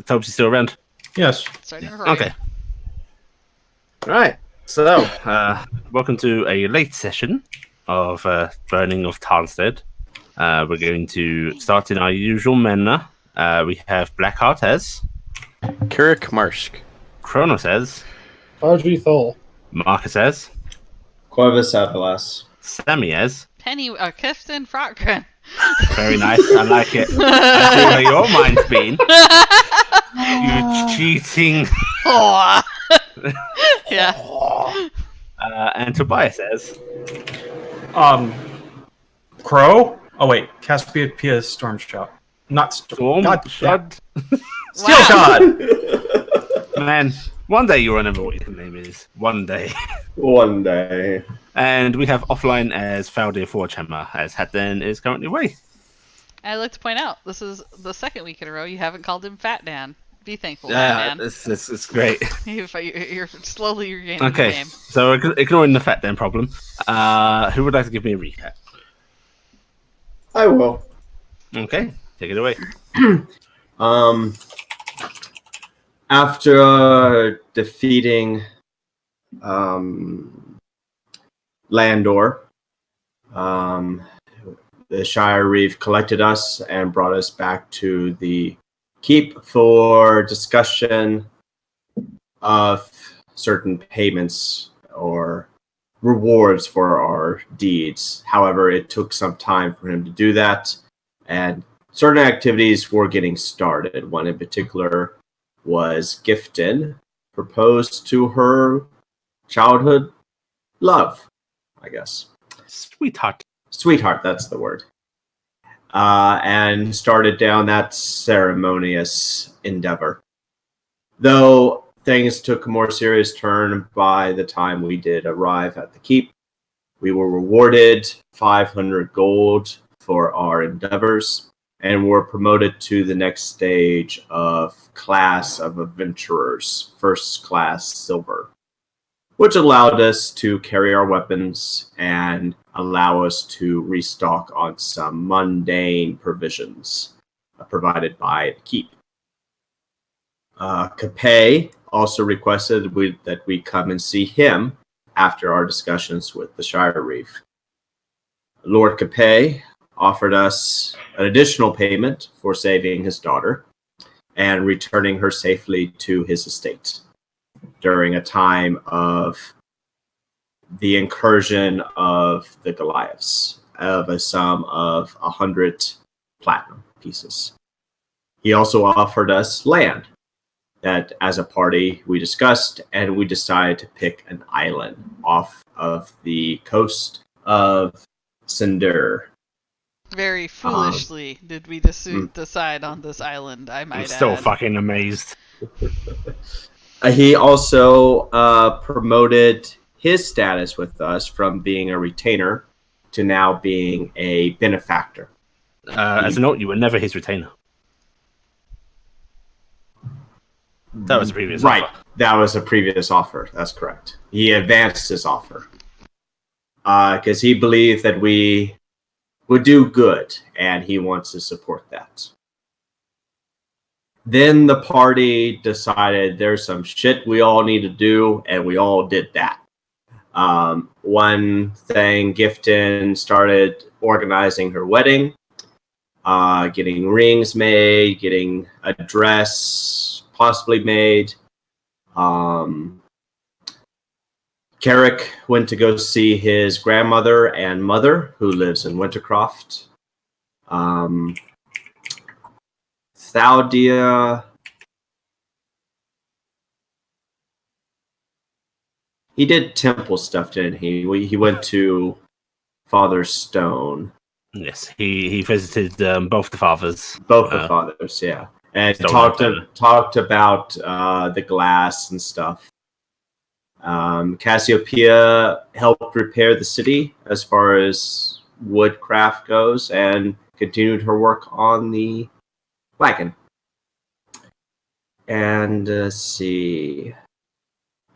Toby's still around? Yes. Starting recording. Okay. Right. So, welcome to a late session of Burning of Tarnstead. We're going to start in our usual manner. We have Blackheart as, Kirik Marsk. Kronos as, RG Thol. Marcus as, Corvus Avalas. Sammy as. Penny, Kifton Frotgren. Very nice. I like it. I see where your mind's been. You cheating. Aw. Yeah. And Tobias as. Crow? Oh, wait. Cassiopeia Storm Shot. Not Storm God, Shot. Steel Shot! Man, one day you'll remember what your name is. One day. One day. And we have offline as Faldir Forgehammer, as Hatton is currently away. I'd like to point out, this is the second week in a row you haven't called him Fat Dan. Be thankful, Fat Dan. It's great. You're slowly regaining the Okay, name. so ignoring the Fat Dan problem, who would like to give me a recap? I will. Okay, take it away. After defeating Landor, the Shire Reeve collected us and brought us back to the keep for discussion of certain payments or rewards for our deeds. However, it took some time for him to do that, and certain activities were getting started. One in particular was Gifton proposed to her childhood love, I guess. Sweetheart. Sweetheart, that's the word. And started down that ceremonious endeavor. Though things took a more serious turn by the time we did arrive at the keep. We were rewarded 500 gold for our endeavors and were promoted to the next stage of class of adventurers, first class silver, which allowed us to carry our weapons and allow us to restock on some mundane provisions provided by the keep. Capet also requested that we come and see him after our discussions with the Shire Reeve. Lord Capet offered us an additional payment for saving his daughter and returning her safely to his estate during a time of the incursion of the Goliaths of a sum of 100 platinum pieces. He also offered us land that as a party we discussed, and we decided to pick an island off of the coast of Cinder. Very foolishly did we decide on this island, I might I'm still add. fucking amazed. He also promoted his status with us from being a retainer to now being a benefactor. As a note, you were never his retainer. That was a previous offer. That was a previous offer. That's correct. He advanced his offer because he believed that we would do good, and he wants to support that. Then the party decided there's some shit we all need to do, and we all did that. One thing, Gifton started organizing her wedding, getting rings made, getting a dress possibly made. Carrick went to go see his grandmother and mother, who lives in Wintercroft. Thaudia, he did temple stuff, didn't he? He went to Father Stone. Yes, he visited both the fathers. Both the fathers, yeah. And talked about the glass and stuff. Cassiopeia helped repair the city as far as woodcraft goes and continued her work on the wagon. And let's see.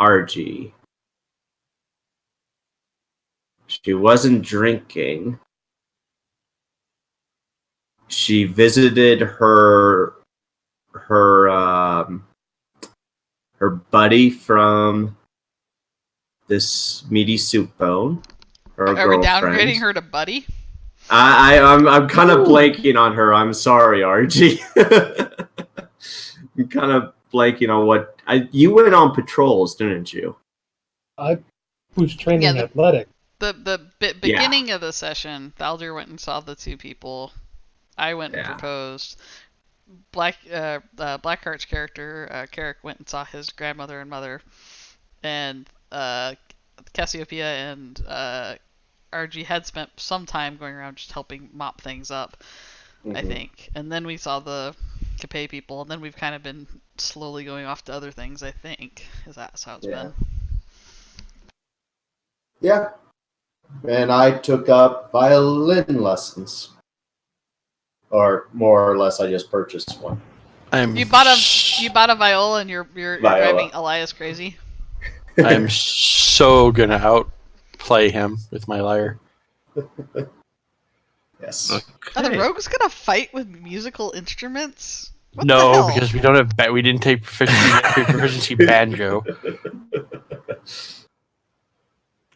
RG. She wasn't drinking. She visited her her buddy from this meaty soup bone. Her Are we girlfriend. downgrading her to buddy? I'm kind of blanking on her. I'm sorry, RG. I'm kind of blanking on what you went on patrols, didn't you? I was training Yeah, athletic. The beginning of the session, Valdir went and saw the two people. I went and proposed. Blackheart's character, Carrick, went and saw his grandmother and mother, and Cassiopeia and RG had spent some time going around just helping mop things up, I think. And then we saw the Capet people, and then we've kind of been slowly going off to other things, I think. Is that's how it's been. Yeah. And I took up violin lessons. Or more or less, I just purchased one. You bought a viola and you're driving Elias crazy? I'm so gonna outplay him with my lyre. Yes. Okay. Are the rogues gonna fight with musical instruments? What the No, hell? because we don't have we didn't take proficiency banjo.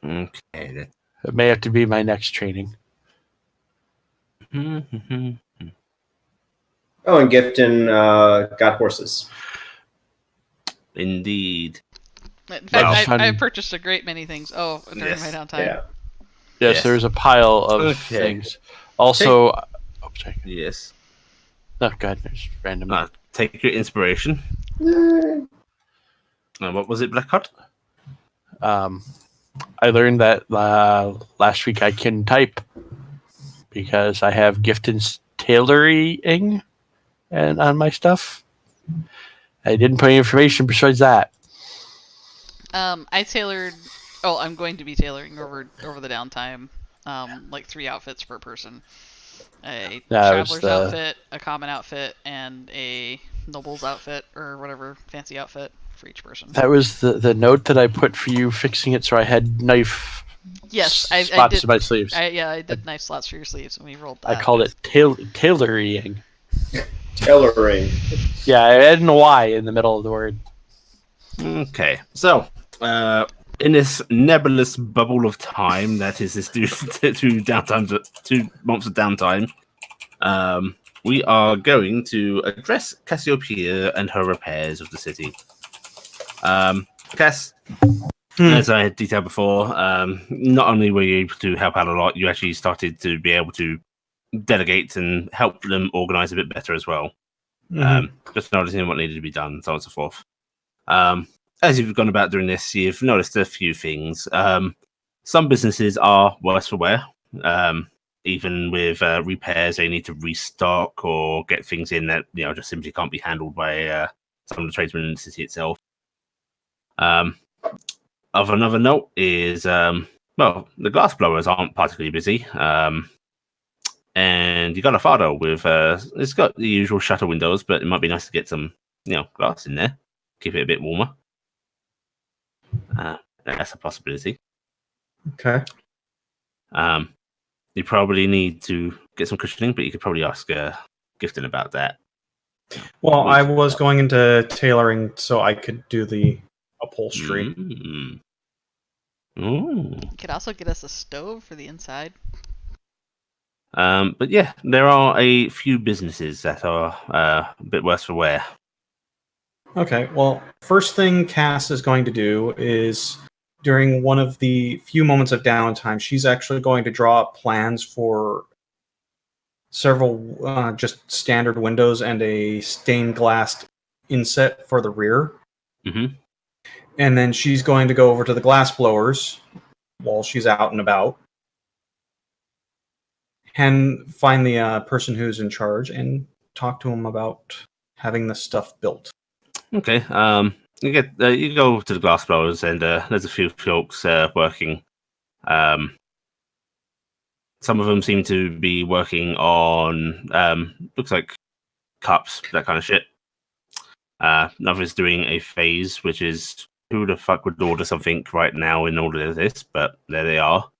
Okay. It may have to be my next training. Oh, and Gifton got horses. Indeed. In Well, fact, I purchased a great many things. Oh, during my downtime. Yeah. Yes, Yes. there's a pile of things. Also, sorry. Yes. Oh, God, there's random. Take your inspiration. What was it, Blackheart? I learned that last week I can type because I have Gifton's tailoring and on my stuff. I didn't put any information besides that. I tailored. Oh, I'm going to be tailoring over the downtime. Like 3 outfits per person. A traveler's outfit, a common outfit, and a noble's outfit, or whatever fancy outfit for each person. That was the note that I put for you fixing it, so I had knife. Yes, spots I did. in my sleeves. I did knife slots for your sleeves, and we rolled that. I called it tailoring. Tailoring. Yeah, I added a Y in the middle of the word. Okay, so in this nebulous bubble of time that is this 2 months of downtime, we are going to address Cassiopeia and her repairs of the city. Cass, as I had detailed before, not only were you able to help out a lot, you actually started to be able to delegate and help them organize a bit better as well. Just noticing what needed to be done, so on and so forth. As you've gone about doing this, you've noticed a few things. Some businesses are worse for wear. Even with repairs, they need to restock or get things in that just simply can't be handled by some of the tradesmen in the city itself. Of another note is, the glass blowers aren't particularly busy. And you got a Fado with it's got the usual shutter windows, but it might be nice to get some glass in there, keep it a bit warmer. That's a possibility. Okay. You probably need to get some cushioning, but you could probably ask Gifton about that. Well, I was going into tailoring so I could do the upholstery. You could also get us a stove for the inside. But yeah, there are a few businesses that are a bit worse for wear. Okay, well, first thing Cass is going to do is, during one of the few moments of downtime, she's actually going to draw up plans for several just standard windows and a stained glass inset for the rear. Mm-hmm. And then she's going to go over to the glass blowers while she's out and about and find the person who's in charge and talk to him about having this stuff built. Okay. You go to the glass blowers, and there's a few folks working. Some of them seem to be working on looks like cups, that kind of shit. Another's doing a phase, which is who the fuck would order something right now in order to this, but there they are.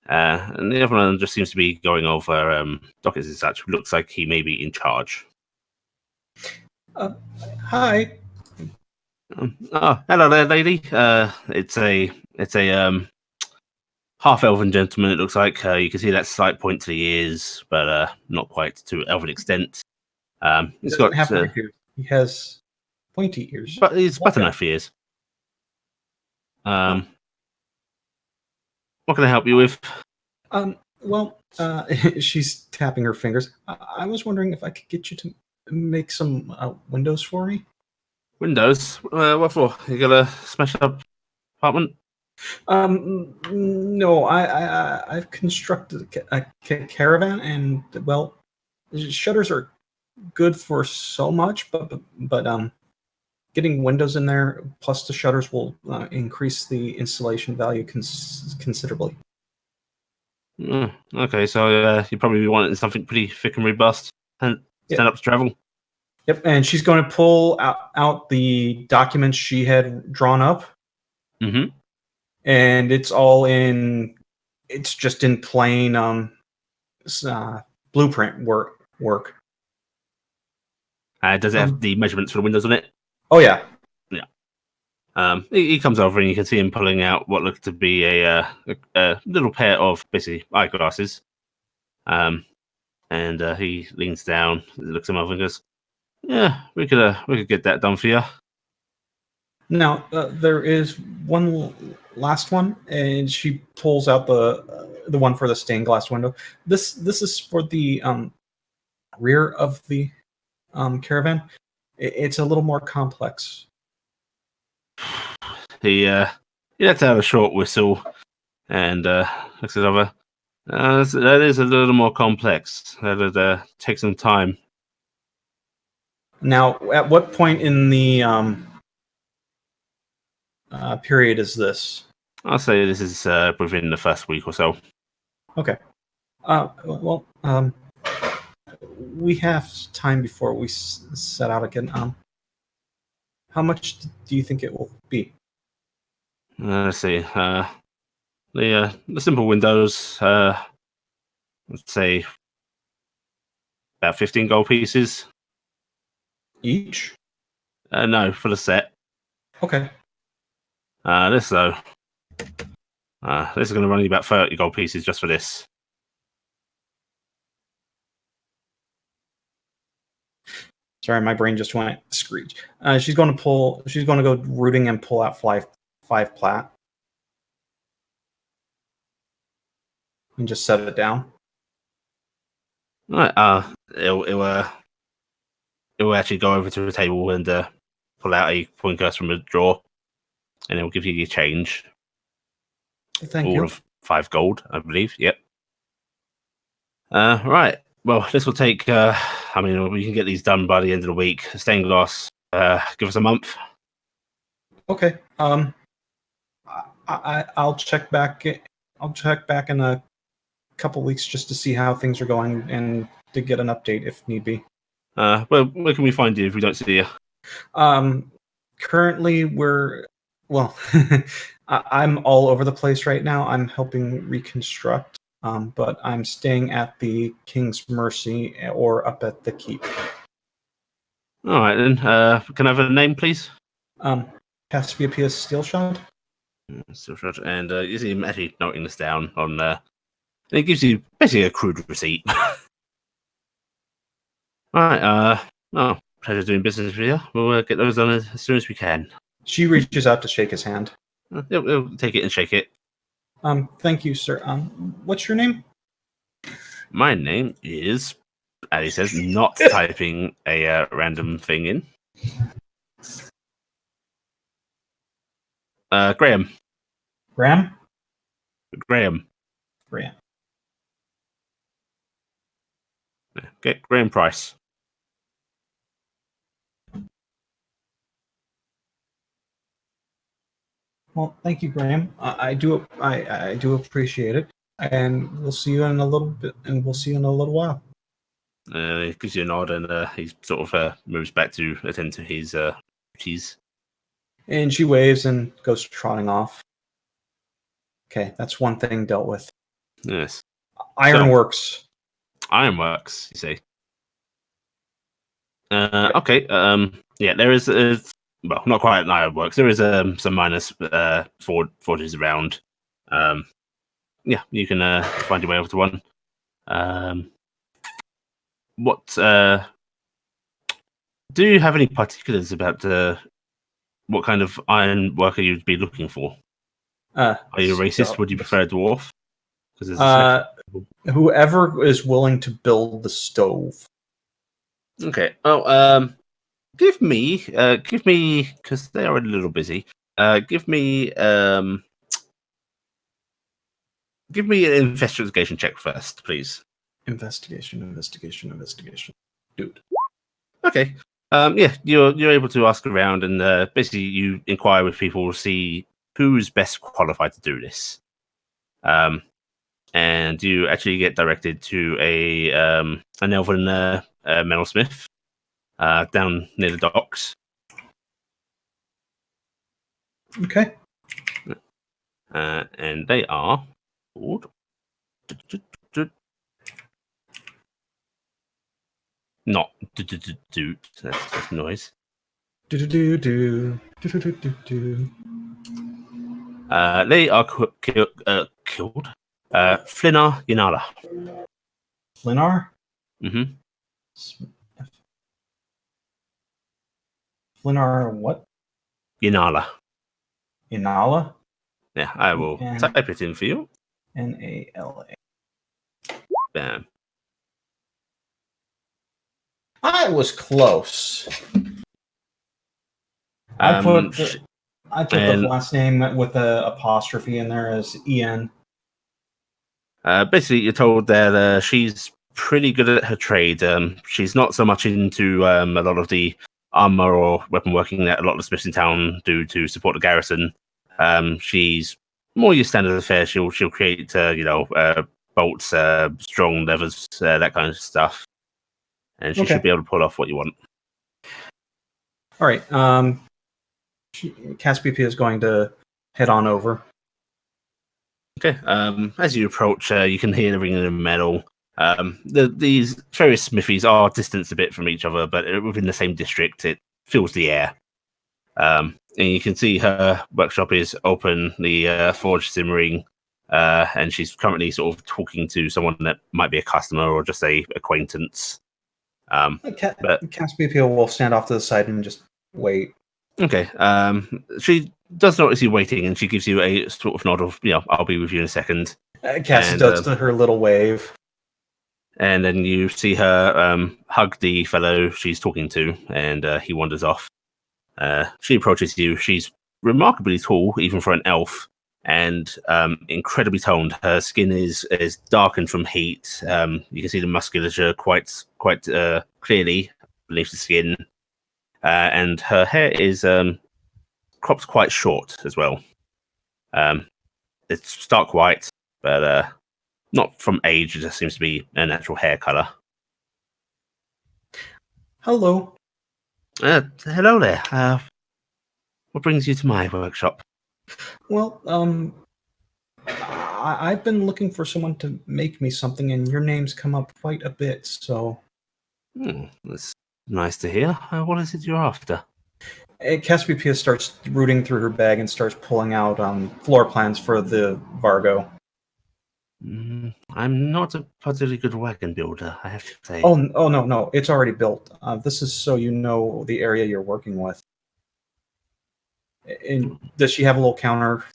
And the other one just seems to be going over dockets and such. Looks like he may be in charge. Hi. Oh, hello there, lady. It's a half elven gentleman. It looks like you can see that slight point to the ears, but not quite to elven extent. He He's doesn't got, have white ears. He has pointy ears. but he's Black butter knife ears. What can I help you with? Well, she's tapping her fingers. I was wondering if I could get you to make some windows for me. Windows. What for? You got a smash up apartment? No, I've constructed a caravan, and well, shutters are good for so much, but getting windows in there plus the shutters will increase the installation value considerably. Okay, so you probably wanting something pretty thick and robust and stand up to travel. Yep, and she's going to pull out the documents she had drawn up, Mm-hmm. and it's all in. It's just in plain blueprint work. Does it have the measurements for the windows on it? Oh yeah. He comes over and you can see him pulling out what looks to be a little pair of basically eyeglasses. And he leans down, looks him over, and goes, "Yeah, we could get that done for you." Now there is one last one, and she pulls out the one for the stained glass window. This is for the rear of the caravan. It's a little more complex. He lets out a short whistle and looks it over. That is a little more complex. That'd take some time. Now, at what point in the period is this? I'll say this is within the first week or so. Okay. Well, we have time before we set out again. How much do you think it will be? Let's see. The simple windows. Let's say about 15 gold pieces. Each? No, for the set. Okay. This though. This is going to run you about 30 gold pieces just for this. Sorry, my brain just went screech. She's going to pull. She's going to go rooting and pull out five plat, and just set it down. All right. It'll actually go over to the table and pull out a coin purse from a drawer, and it'll give you your change. Thank All you. of 5 gold, I believe. Yep. Right. Well, this will take. I mean, we can get these done by the end of the week. Stained glass. Give us a month. Okay. I'll check back. I'll check back in a couple weeks just to see how things are going and to get an update if need be. Well, where can we find you if we don't see you? Currently, well, I'm all over the place right now. I'm helping reconstruct, but I'm staying at the King's Mercy or up at the Keep. All right then. Can I have a name, please? Cassiopeia Steelshot. Still short. And you see him actually noting this down on. And it gives you basically a crude receipt. All right. Oh, pleasure doing business with you. We'll get those done as soon as we can. She reaches out to shake his hand. He'll take it and shake it. Thank you, sir. What's your name? My name is, as he says, not typing a random thing in. Graham. Graham. Graham. Graham. Get Graham Price. Well, thank you, Graham. I do appreciate it, and we'll see you in a little bit. And we'll see you in a little while. He gives you a nod and he sort of moves back to attend to his duties. And she waves and goes trotting off. Okay, that's one thing dealt with. Yes. Ironworks. Ironworks, you see. Okay. Yeah, there is. Well, not quite an ironworks. There is some minor forges around. Yeah, you can find your way over to one. What do you have any particulars about what kind of iron worker you'd be looking for? Are you a racist? Would you prefer a dwarf? Because there's a whoever is willing to build the stove. Okay. Oh, give me, because they are a little busy. Give me an investigation check first, please. Investigation. Dude. Okay. Yeah, you're able to ask around, and basically you inquire with people to see who's best qualified to do this. And you actually get directed to an elven metalsmith down near the docks. Okay. And they are called. Not that's noise. Do. They are killed. Flinnar Yanala. Flinar? Mm-hmm. Flinar what? Yanala. Inala? Yeah, I will type it in for you. Nala. Bam. I was close. I put the last name with an apostrophe in there as En. Basically, you're told that she's pretty good at her trade. She's not so much into a lot of the armor or weapon working that a lot of the smiths in town do to support the garrison. She's more your standard affair. She'll create bolts, strong levers, that kind of stuff, and she should be able to pull off what you want. All right. Caspia is going to head on over. Okay. As you approach, you can hear the ringing of metal. These various smithies are distanced a bit from each other, but within the same district, it fills the air. And you can see her workshop is open, the forge simmering, and she's currently sort of talking to someone that might be a customer or just a acquaintance. But Caspia will stand off to the side and just wait. Okay. She does notice you waiting, and she gives you a sort of nod of, I'll be with you in a second. Cassie does her little wave. And then you see her hug the fellow she's talking to, and he wanders off. She approaches you. She's remarkably tall, even for an elf, and incredibly toned. Her skin is darkened from heat. You can see the musculature quite clearly beneath the skin. And her hair is cropped quite short as well. It's stark white, but not from age. It just seems to be a natural hair color. Hello. Hello there. What brings you to my workshop? Well, I've been looking for someone to make me something, and your name's come up quite a bit, so... That's nice to hear. What is it you're after? Caspia starts rooting through her bag and starts pulling out floor plans for the Vargo. I'm not a particularly good wagon builder, I have to say. Oh no, it's already built. This is so you know the area you're working with. And does she have a little counter?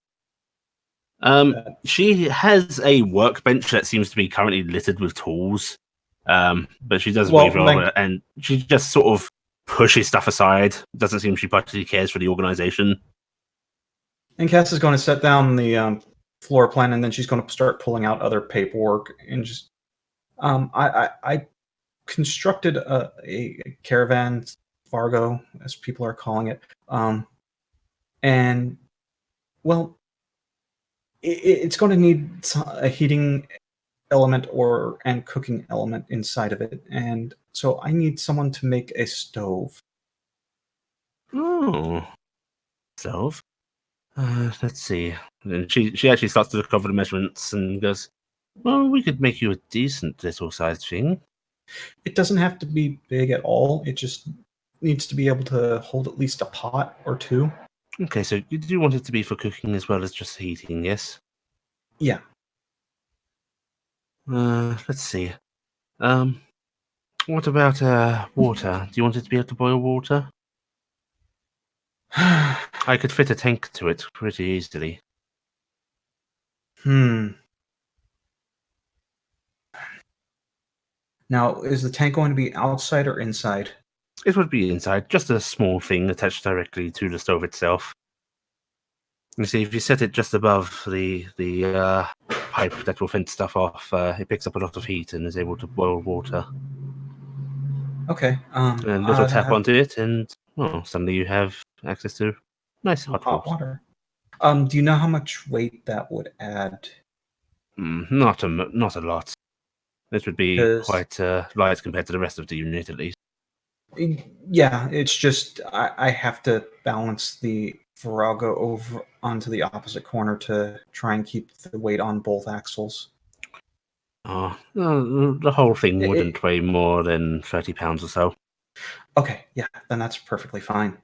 She has a workbench that seems to be currently littered with tools. But she does wave over, and she just sort of pushes stuff aside. Doesn't seem she particularly cares for the organization. And Cass is going to set down the floor plan, and then she's going to start pulling out other paperwork and just. I constructed a caravan, Vargo, as people are calling it, and well, it's going to need a heating element and cooking element inside of it, and so I need someone to make a stove. Oh, stove. Let's see. And she actually starts to look over the measurements and goes, "Well, we could make you a decent little sized thing. It doesn't have to be big at all. It just needs to be able to hold at least a pot or two. Okay, so you do want it to be for cooking as well as just heating, yes? Yeah. Let's see. What about water? Do you want it to be able to boil water? I could fit a tank to it pretty easily. Now, is the tank going to be outside or inside? It would be inside, just a small thing attached directly to the stove itself. You see, if you set it just above the pipe that will fence stuff off, it picks up a lot of heat and is able to boil water. Okay. A little tap onto it, and suddenly you have access to nice hot water. Do you know how much weight that would add? Not a lot. This would be quite light compared to the rest of the unit, at least. Yeah, it's just I have to balance the Virago over onto the opposite corner to try and keep the weight on both axles. The whole thing wouldn't weigh more than 30 pounds or so. Okay, yeah, then that's perfectly fine.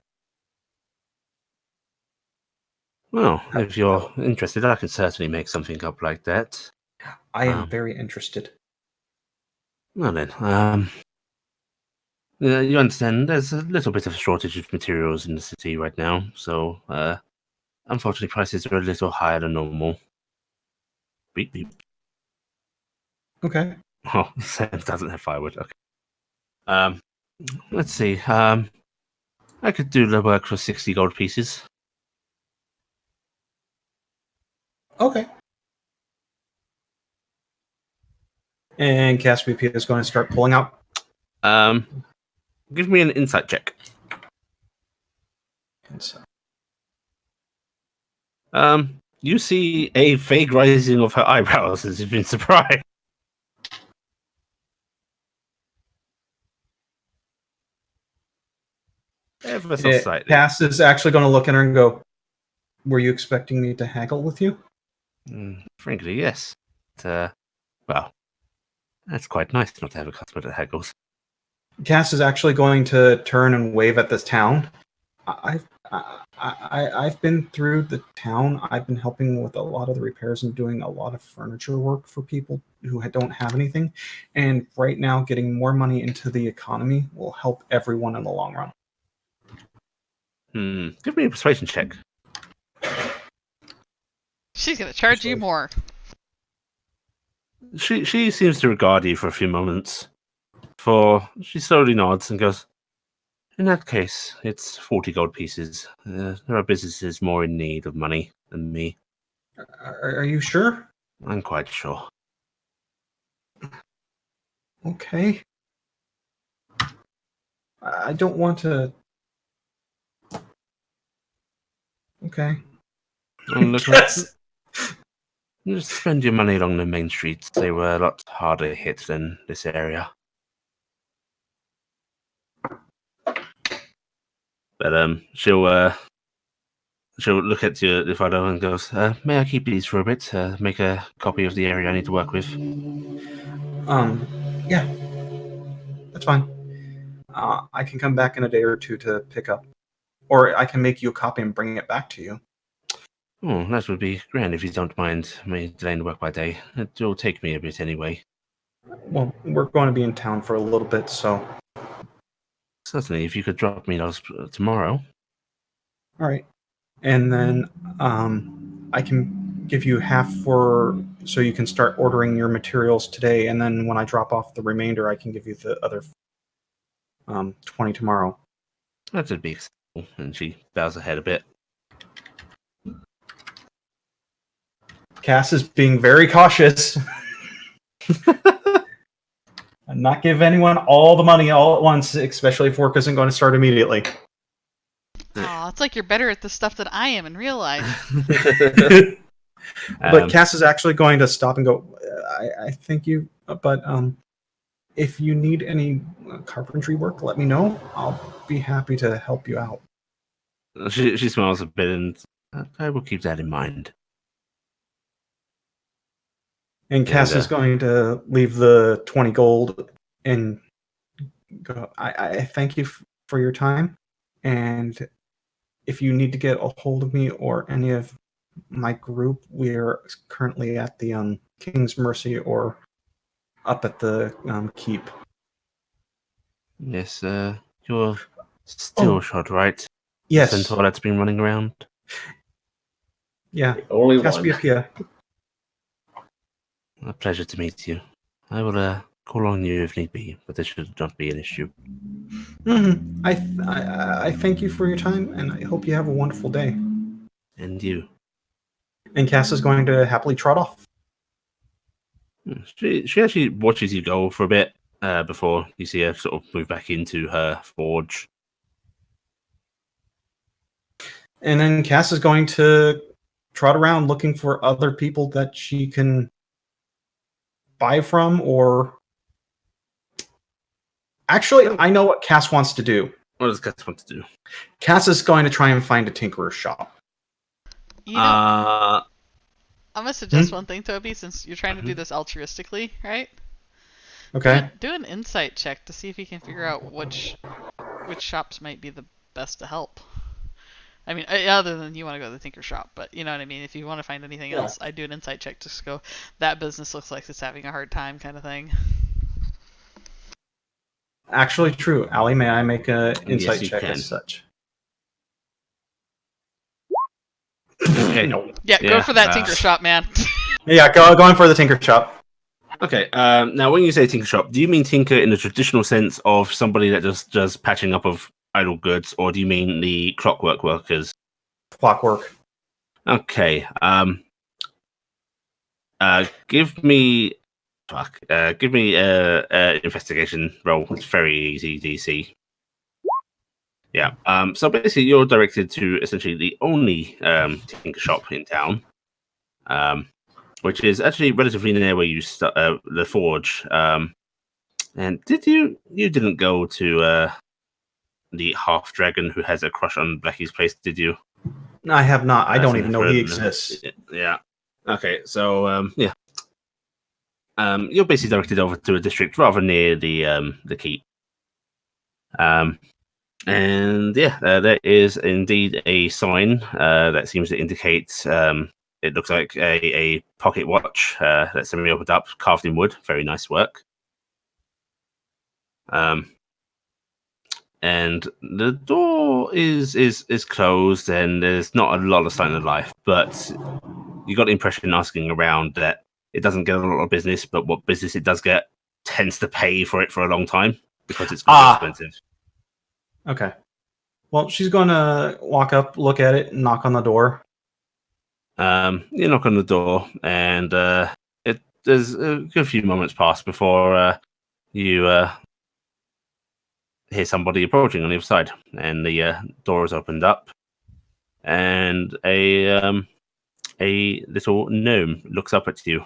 Well, if you're interested, I can certainly make something up like that. I am very interested. Well then, you understand, there's a little bit of a shortage of materials in the city right now, so unfortunately prices are a little higher than normal. Beep beep. Okay. Oh, Sam doesn't have firewood. Okay. Let's see. I could do the work for 60 gold pieces. Okay. And Cassiopeia is going to start pulling out. Give me an insight check. You see a vague rising of her eyebrows as you've been surprised. Ever so slightly. Cass is actually going to look at her and go, "Were you expecting me to haggle with you?" Frankly, yes. Well, that's quite nice not to have a customer that haggles. Cass is actually going to turn and wave at this town. I've been through the town. I've been helping with a lot of the repairs and doing a lot of furniture work for people who don't have anything. And right now, getting more money into the economy will help everyone in the long run. Give me a persuasion check. She's gonna charge you more. She seems to regard you for a few moments. For she slowly nods and goes, "In that case, it's 40 gold pieces. There are businesses more in need of money than me." Are you sure? I'm quite sure. Okay. I don't want to. Okay. Look, just spend your money along the main streets. They were a lot harder hit than this area. But she'll look at your photo and goes, "May I keep these for a bit? Make a copy of the area I need to work with." Yeah, that's fine. I can come back in a day or two to pick up, or I can make you a copy and bring it back to you. Oh, that would be grand if you don't mind me delaying the work by day. It will take me a bit anyway. Well, we're going to be in town for a little bit, so. Certainly, if you could drop me those tomorrow. All right. And then I can give you half so you can start ordering your materials today, and then when I drop off the remainder, I can give you the other 20 tomorrow. That would be acceptable. And she bows her head a bit. Cass is being very cautious. And not give anyone all the money all at once, especially if work isn't going to start immediately. Aw, it's like you're better at this stuff than I am in real life. But Cass is actually going to stop and go, I thank you, but if you need any carpentry work, let me know. I'll be happy to help you out. She smiles a bit, and I will keep that in mind. And Cass is going to leave the 20 gold and go, I thank you for your time, and if you need to get a hold of me or any of my group, we're currently at the King's Mercy or up at the keep. Yes, you're still Oh, shot, right? yes. Centaur that's been running around. Yeah. The only one. Cassiopeia. A pleasure to meet you. I will call on you if need be, but this should not be an issue. Mm-hmm. I thank you for your time, and I hope you have a wonderful day. And you. And Cass is going to happily trot off. She actually watches you go for a bit before you see her sort of move back into her forge. And then Cass is going to trot around looking for other people that she can buy from, or actually, I know what Cass wants to do. What does Cass want to do? Cass is going to try and find a tinkerer's shop. You know, Uh, I'm gonna suggest one thing, Toby, since you're trying to do this altruistically, right? Okay. Do an insight check to see if you can figure out which shops might be the best to help. I mean, other than you want to go to the tinker shop, but you know what I mean. If you want to find anything else, I do an insight check just to go. That business looks like it's having a hard time, kind of thing. Actually, true. Allie, may I make an insight Yes, you check can. as such? Okay. Yeah, go for that tinker shop, man. Yeah, going for the tinker shop. Okay. Now, when you say tinker shop, do you mean tinker in the traditional sense of somebody that just does patching up of idle goods, or do you mean the clockwork workers? Clockwork. Okay. Give me a investigation roll. It's very easy DC. Yeah. So basically, you're directed to essentially the only tinker shop in town, which is actually relatively near where you the forge. And you didn't go to the half dragon who has a crush on Blackie's place, did you? I have not. I don't That's even know he exists. Yeah. Okay. So yeah. You're basically directed over to a district rather near the keep. And yeah, there is indeed a sign that seems to indicate it looks like a pocket watch that's semi-opened up, carved in wood. Very nice work. And the door is closed, and there's not a lot of sign of life. But you got the impression, asking around, that it doesn't get a lot of business, but what business it does get tends to pay for it for a long time because it's expensive. Okay. Well, she's going to walk up, look at it, and knock on the door. You knock on the door, and there's a good few moments pass before you hear somebody approaching on the other side, and the door is opened up, and a little gnome looks up at you.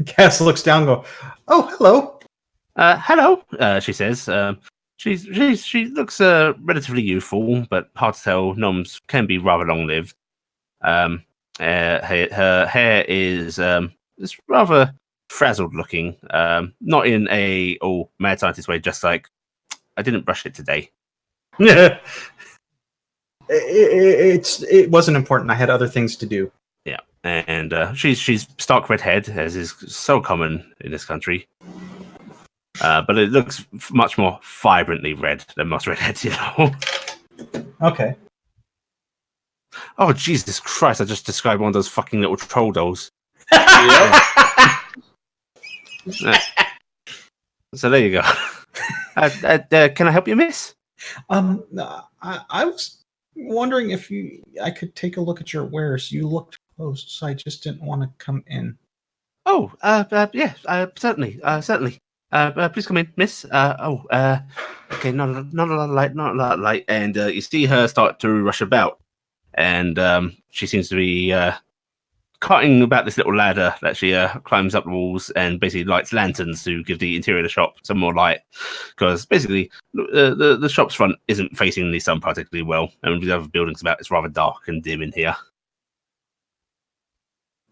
Cass looks down, and go, "Oh, hello." Hello, she says. She looks relatively youthful, but hard to tell. Gnomes can be rather long-lived. Her hair is rather frazzled looking. Not in a mad scientist way, just like, I didn't brush it today. It wasn't important. I had other things to do. Yeah, and she's stark redhead, as is so common in this country. But it looks much more vibrantly red than most redheads, you know. Okay. Oh, Jesus Christ, I just described one of those fucking little troll dolls. So there you go. Can I help you, miss? I was wondering if I could take a look at your wares. You looked closed, so I just didn't want to come in. Oh, yeah, certainly. Please come in, miss. Okay, not a lot of light. And you see her start to rush about. And she seems to be carting about this little ladder that she climbs up the walls and basically lights lanterns to give the interior of the shop some more light. Because basically, the shop's front isn't facing the sun particularly well. And with the other buildings about, it's rather dark and dim in here.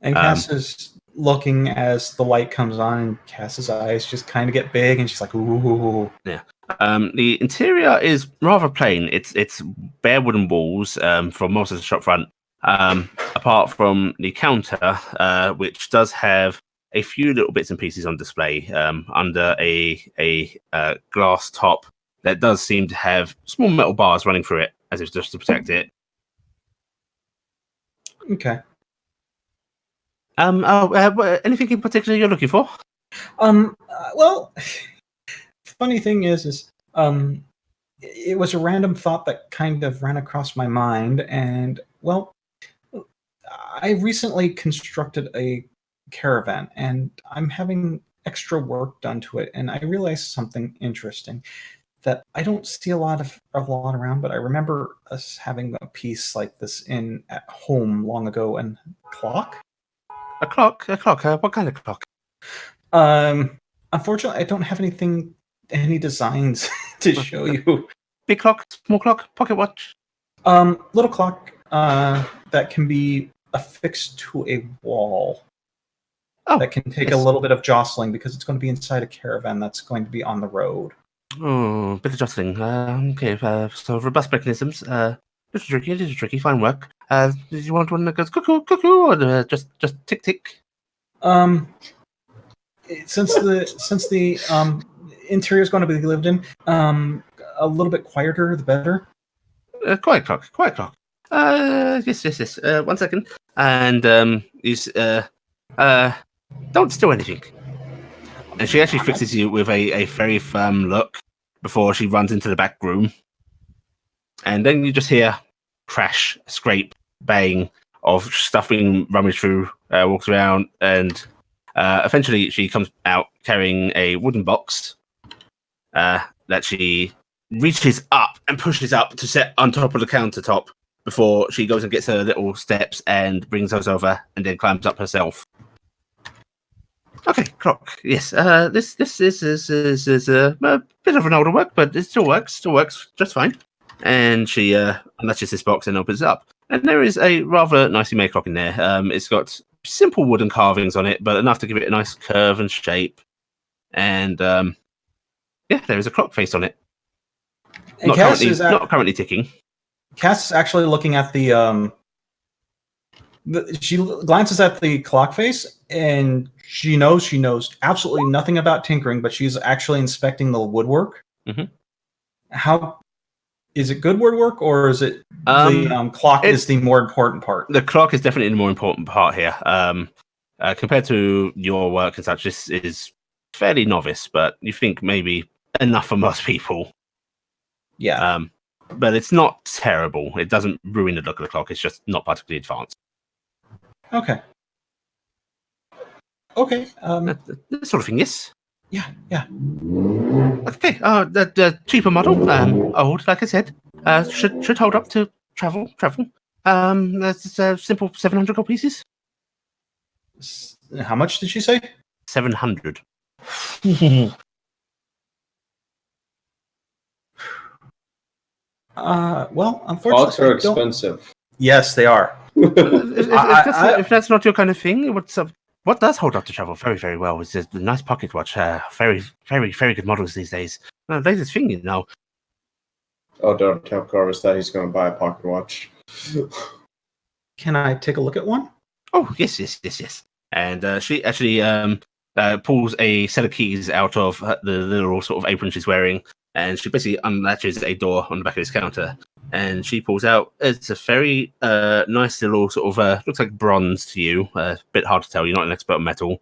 And Cass is looking as the light comes on, and Cass's eyes just kind of get big, and she's like, "Ooh." The interior is rather plain. It's bare wooden walls from most of the shop front, apart from the counter, which does have a few little bits and pieces on display under a glass top that does seem to have small metal bars running through it, as if just to protect it. Okay. Anything in particular you're looking for? Well, funny thing is it was a random thought that kind of ran across my mind, and well, I recently constructed a caravan, and I'm having extra work done to it, and I realized something interesting that I don't see a lot around, but I remember us having a piece like this in at home long ago. And clock. A clock. What kind of clock? Unfortunately, I don't have any designs to show you. Big clock, small clock, pocket watch. Little clock that can be affixed to a wall. Oh, that can take yes. a little bit of jostling because it's going to be inside a caravan that's going to be on the road. Oh, bit of jostling. Okay, so robust mechanisms. Little tricky, fine work. Do you want one that goes cuckoo, cuckoo, or just tick, tick? Since the interior is going to be lived in, a little bit quieter, the better. Quiet clock. Yes. 1 second. And don't steal anything. And she actually fixes you with a very firm look before she runs into the back room. And then you just hear crash, scrape, bang of stuff being rummaged through, walks around, and eventually she comes out carrying a wooden box that she reaches up and pushes up to set on top of the countertop before she goes and gets her little steps and brings those over and then climbs up herself. Okay, clock. Yes, this is a bit of an older work, but it still works just fine. And she unlatches this box and opens it up. And there is a rather nicely made clock in there. It's got simple wooden carvings on it, but enough to give it a nice curve and shape. And there is a clock face on it. And Not currently ticking. Cass is actually looking at she glances at the clock face, and she knows absolutely nothing about tinkering, but she's actually inspecting the woodwork. Mm-hmm. How is it? Good woodwork, or is it the clock is the more important part? The clock is definitely the more important part here. Compared to your work and such, this is fairly novice, but you think maybe enough for most people. Yeah. But it's not terrible. It doesn't ruin the look of the clock. It's just not particularly advanced. Okay. That sort of thing, yes. Yeah. Okay. The cheaper model, old, like I said, should hold up to travel. That's simple 700 gold pieces. How much did she say? 700. Well, unfortunately, Clocks are expensive. Yes, they are. If that's not your kind of thing, what does hold up to travel very, very well is a nice pocket watch. Very, very, very good models these days. The latest thing, you know. Oh, don't tell Corvus that he's going to buy a pocket watch. Can I take a look at one? Oh, yes. And she actually pulls a set of keys out of the little sort of apron she's wearing, and she basically unlatches a door on the back of this counter. And she pulls out, it's a very nice little sort of, looks like bronze to you, a bit hard to tell, you're not an expert on metal,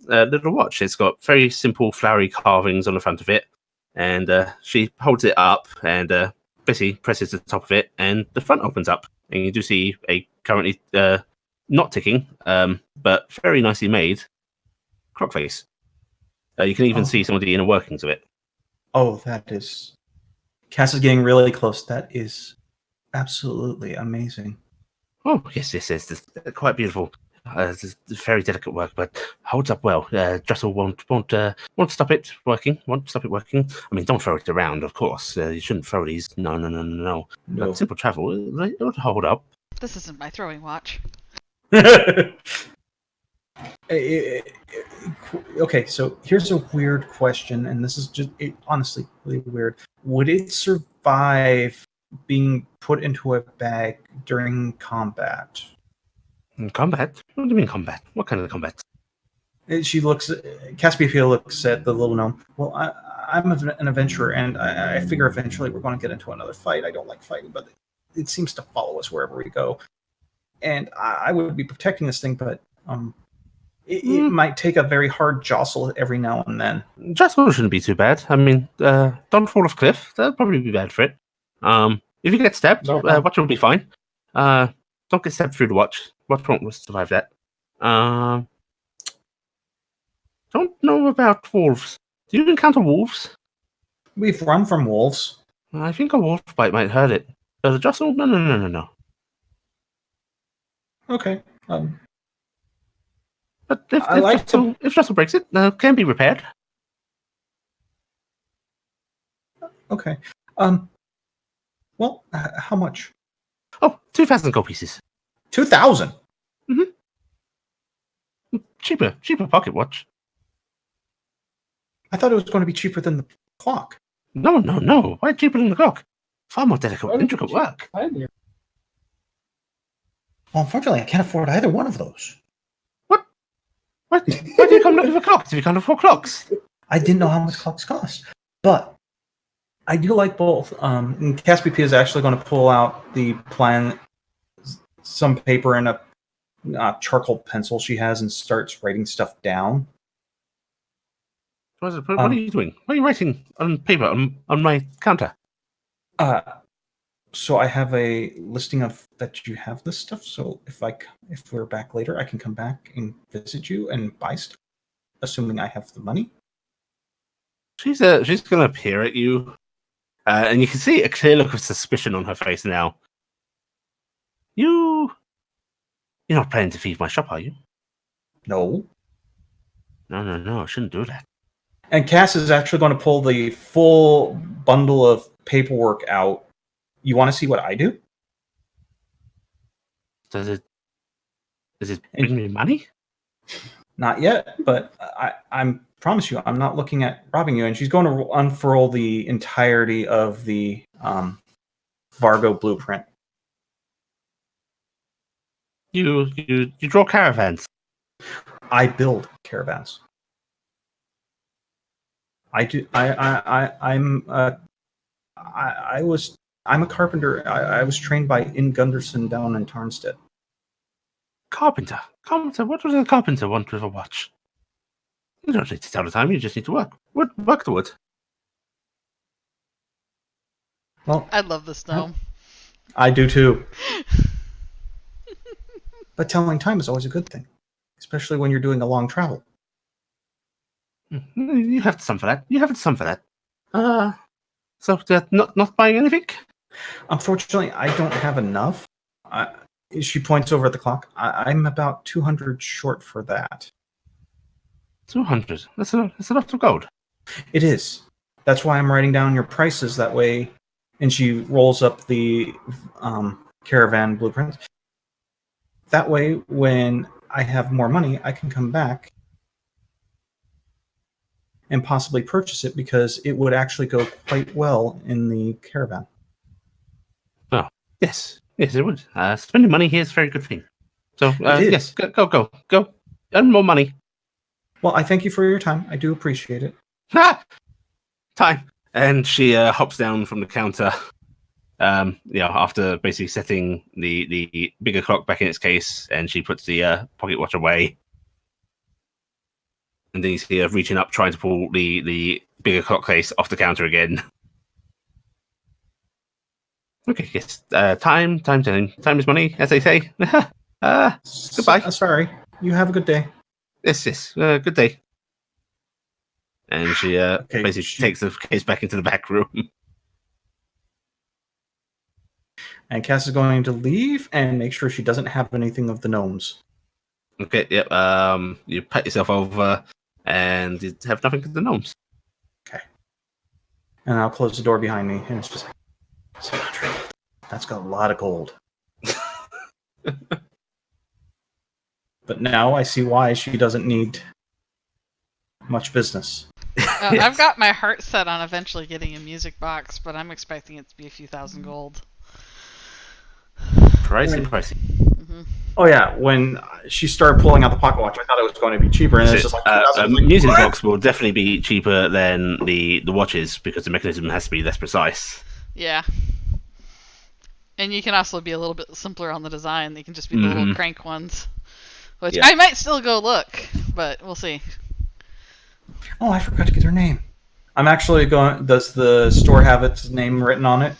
little watch. It's got very simple flowery carvings on the front of it, and she holds it up and basically presses the top of it, and the front opens up, and you do see a currently not ticking, but very nicely made clock face. You can even see some of the inner workings of it. Oh, that is... Cass is getting really close. That is absolutely amazing. Oh, yes. It's quite beautiful. It's very delicate work, but holds up well. Dressel won't stop it working. I mean, don't throw it around, of course. You shouldn't throw these. No. But simple travel, it would hold up. This isn't my throwing watch. Okay, so here's a weird question, and this is just honestly really weird. Would it survive being put into a bag during combat? Combat? What do you mean combat? What kind of combat? She looks. Caspiopia looks at the little gnome. Well, I'm an adventurer, and I figure eventually we're going to get into another fight. I don't like fighting, but it seems to follow us wherever we go. And I would be protecting this thing, but it might take a very hard jostle every now and then. Jostle shouldn't be too bad. I mean, don't fall off cliff. That'll probably be bad for it. If you get stabbed, No. watch will be fine. Don't get stabbed through the watch. Watch won't survive that. Don't know about wolves. Do you encounter wolves? We've run from wolves. I think a wolf bite might hurt it. But a jostle? No. Okay. But if, I like to- if jostle breaks it, can be repaired. Okay. Well, how much? Oh, 2,000 gold pieces. 2,000. Cheaper pocket watch. I thought it was going to be cheaper than the clock. No. Why cheaper than the clock? Far more Why intricate would you work. find here? Well, unfortunately, I can't afford either one of those. What? Why do you come looking for clocks if you can't afford clocks? I didn't know how much clocks cost, but I do like both. And Caspiopia is actually going to pull out the plan, some paper and a charcoal pencil she has, and starts writing stuff down. What are you doing? What are you writing on paper on my counter? So I have a listing of that you have this stuff. So if we're back later, I can come back and visit you and buy stuff, assuming I have the money. She's gonna peer at you, and you can see a clear look of suspicion on her face now. You're not planning to thieve my shop, are you? No. No, I shouldn't do that. And Cass is actually going to pull the full bundle of paperwork out. You want to see what I do? Does it bring me money? Not yet, but I promise you, I'm not looking at robbing you. And she's going to unfurl the entirety of the Vargo blueprint. You draw caravans. I build caravans. I do. I'm a carpenter. I was trained by In Gunderson down in Tarnstead. Carpenter. What does a carpenter want with a watch? You don't need to tell the time. You just need to work. Work the wood. Well, I love this gnome. I do too. But telling time is always a good thing, especially when you're doing a long travel. You have some for that. So not buying anything? Unfortunately, I don't have enough. She points over at the clock. I'm about 200 short for that. 200. That's a lot of gold. It is. That's why I'm writing down your prices that way. And she rolls up the caravan blueprints. That way, when I have more money, I can come back and possibly purchase it because it would actually go quite well in the caravan. Oh, yes, it would. Spending money here is a very good thing. So, yes, go. Earn more money. Well, I thank you for your time. I do appreciate it. Time. And she hops down from the counter. After basically setting the bigger clock back in its case, and she puts the pocket watch away. And then you see her reaching up, trying to pull the bigger clock case off the counter again. Okay, yes. Time is money, as they say. Goodbye. Sorry. You have a good day. Yes. Good day. And she basically she- takes the case back into the back room. And Cass is going to leave and make sure she doesn't have anything of the gnomes. Okay, yep. You pat yourself over, and you have nothing of the gnomes. Okay. And I'll close the door behind me, and it's just 700. That's got a lot of gold. But now I see why she doesn't need much business. I've got my heart set on eventually getting a music box, but I'm expecting it to be a few thousand gold. Pricey. Oh yeah, when she started pulling out the pocket watch, I thought it was going to be cheaper, and it's just like a 2,000. music box will definitely be cheaper than the watches because the mechanism has to be less precise. Yeah. And you can also be a little bit simpler on the design. They can just be the little crank ones. Which I might still go look, but we'll see. Oh, I forgot to get her name. I'm actually going... Does the store have its name written on it?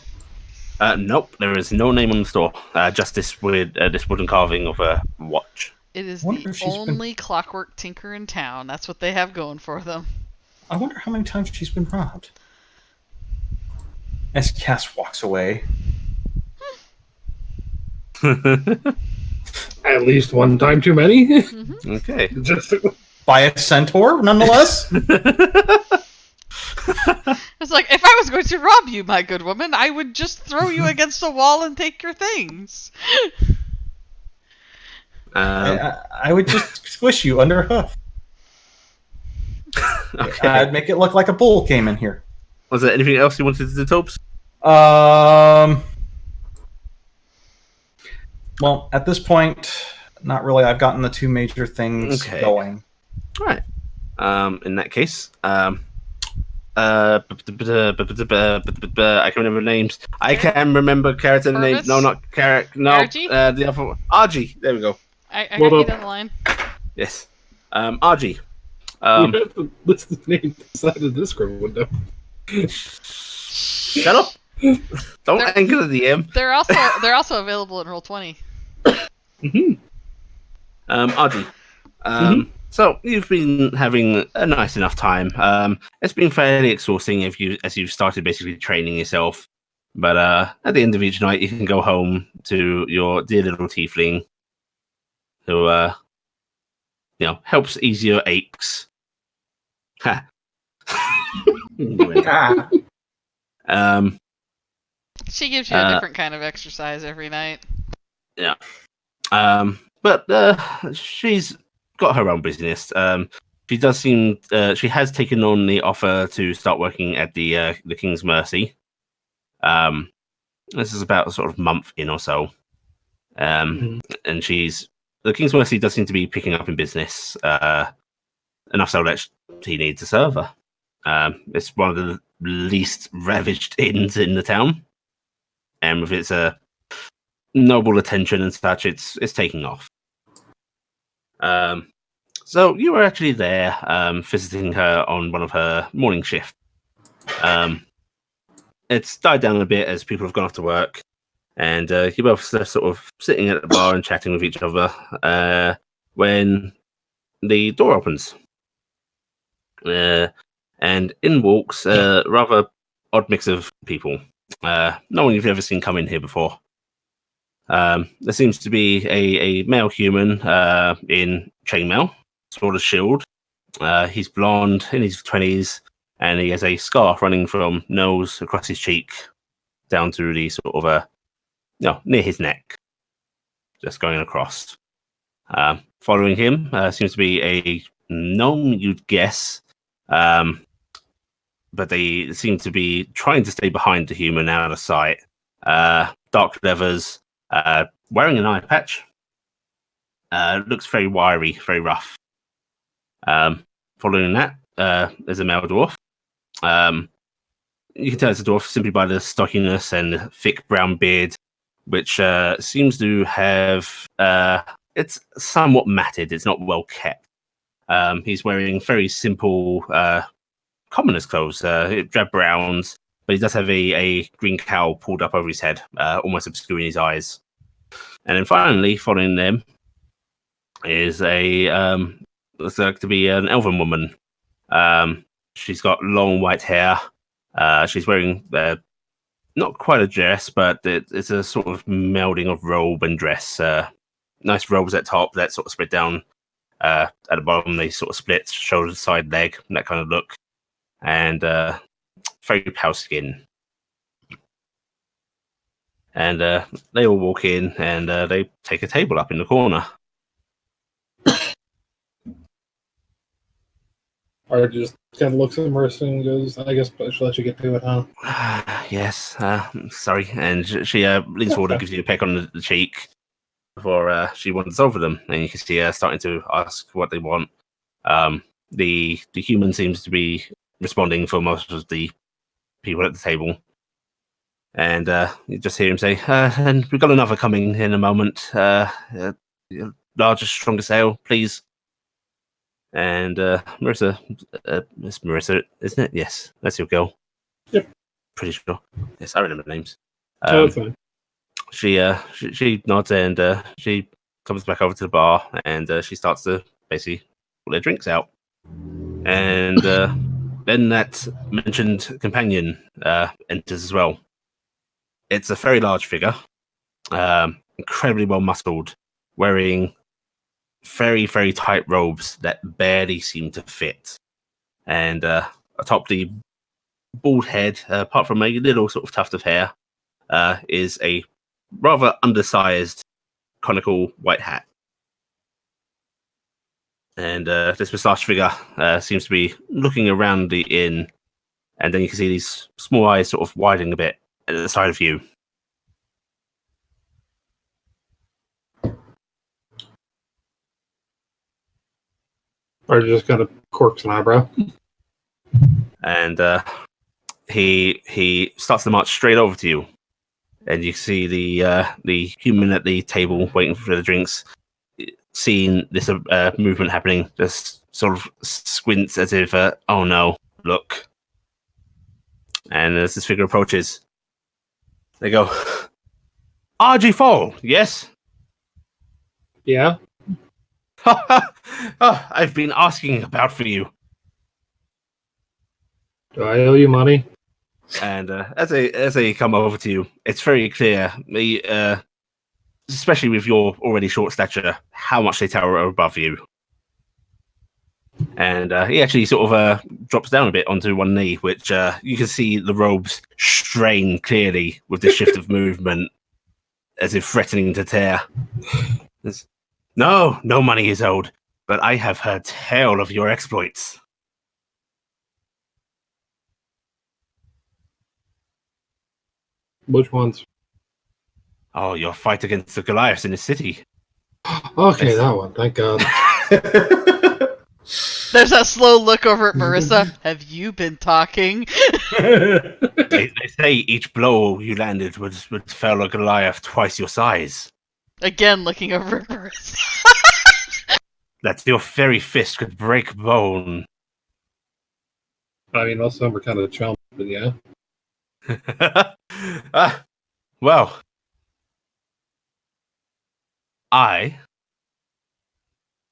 Nope, there is no name on the store. Just this this wooden carving of a watch. It is the only clockwork tinker in town. That's what they have going for them. I wonder how many times she's been robbed. As Cass walks away. At least one time too many. Okay. Just By a centaur, nonetheless? It's like, if I was going to rob you, my good woman, I would just throw you against a wall and take your things. I would just squish you under a hoof. Okay. I'd make it look like a bull came in here. Was there anything else you wanted to do, Tobes? Well, at this point, not really. I've gotten the two major things going. All right. In that case, I can remember names. I can remember character names. No, not character. No, Argy? The other one. Argy. There we go. I got you down the line. Yes. Argy. you have to list the name inside the Discord window. Shut up. Don't anger the DM. They're also available in Roll20. Argy. So you've been having a nice enough time. It's been fairly exhausting as you've started basically training yourself. But at the end of each night, you can go home to your dear little tiefling, who helps ease your aches. Ha. She gives you a different kind of exercise every night. Yeah. But she's got her own business. She does seem she has taken on the offer to start working at the King's Mercy. This is about a sort of month in or so. And the King's Mercy does seem to be picking up in business enough so that he needs a server. It's one of the least ravaged inns in the town, and with its noble attention and such, it's taking off. So you were actually there visiting her on one of her morning shifts. It's died down a bit as people have gone off to work, and you're both sort of sitting at the bar and chatting with each other when the door opens. And in walks a rather odd mix of people. No one you've ever seen come in here before. There seems to be a male human in chainmail, sword of shield. He's blonde, in his 20s, and he has a scar running from nose across his cheek down to the sort of near his neck, just going across. Following him seems to be a gnome, you'd guess, but they seem to be trying to stay behind the human out of sight. Dark leathers, wearing an eye patch. Looks very wiry, very rough. Following that, there's a male dwarf. You can tell it's a dwarf simply by the stockiness and thick brown beard, which seems to have... it's somewhat matted. It's not well kept. He's wearing very simple commoner's clothes, drab browns, but he does have a green cowl pulled up over his head, almost obscuring his eyes. And then finally, following them, is looks like to be an elven woman. She's got long white hair. She's wearing not quite a dress, but it's a sort of melding of robe and dress. Nice robes at top that sort of split down at the bottom. They sort of split shoulder, side, leg, that kind of look. And very pale skin. And they all walk in and they take a table up in the corner. Or just kind of looks at Marissa and goes, I guess I should let you get to it, huh? Yes, sorry. And she leans forward and gives you a peck on the cheek before she wanders over them. And you can see her starting to ask what they want. The human seems to be responding for most of the people at the table. And you just hear him say, and we've got another coming in a moment. Larger, stronger sail, please. And Marissa, it's Marissa, isn't it? Yes, that's your girl. Yep. Pretty sure. Yes, I remember names. Oh, it's fine. She nods and she comes back over to the bar and she starts to basically pull their drinks out. And then that mentioned companion enters as well. It's a very large figure, incredibly well muscled, wearing very, very tight robes that barely seem to fit. And atop the bald head, apart from a little sort of tuft of hair, is a rather undersized conical white hat. And this moustache figure seems to be looking around the inn, and then you can see these small eyes sort of widening a bit at the side of you. Or just kind of corks an eyebrow. And he starts to march straight over to you, and you see the human at the table waiting for the drinks, seeing this movement happening, just sort of squints as if, oh no, look. And as this figure approaches, they go, RG4, yes? Yeah? Oh, I've been asking about for you. Do I owe you money? And as they come over to you, it's very clear, especially with your already short stature, how much they tower above you. And he actually sort of drops down a bit onto one knee, which you can see the robes strain clearly with this shift of movement, as if threatening to tear. No money is owed, but I have heard tale of your exploits. Which ones? Oh, your fight against the Goliaths in the city. Okay, Yes. that one. Thank God. There's that slow look over at Marissa. Have you been talking? They say each blow you landed would fell a Goliath twice your size. Again, looking over at Marissa. That your very fist could break bone. I mean, most of them are kind of chump, but yeah. Well,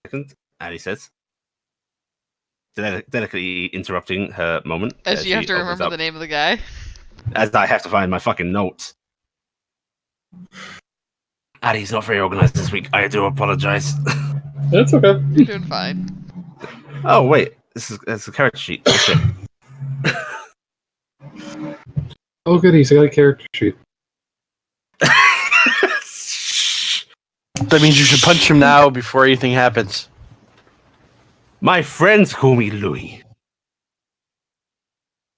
second, Addie says, delicately interrupting her moment. As you have she to opens remember up, the name of the guy. as I have to find my fucking notes. Addie's not very organized this week. I do apologize. That's okay. You're doing fine. Oh wait, that's a character sheet. Oh, shit. Oh, goodies. I got a character sheet. That means you should punch him now before anything happens. My friends call me Louis.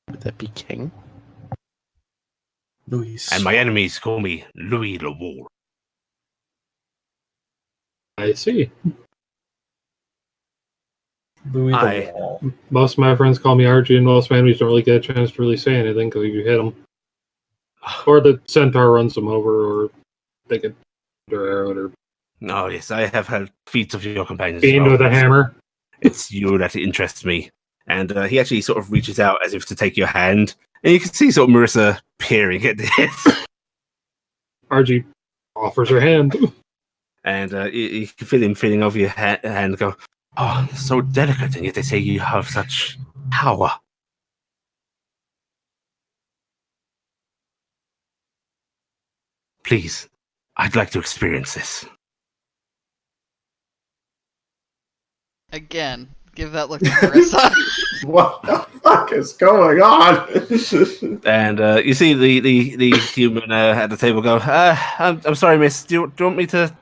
Would that be King? Luis. And my enemies call me Louis the Wall. I see. Louis I- the Wall. Most of my friends call me RG, and most of my enemies don't really get a chance to really say anything because you hit them. Or the centaur runs them over, or they get their arrowed, or Oh yes, I have had feats of your companions. beamed with a hammer. It's you that interests me. And he actually sort of reaches out as if to take your hand, and you can see sort of Marissa peering at this. RG offers her hand. And you can feel him feeling over your hand and go, oh, so delicate, and yet they say you have such power. Please, I'd like to experience this. Again, give that look to Marissa. What the fuck is going on? And you see the human at the table go, I'm sorry, miss. Do you want me to...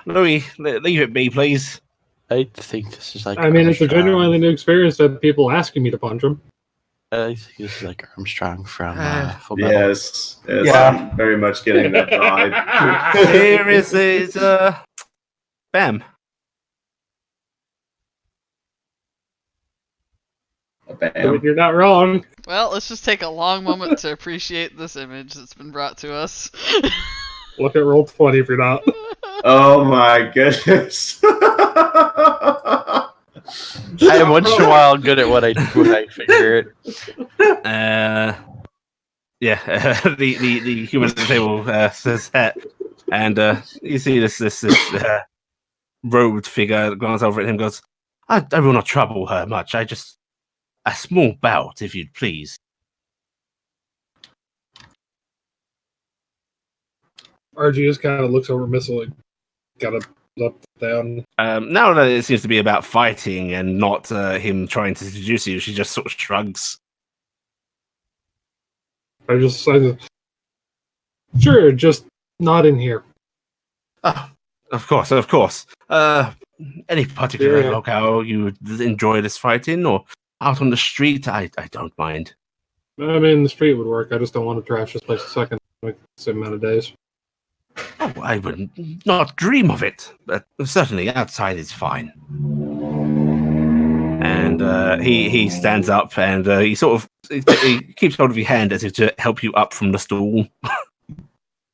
Louis, leave it be, please. I think this is like. I mean, it's a Armstrong. genuinely new experience that people asking me to punch him. I think this is like Armstrong from Full Metal. Yes, Yeah. I'm very much getting that vibe. Here is Bam. Bam. You're not wrong. Well, let's just take a long moment to appreciate this image that's been brought to us. Look at roll 20 if you're not. Oh my goodness. I am once in a while good at what I figure it. Yeah, the human at the table says that, and you see this robed figure glance over at him, goes, I will not trouble her much. I just a small bout, if you'd please. RG just kind of looks over Missile, like, got a up, down. Now that it seems to be about fighting and not him trying to seduce you, she just sort of shrugs. I just sure, just not in here. Oh, of course, of course. Any particular Yeah. locale you would enjoy this fight in, or out on the street? I don't mind. I mean, the street would work. I just don't want to trash this place a second, like the same amount of days. Oh, I would not dream of it, but certainly outside is fine. And he stands up and he sort of he keeps hold of your hand as if to help you up from the stool.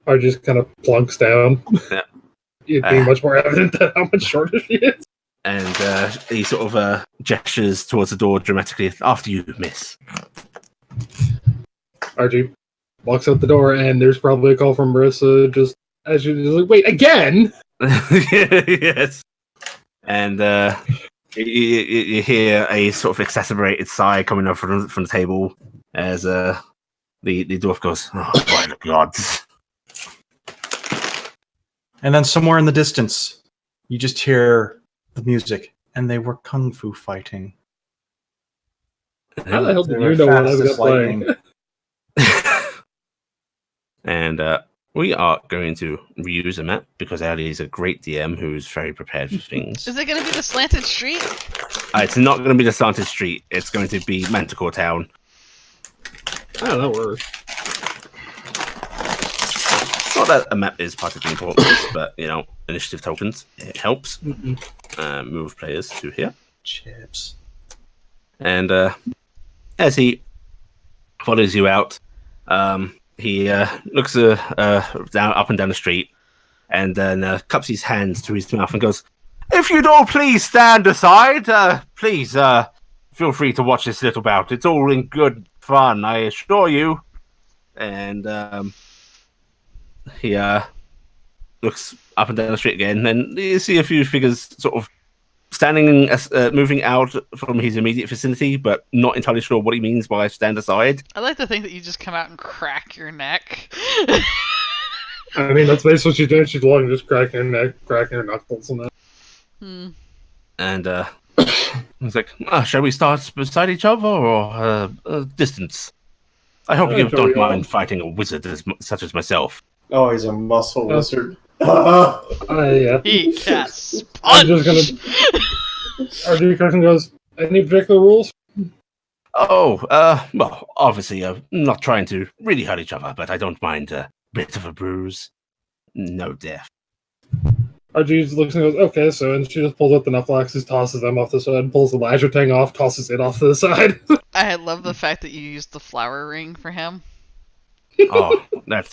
I just kind of plunks down. Yeah. It being much more evident that how much shorter she is. And he sort of gestures towards the door dramatically. After you, miss. RG walks out the door, and there's probably a call from Marissa just as she's like, wait, again? Yes. And you hear a sort of exacerbated sigh coming up from the table as the dwarf goes, oh my god. And then somewhere in the distance, you just hear the music, and they were kung fu fighting. How the hell They did were you know what I fast was as playing? lightning. And we are going to reuse a map because Ali is a great DM who's very prepared for things. Is it going to be the slanted street? It's not going to be the Slanted Street. It's going to be Manticore Town. Oh, that works. Not that a map is particularly important, but, you know, initiative tokens, it helps. Move players to here. Chips. And as he follows you out, he looks down, up and down the street, and then cups his hands to his mouth and goes, "If you'd all please stand aside, please feel free to watch this little bout. It's all in good fun, I assure you." And he looks up and down the street again, and you see a few figures sort of standing, moving out from his immediate vicinity, but not entirely sure what he means by stand aside. I like to think that you just come out and crack your neck. I mean, that's basically what she's doing. She's walking, just cracking her neck, cracking her knuckles, and that. And he's like, shall we start beside each other or distance? I hope you shall we don't all? mind fighting a wizard such as myself. Oh, he's a muscle wizard. Yeah. He casts I'm punch. just RG Carson goes, any particular rules? Oh, well, obviously, not trying to really hurt each other, but I don't mind a bit of a bruise. No death. RG just looks and goes, okay, so, and she just pulls up the knuckle axes, tosses them off the side, pulls the lasher tang off, tosses it off to the side. I love the fact that you used the flower ring for him. Oh, that's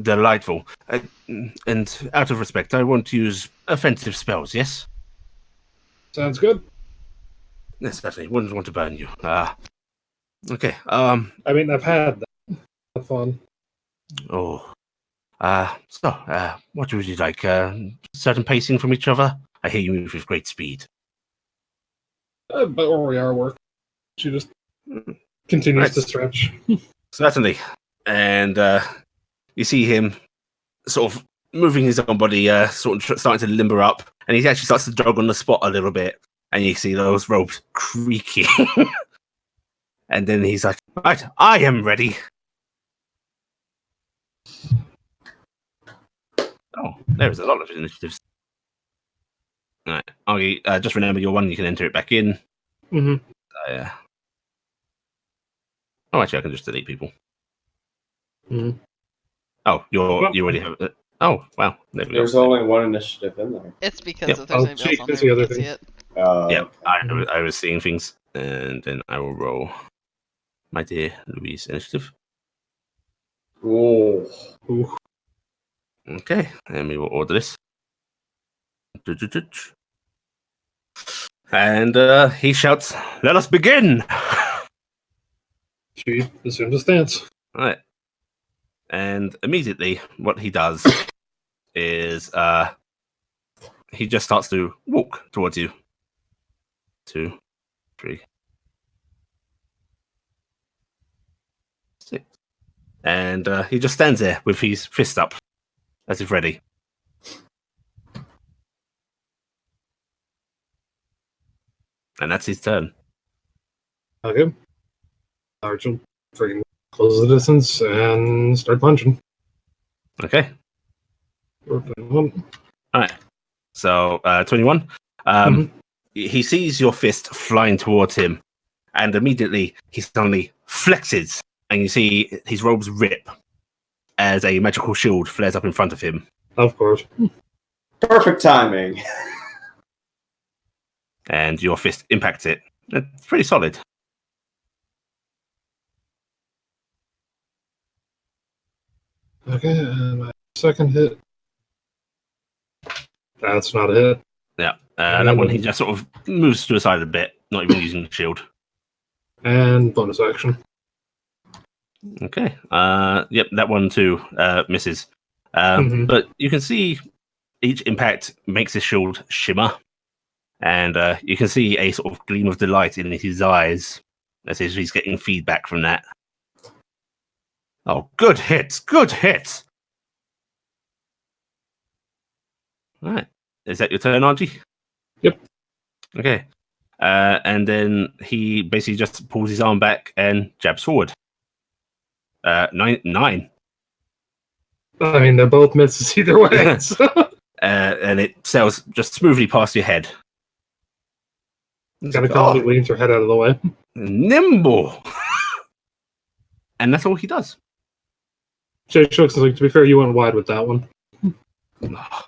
delightful. And out of respect, I won't use offensive spells, yes? Sounds good. Yes, certainly. Wouldn't want to burn you. Okay, I mean, I've had that. Have fun. oh. So, what would you like? Certain pacing from each other? I hear you move with great speed. But where we are, work. She just continues Right. to stretch. Certainly. And you see him sort of moving his own body, sort of starting to limber up, and he actually starts to jog on the spot a little bit, and you see those ropes creaking. And then he's like, right, I am ready. Oh, there's a lot of initiatives. Right, Argy, just remember your one. You can enter it back in. Mm-hmm. Yeah. Oh, actually, I can just delete people. Mhm. Oh, you Well- already have it. Oh, wow. There we There's go. only one initiative in there. It's because Yep. if there's I'll anybody else check on to there, see we other can't see things. it. Yeah, Mhm. I was seeing things, and then I will roll my dear Louise initiative. Ooh. Ooh. Okay, and we will order this. And he shouts, "Let us begin!" She assumes a stance. Right. And immediately, what he does is he just starts to walk towards you. 2, 3, 6. And he just stands there with his fist up, as if ready. And that's his turn. Okay. Arch will freaking close the distance and start punching. Okay. Mhm. All right. So 21. He sees your fist flying towards him, and immediately he suddenly flexes, and you see his robes rip as a magical shield flares up in front of him, Of course. Perfect timing. and your fist impacts it. It's pretty solid. Okay, and my second hit. That's not a hit. Yeah. That one, he just sort of moves to the side a bit, not even using the shield. And bonus action. Okay. Yep, that one too misses. Mhm. But you can see each impact makes his shield shimmer, and you can see a sort of gleam of delight in his eyes as if he's getting feedback from that. Oh, good hits! Good hits! All right. Is that your turn, Archie? Yep. Okay. And then he basically just pulls his arm back and jabs forward. 9. I mean, they're both misses either way. So. And it sails just smoothly past your head. Kind of calmly leans her head out of the way. Nimble! And that's all he does. Jay Shooks is like, to be fair, you went wide with that one. Oh,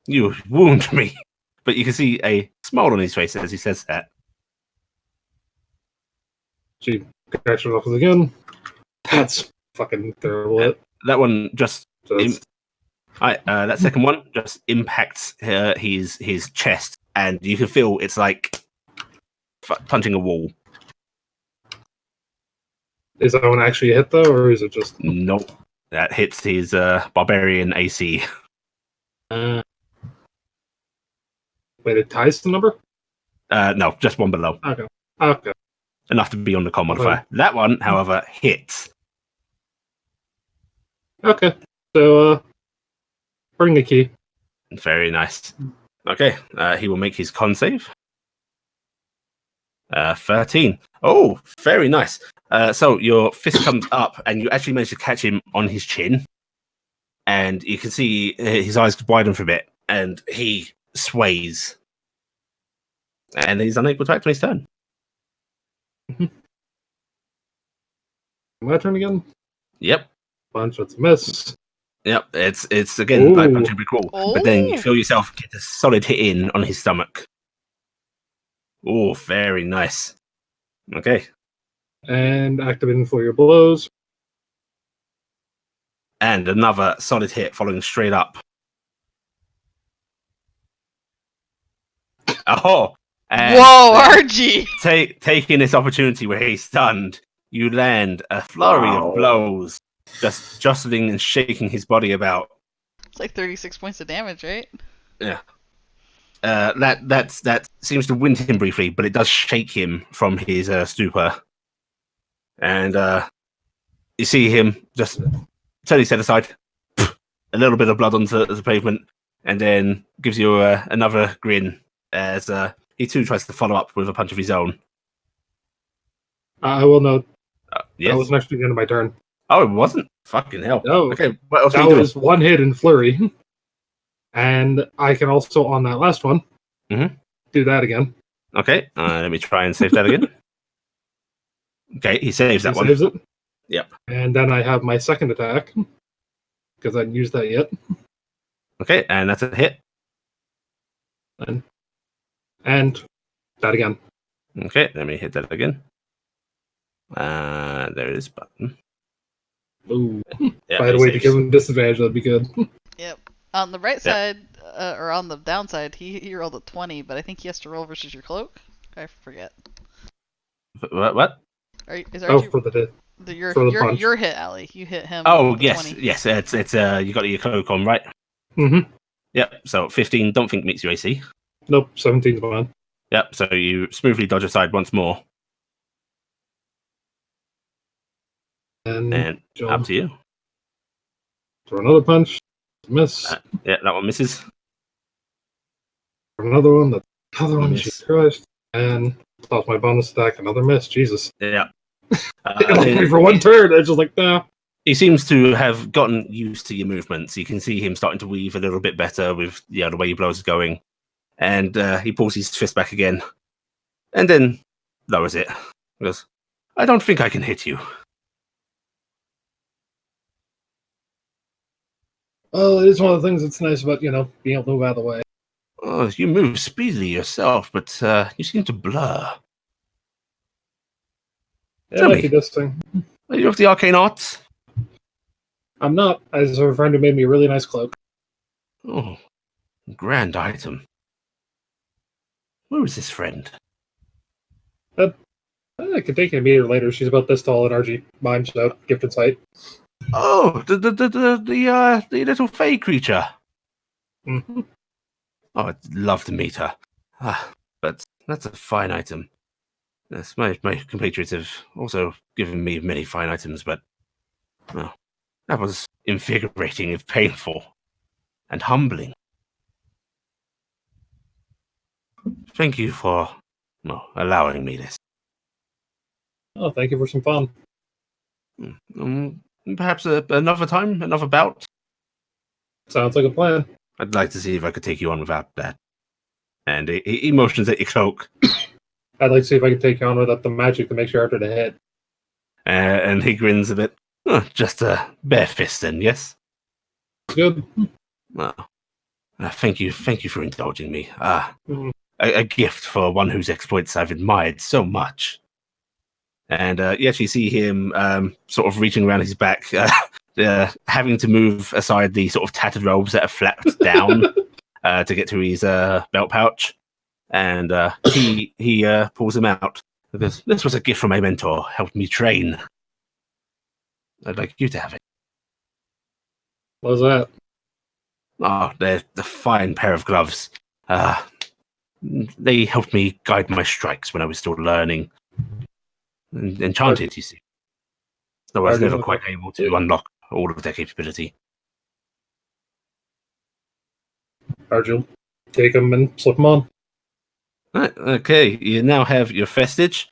you wound me. But you can see a smile on his face as he says that. She catches off again. That's fucking terrible. That one just... Just, that second one just impacts his chest, and you can feel it's like punching a wall. is that one actually a hit, though, or is it just... Nope. That hits his barbarian AC. Wait, it ties the number? No, just one below. Okay. Enough to be on the con modifier. That one, however, hits. Okay. So, bring the key. Very nice. Okay, he will make his con save. 13. Oh, very nice. So your fist comes up, and you actually manage to catch him on his chin. And you can see his eyes widen for a bit, and he sways. And he's unable to act on his turn. My turn again? Yep. Punch, that's a miss. Yep. It's again like Ooh. punching a brick wall. But then you Ooh. feel yourself get a solid hit in on his stomach. Oh, very nice. Okay. And activating for your blows. And another solid hit following straight up. Oh! And Whoa, RG! taking this opportunity where he's stunned, you land a flurry of blows, just jostling and shaking his body about. It's like 36 points of damage, right? Yeah. That seems to wind him briefly, but it does shake him from his stupor. And you see him just turn his head aside, a little bit of blood onto the pavement, and then gives you another grin as he too tries to follow up with a punch of his own. I will note Yes. that wasn't actually the end of my turn. Oh, it wasn't? Fucking hell. No. Okay, what else are That you doing? was one hit in flurry. And I can also, on that last one, do that again. Okay, let me try and save that again. Okay, he saves that He one. saves it. Yep. And then I have my second attack because I hadn't used that yet. Okay, and that's a hit. And that again. Okay, let me hit that again. There it is, button. Ooh. Yeah, If I had a he way to saves. give him disadvantage, that'd be good. Yep. On the right Yep. side, or on the downside, he rolled a 20, but I think he has to roll versus your cloak. I forget. What? Is Oh, Archie for the your for the punch. your hit, Allie? You hit him. Oh, with the yes, 20. yes. It's you got your cloak on, right? Mm-hmm. Yep. So 15. Don't think meets your AC. Nope, 17's fine. Yep. So you smoothly dodge aside once more, and Jump up to you. for another punch. Miss. Yeah, that one misses. For another one. Another one. Miss. Jesus Christ. And toss my bonus attack. Another miss. Jesus. Yeah. It only me for one turn. It's just like, nah. He seems to have gotten used to your movements. You can see him starting to weave a little bit better with the way your blows are going. And he pulls his fist back again. And then lowers it. He goes, I don't think I can hit you. Well, it is one of the things that's nice about, being able to move out of the way. Oh, you move speedily yourself, but you seem to blur. It Tell might me. be this thing. Are you of the arcane arts? I'm not. I just have a friend who made me a really nice cloak. Oh, grand item. Where is this friend? I could take it meet her later. She's about this tall and RG mime, so gifted sight. Oh, the little fey creature. Mm-hmm. Oh, I'd love to meet her. But that's a fine item. Yes, my compatriots have also given me many fine items, but well, that was invigorating if painful, and humbling. Thank you for allowing me this. Oh, thank you for some fun. Perhaps another time, another bout. Sounds like a plan. I'd like to see if I could take you on without that. And he motions at your cloak. I'd like to see if I could take you on without the magic that makes you harder to hit. And he grins a bit. Just a bare fist then, yes? Good. Well, thank you for indulging me. Mhm. A gift for one whose exploits I've admired so much. And you actually see him sort of reaching around his back, having to move aside the sort of tattered robes that are flapped down to get to his belt pouch. And he pulls them out. Because this was a gift from my mentor, helped me train. I'd like you to have it. What was that? Oh, they're a fine pair of gloves. They helped me guide my strikes when I was still learning. Enchanted, you see. Though I was never quite able to unlock all of their capability. Arjun, take them and slip them on. Right, okay, you now have your vestige.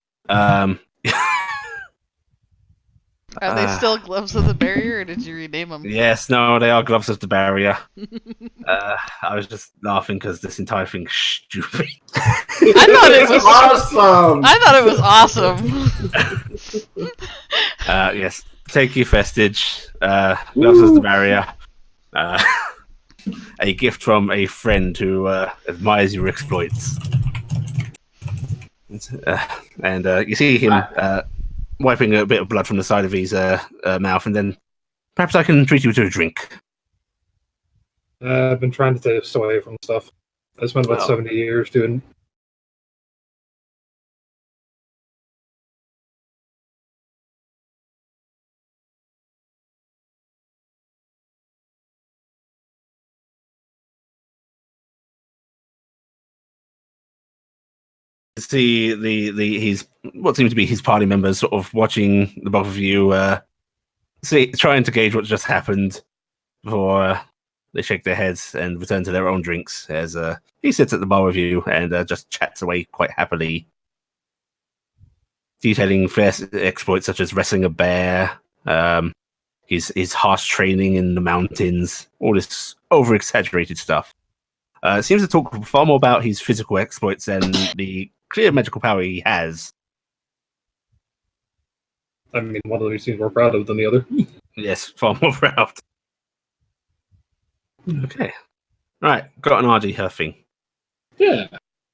Are they still gloves of the barrier, or did you rename them? Yes, no, they are gloves of the barrier. I was just laughing because this entire thing's stupid. I thought it was awesome. I thought it was awesome. Yes, take your vestige. Gloves of the barrier. A gift from a friend who admires your exploits. And you see him wiping a bit of blood from the side of his mouth, and then perhaps I can treat you to a drink. I've been trying to stay away from stuff. I spent about 70 years doing. See he's what seems to be his party members sort of watching the both of you trying to gauge what just happened before they shake their heads and return to their own drinks as he sits at the bar with you and just chats away quite happily, detailing fair exploits such as wrestling a bear, his harsh training in the mountains, all this over exaggerated stuff. seems to talk far more about his physical exploits than the clear magical power he has. I mean, one of them he seems more proud of than the other. Yes, far more proud. Okay. Right, got an RG her thing. Yeah.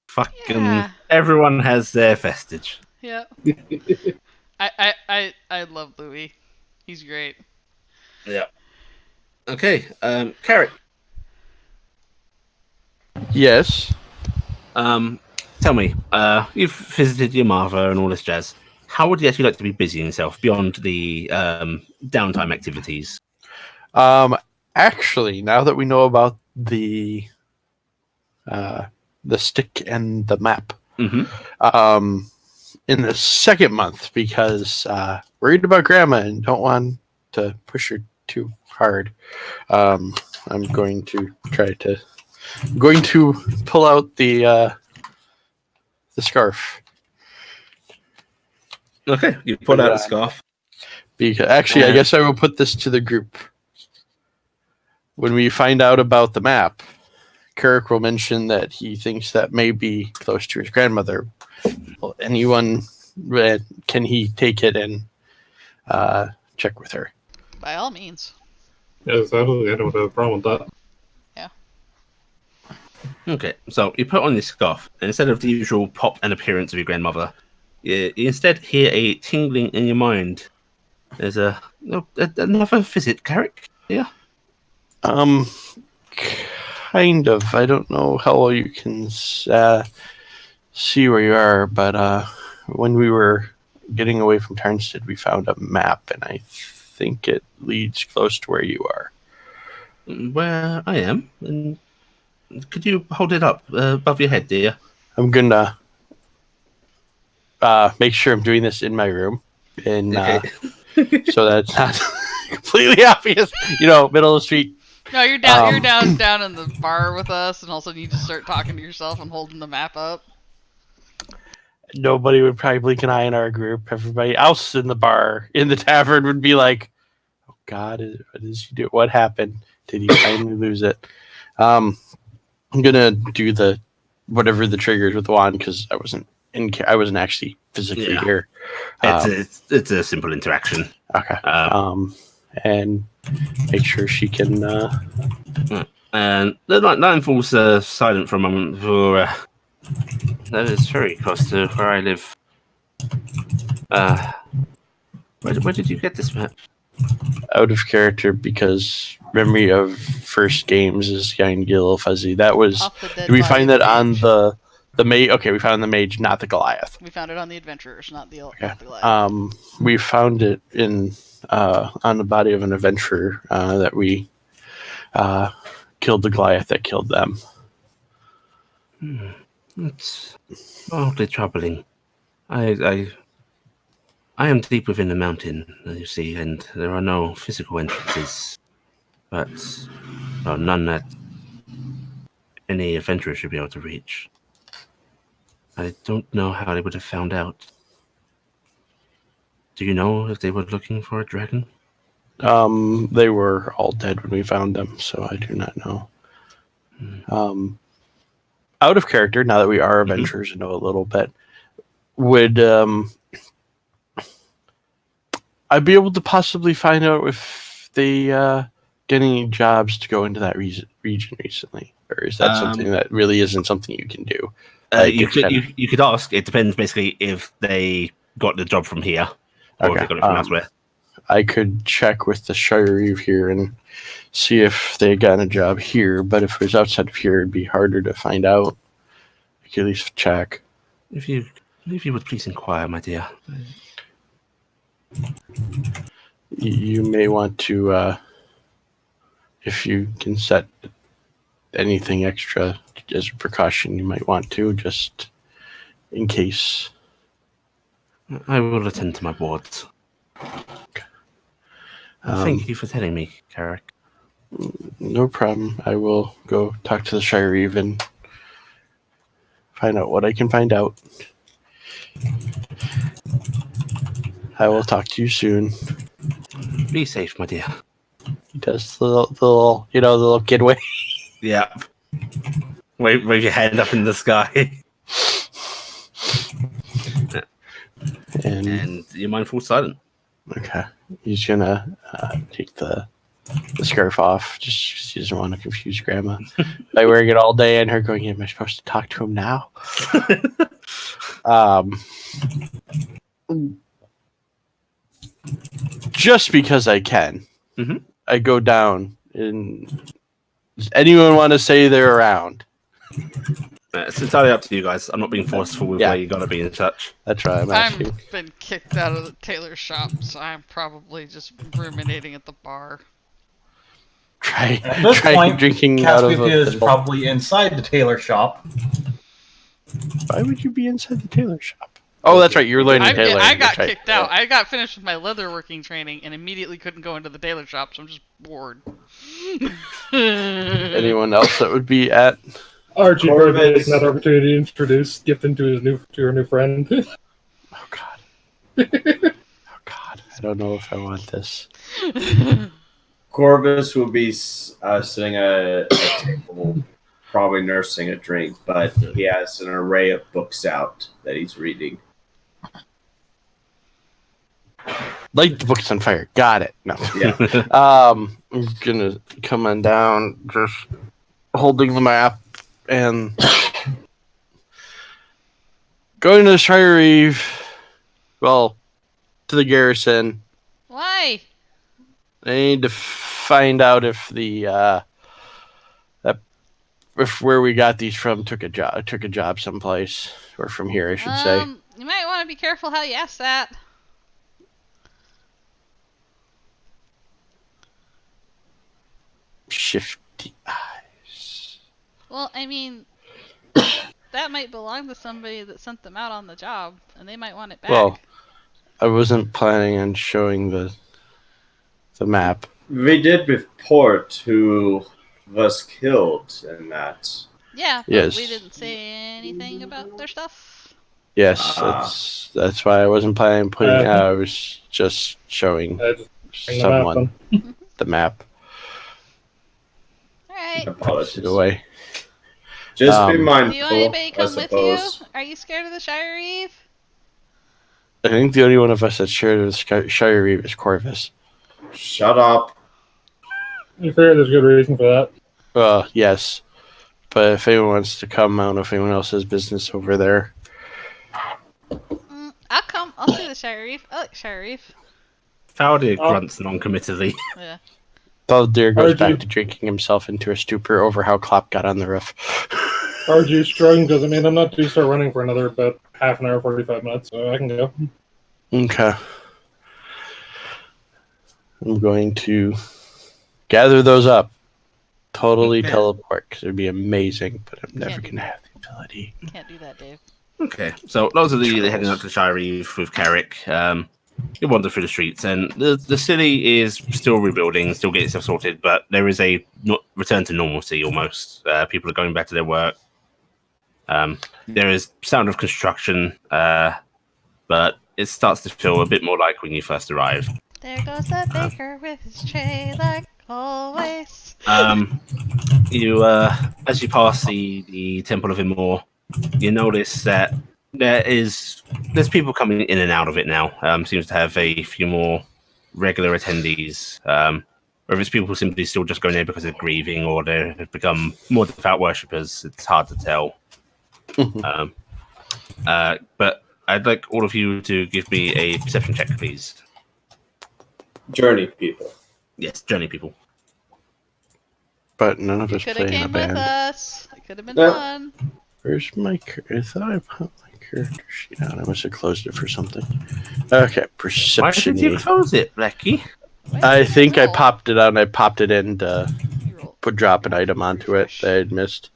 Fucking Yeah. everyone has their vestige. Yeah. I love Louis. He's great. Yeah. Okay, Carrot, Yes. tell me, you've visited your mother and all this jazz. How would you actually like to be busying yourself beyond the downtime activities? Actually, now that we know about the stick and the map, Mm-hmm. in the second month, because worried about grandma and don't want to push her too hard, I'm going to pull out the scarf. Okay, you pull out the scarf. Because actually, I guess I will put this to the group. When we find out about the map, Kirk will mention that he thinks that may be close to his grandmother. Well, anyone, can he take it and check with her? By all means. Yes, I don't have a problem with that. Okay, so you put on this scarf, and instead of the usual pop and appearance of your grandmother, you instead hear a tingling in your mind. There's another visit, Carrick. Yeah. Kind of. I don't know how well you can see where you are, but when we were getting away from Tarnstead, we found a map, and I think it leads close to where you are. Where I am, and could you hold it up above your head, dear? I'm gonna make sure I'm doing this in my room, and Okay. so that's not completely obvious. Middle of the street. No, you're down. You're down in the bar with us, and all of a sudden you just start talking to yourself and holding the map up. Nobody would probably blink an eye in our group. Everybody else in the bar, in the tavern, would be like, "Oh God, what did he do? What happened? Did he finally lose it?" I'm gonna do whatever the triggers with the wand because I wasn't actually physically here. It's a simple interaction. Okay. And make sure she can. And the night falls silent for a moment. For that is very close to where I live. Where did you get this map? Out of character because memory of first games is kind of get a little fuzzy. That was. Did we find that on the mage? Okay, we found the mage, not the Goliath. We found it on the adventurers, not the Goliath. We found it on the body of an adventurer that we killed the Goliath that killed them. It's awfully troubling. I am deep within the mountain, as you see, and there are no physical entrances, but none that any adventurer should be able to reach. I don't know how they would have found out. Do you know if they were looking for a dragon? They were all dead when we found them, so I do not know. Out of character, now that we are adventurers and know a little bit, would I be able to possibly find out if they get any jobs to go into that region recently? Or is that something that really isn't something you can do? You could ask. It depends basically if they got the job from here or if they got it from elsewhere. I could check with the Shire Reeve here and see if they got a job here, but if it was outside of here, it'd be harder to find out. I could at least check. If you would please inquire, my dear. You may want to, if you can set anything extra as a precaution, you might want to, just in case. I will attend to my boards. Okay. Thank you for telling me, Carrick. No problem. I will go talk to the Shire Reeve and find out what I can find out. I will talk to you soon. Be safe, my dear. He does the little kid way. Yeah. Wave your hand up in the sky. And your mind falls silent. Okay. He's gonna take the scarf off just 'cause he doesn't want to confuse Grandma by wearing it all day and her going, am I supposed to talk to him now? Just because I can. Mhm. I go down and does anyone want to say they're around? It's entirely up to you guys. I'm not being forceful with Yeah. where you gotta be in touch. That's right, I'm asking. I've been kicked out of the tailor shop, so I'm probably just ruminating at the bar. Try At this point, drinking out of Cassiopeia is a probably inside the tailor shop. Why would you be inside the tailor shop? Oh, that's right. You're learning tailoring. I got That's right. kicked out. I got finished with my leatherworking training and immediately couldn't go into the tailor shop, so I'm just bored. Anyone else that would be at? Archie Corvus. Bird taking that opportunity to introduce Gifton to her new friend. Oh God. Oh God. I don't know if I want this. Corvus will be sitting at a table, probably nursing a drink, but he has an array of books out that he's reading. Light the books on fire. Got it. No. Yeah. I'm gonna come on down, just holding the map and going to the Shire Reeve. Well, to the garrison. Why? I need to find out if the if where we got these from took a job someplace, or from here, I should say. You might want to be careful how you ask that. Shifty eyes. Well, I mean, that might belong to somebody that sent them out on the job, and they might want it back. Well, I wasn't planning on showing the map. We did report who was killed in that. Yeah, but Yes. we didn't say anything about their stuff. Yes, that's why I wasn't planning on putting it out. I was just showing Just bring someone the map. Alright. Puts it away. Just be Do mindful, you want anybody to I come with you? suppose. Are you scared of the Shire Reeve? I think the only one of us that's shared the Shire Reeve is Corvus. Shut up. I figure there's good reason for that. Yes. But if anyone wants to come, I don't know if anyone else has business over there. I'll come. I'll see the Shire Reeve. I like Shire Reeve. Faldir grunts non-committedly. Yeah. Baldir goes RG. back to drinking himself into a stupor over how Klopp got on the roof. RG struggling doesn't mean I'm not due to start running for another about half an hour, 45 minutes, so I can go. Okay. I'm going to gather those up. Totally Okay. teleport, because it would be amazing, but I'm never Yeah. going to have the ability. Can't do that, Dave. Okay, so lots of the heading up to the Shire Reeve with Carrick. You wander through the streets, and the city is still rebuilding, still getting stuff sorted, but there is a return to normalcy almost. People are going back to their work. There is sound of construction, but it starts to feel a bit more like when you first arrived. There goes the baker with his tray, like always. You, as you pass the Temple of Imor, you notice that there's people coming in and out of it now. Seems to have a few more regular attendees. Whether it's people simply still just going there because they're grieving or they have become more devout worshippers, it's hard to tell. But I'd like all of you to give me a perception check, please. Journey people. Yes, journey people. But none of You us could play have in a came with band. us. It could have been Yeah. fun. Where's my... I thought I put my character sheet on. I must have closed it for something. Okay, Why perception. did you close it, Blackie? Why I didn't you think I roll? popped it out and I popped it in to You roll. drop an item onto it Refresh. that I had missed.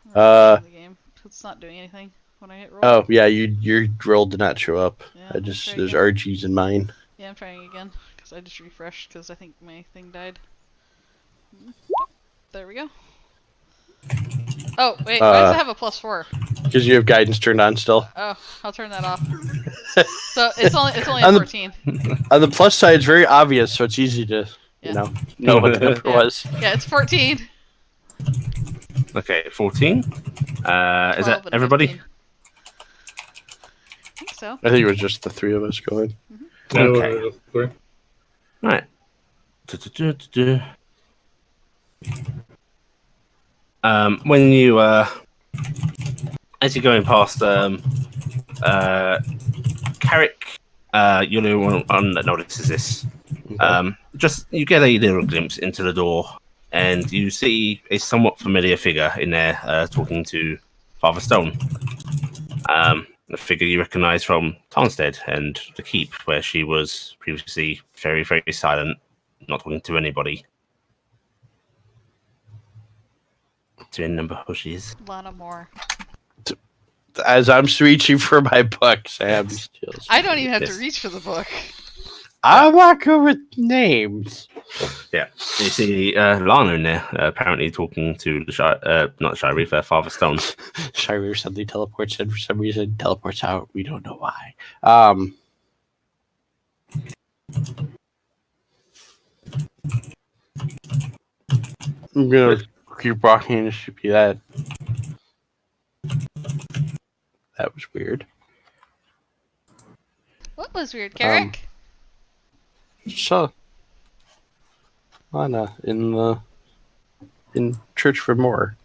Refresh the game. It's not doing anything when I hit roll. Oh, yeah, your roll did not show up. Yeah, I just... try There's again. RGs in mine. Yeah, I'm trying again because I just refreshed because I think my thing died. There we go. Oh wait, why does it have a +4? Because you have guidance turned on still. Oh, I'll turn that off. So it's only On a the- 14. On the plus side, it's very obvious, so it's easy to, Yeah. know what the number Yeah. was. Yeah, it's 14. Okay, 14. Is 12 that and everybody? 15. I think so. I think it was just the three of us going. No, Okay. three. Right. Du-du-du-du-du. When you as you're going past Carrick, you're the only one that notices this. Okay. Just you get a little glimpse into the door, and you see a somewhat familiar figure in there talking to Father Stone. A figure you recognise from Tarnstead and the Keep, where she was previously very, very silent, not talking to anybody. Do you remember who she is? Lana Moore. As I'm reaching for my book, Sam steals. I don't even have to Yes. reach for the book. I'm not good with names. Yeah, you see Lana in there, apparently talking to the not Shy Reef, Father Stone. Shire suddenly teleports in for some reason, teleports out. We don't know why. I'm gonna keep walking and should be that. That was weird. What was weird, Carrick? So, Lana in Church for More.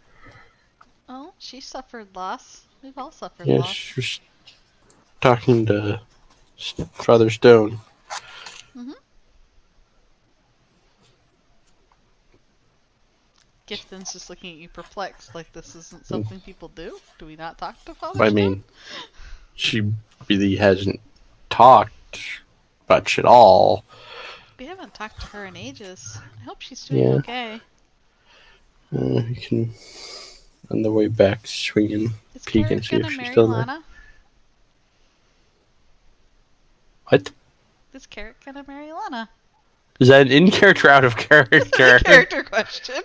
Oh, she suffered loss. We've all suffered Yes, loss. she was talking to Father Stone. Gifton's just looking at you perplexed, like this isn't something people do? Do we not talk to Father I Stone? mean, she really hasn't talked much at all. We haven't talked to her in ages. I hope she's doing Yeah. okay. You can, on the way back, swing and Is peek Carrick and see if gonna she's marry still there. Lana? What? Is Carrick gonna marry Lana? Is that an in character, out of character? Character question.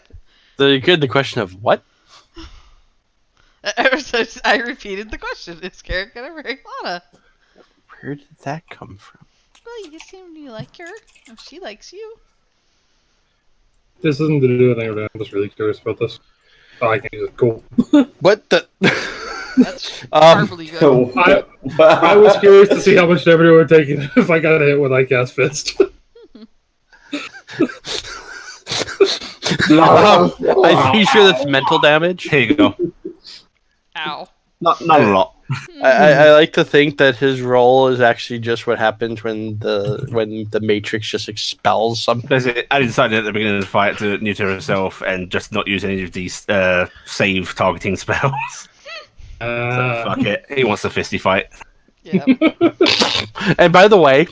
The question of what? I repeated the question. Is Carrick gonna marry Lana? Where did that come from? Well, you seem to like her. If she likes you. This isn't to do with anything. I'm just really curious about this. Oh, I can use it. Cool. What the? That's horribly good. I was curious to see how much damage it would take if I got hit when I cast Fist. I'm pretty sure that's mental damage. Here you go. Ow. Not a lot. I like to think that his role is actually just what happens when the Matrix just expels something. Basically, I decided at the beginning of the fight to neuter herself and just not use any of these save targeting spells. So fuck it. He wants a fisty fight. Yep. And by the way,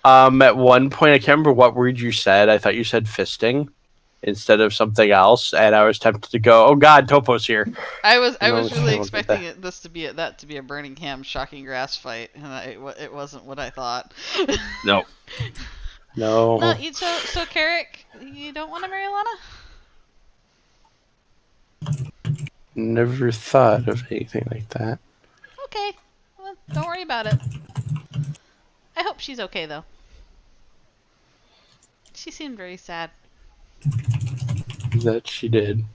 at one point I can't remember what word you said. I thought you said fisting instead of something else, and I was tempted to go, "Oh God, Topo's here." I was No, really I won't expecting get this to be a Birmingham shocking grass fight, and it wasn't what I thought. No. No. No, so Carrick, you don't want to marry Lana? Never thought of anything like that. Okay, well, don't worry about it. I hope she's okay though. She seemed very sad. That she did.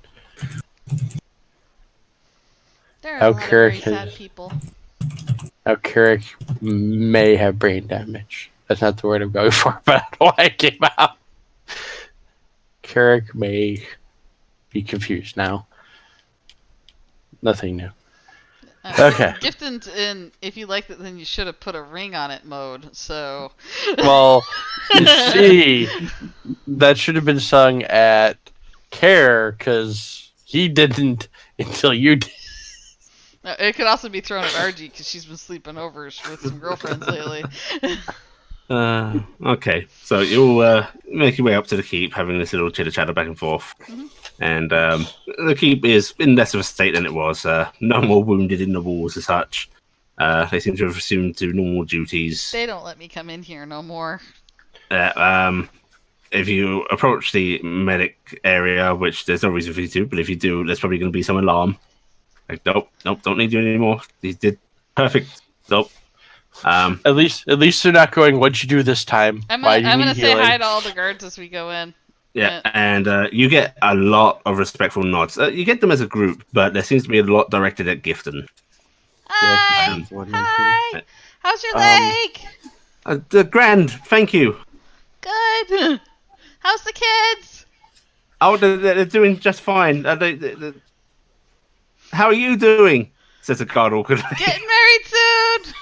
There are How a lot of Carrick very sad has- people. Now Carrick may have brain damage. That's not the word I'm going for, but I don't know why it came out. Carrick may be confused now. Nothing new. Okay. Gifton's in. If you liked it, then you should have put a ring on it mode. So. Well, you see, that should have been sung at Care, because he didn't until you did. It could also be thrown at RG because she's been sleeping over with some girlfriends lately. Okay, so you'll make your way up to the keep, having this little chitter chatter back and forth. And the keep is in less of a state than it was. No more wounded in the walls as such. They seem to have resumed to normal duties. They don't let me come in here no more. If you approach the medic area, which there's no reason for you to, but if you do, there's probably going to be some alarm. Like, nope, don't need you anymore. He did perfect. Nope. At least they're not going, "What'd you do this time? I'm Why do you gonna need say healing?" hi to all the guards as we go in. Yeah, and you get a lot of respectful nods. You get them as a group, but there seems to be a lot directed at Gifton. Hi! she's one right Hi! How's your Um, leg? The grand, thank you. Good! How's the kids? Oh, they're doing just fine. How are you doing? Says the guard awkwardly. Getting married soon!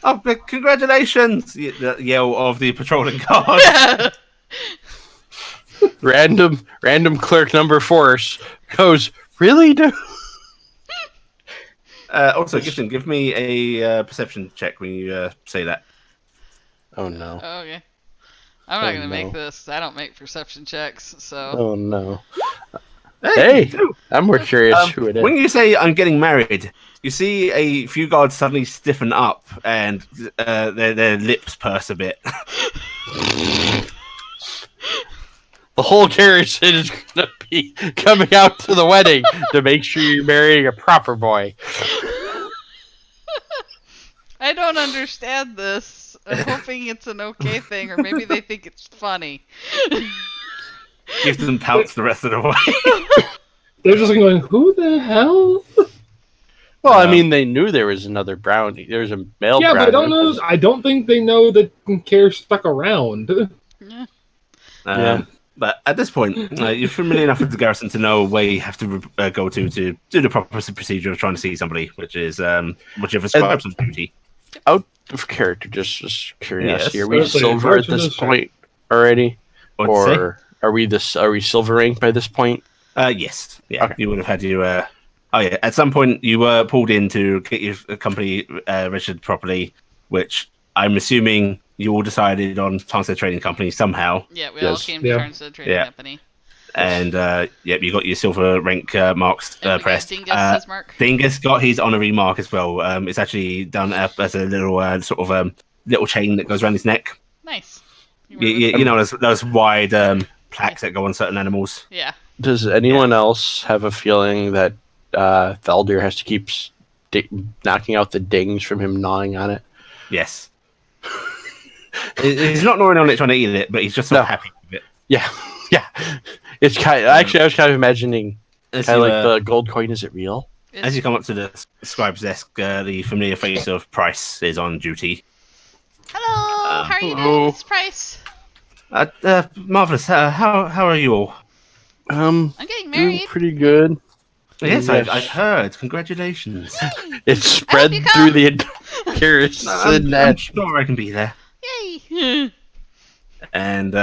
Oh, congratulations! The yell of the patrolling guards. Random clerk number 4 goes, really, dude? Also, Gifton, give me a perception check when you say that. Oh no. Okay. I'm not Oh, gonna make no. this. I don't make perception checks, so. Oh no. Hey, Hey, I'm more curious who it is. when you say I'm getting married, you see a few guards suddenly stiffen up and their lips purse a bit. The whole garrison is gonna be coming out to the wedding to make sure you're marrying a proper boy. I don't understand this. I'm hoping it's an okay thing, or maybe they think it's funny. Gifton pouts the rest of the way. They're just going, who the hell? Well, I mean, they knew there was another brownie. There was a male Yeah, brownie. but I don't know. I don't think they know that Care stuck around. Yeah. Yeah. But at this point, you're familiar enough with the garrison to know where you have to go to do the proper procedure of trying to see somebody, which is whichever scribes of duty. Out of character, just curiosity. Yes. Are we Let's say silver at fortune this is point already, What'd you say? or are we silver rank by this point? Yes. Yeah. Okay. You would have had you. Oh yeah. At some point, you were pulled in to get your company registered properly, which I'm assuming you all decided on Tarnstead Trading Company somehow. Yeah, we all Yes. came to Yeah. Tarnstead Trading Yeah. Company. And yep, you got your silver rank marks And we pressed. gave Dingus his mark. Dingus got his honorary mark as well. It's actually done up as a little sort of little chain that goes around his neck. Nice. You know those wide plaques that go on certain animals. Yeah. Does anyone else have a feeling that Veldir has to keep knocking out the dings from him gnawing on it? Yes. He's not gnawing on it trying to eat it, but he's just so No. happy with it. Yeah, yeah. It's kind. Actually, I was kind of imagining As kind you, of like the gold coin. Is it real? as you come up to the scribe's desk, the familiar face of Price is on duty. Hello. How are you hello. doing, Miss Price? Marvelous. How are you all? I'm getting Doing married. pretty good. Yes, Yes. I've heard. Congratulations. It's spread you through come. the entire garrison. I'm sure I can be there. Yay. And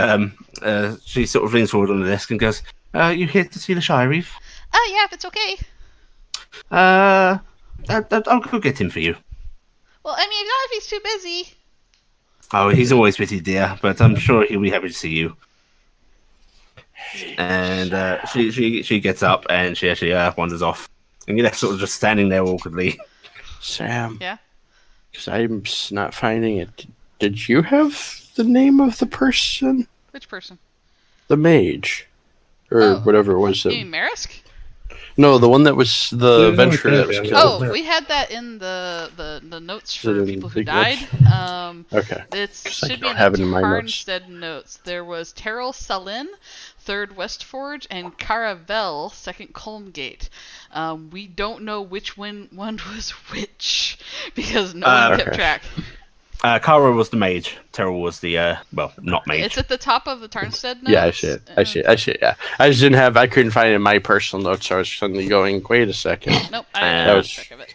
she sort of leans forward on the desk and goes, "You here to see the Shire Reef? Oh yeah, if it's okay. I'll go get him for you." Well, I mean, not if he's too busy. Oh, he's always busy, dear, but I'm sure he'll be happy to see you. And she gets up and she actually wanders off, and you're left sort of just standing there awkwardly. Sam. Yeah. Because I'm not finding it. Did you have the name of the person? Which person? The mage, or Oh. whatever it was. You mean Marisk? No, the one that was the Yeah, adventurer that was yeah, killed. Oh, we had that in the notes Is it for in people who Big died. Notes? Okay. It 'Cause I should be don't in have the it in my notes. Tarnstead notes. There was Terrell Salin, 3rd Westforge, and Caravel, 2nd Colmgate. We don't know which one was which because no one kept Okay. track. Kara was the mage. Terrell was the well, not mage. It's at the top of the Tarnstead notes. Yeah, I see it. I see it. Yeah, I just didn't have. I couldn't find it in my personal notes. So I was suddenly going, "Wait a second." Nope, I That didn't was- keep track of it.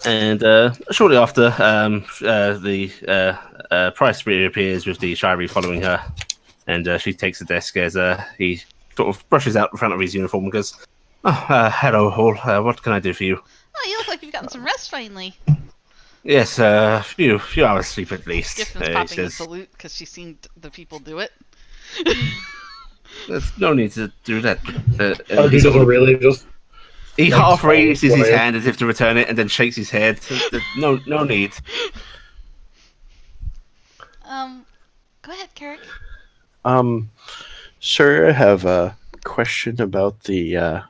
And shortly after, the Price reappears with the Shire Reef following her, and she takes the desk as he sort of brushes out in front of his uniform and goes, "Oh, hello, all. What can I do for you?" Oh, you look like you've gotten some rest finally. Yes, a few hours sleep at least. Gifton's He popping a says, salute because she's seen the people do it. "There's no need to do that." He doesn't really just. He Makes half raises his quiet. hand as if to return it, and then shakes his head. No need. Go ahead, Carrick. Sir, I have a question about the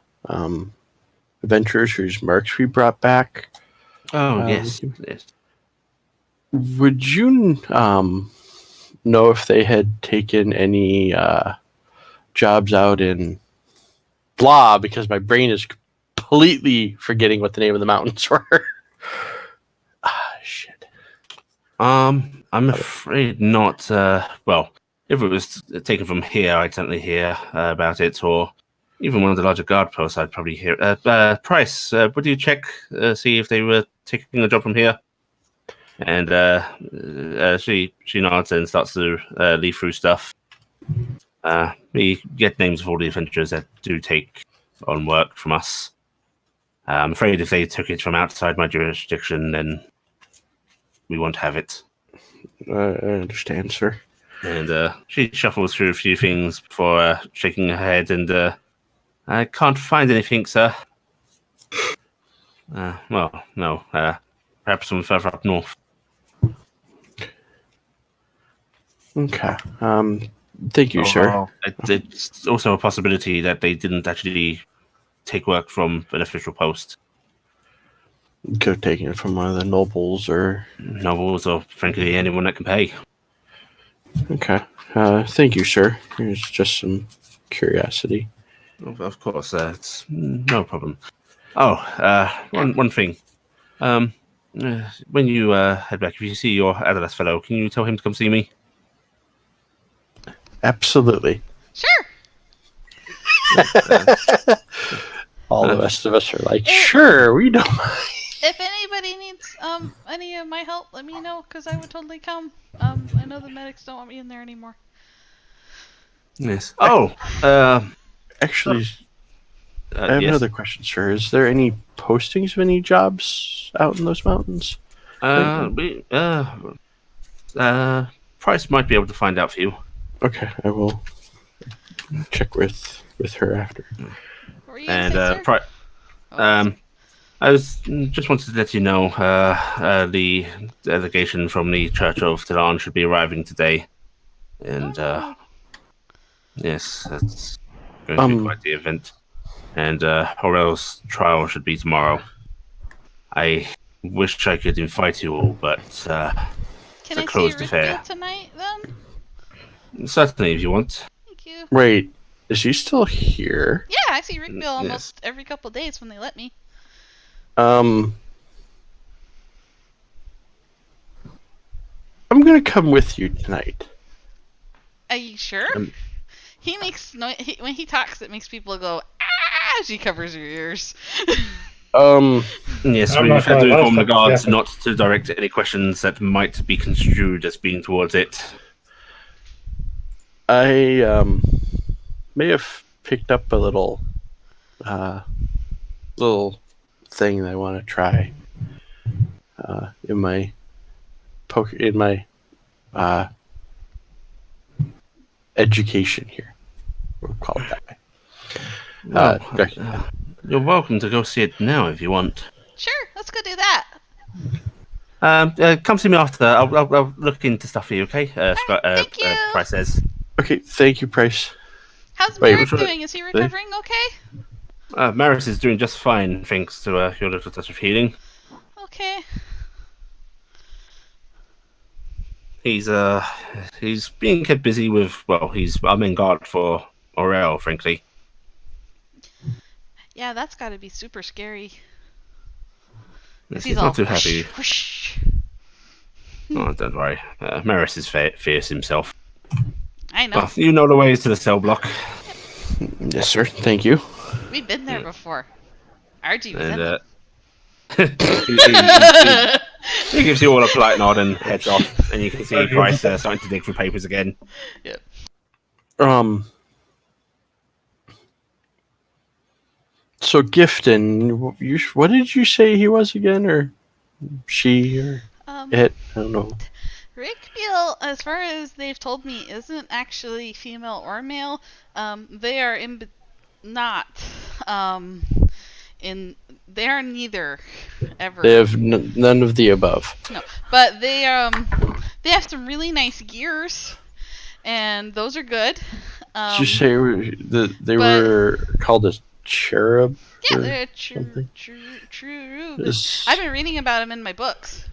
adventurers whose marks we brought back. Oh yes. Would you know if they had taken any jobs out in blah because my brain is completely forgetting what the name of the mountains were. Shit. I'm afraid not. Well, if it was taken from here, I'd certainly hear about it, or even one of the larger guard posts, I'd probably hear. Price, would you check, see if they were taking a job from here? And she nods and starts to leaf through stuff. We get names of all the adventurers that do take on work from us. I'm afraid if they took it from outside my jurisdiction, then we won't have it. I understand, sir. And she shuffles through a few things before shaking her head, and I can't find anything, sir. Well, no. Perhaps some further up north. Okay. Thank you, sir. It's also a possibility that they didn't actually take work from an official post. Could have taken it from one of the nobles or... Nobles, or frankly, anyone that can pay. Okay. Thank you, sir. Here's just some curiosity. Of course, it's no problem. Oh, one thing. When you head back, if you see your Adalas fellow, can you tell him to come see me? Absolutely. Sure. All the rest of us are like, sure, we don't mind. If anybody needs any of my help, let me know, because I would totally come. I know the medics don't want me in there anymore. Yes. Oh, Actually, I have yes. another question, sir. Is there any postings of any jobs out in those mountains? Price might be able to find out for you. Okay, I will check with her after. What were you gonna say, sir? I was just wanted to let you know the delegation from the Church of Tilan should be arriving today, and yes, that's going to be quite the event. And Horel's trial should be tomorrow. I wish I could invite you all, but Can I see closed Rick affair. tonight, then? Certainly, if you want. Thank you. Wait, is she still here? Yeah, I see Rick Bill almost every couple of days when they let me. I'm gonna come with you tonight. Are you sure? He makes when he talks, it makes people go ah as he covers your ears. Yes, we've had to inform the guards not to direct any questions that might be construed as being towards it. I may have picked up a little thing that I want to try in my education here. We'll call it that way. You're welcome to go see it now if you want. Sure, let's go do that. Come see me after. I'll look into stuff for you, okay? Thank you. Price says. Okay, thank you, Price. How's Merrick doing? Is he recovering okay? Maris is doing just fine, thanks to your little touch of healing. Okay. He's being kept busy with, well, he's our main guard for Aurel, frankly. Yeah, that's got to be super scary. Yes, he's not too happy. Whoosh. Oh, don't worry. Maris is fierce himself. I know. Well, you know the ways to the cell block. Yes, sir. Thank you. We've been there before. RG was in it. He gives you all a polite nod and heads off, and you can see Price starting to dig through papers again. Yep. So Gifton, what did you say he was again, or she, or it? I don't know. Rick Beale, as far as they've told me, isn't actually female or male. They are they are neither ever. They have none of the above. No, but they have some really nice gears, and those are good. Did you say they were called a cherub? Yeah, they're cherubs. I've been reading about them in my books.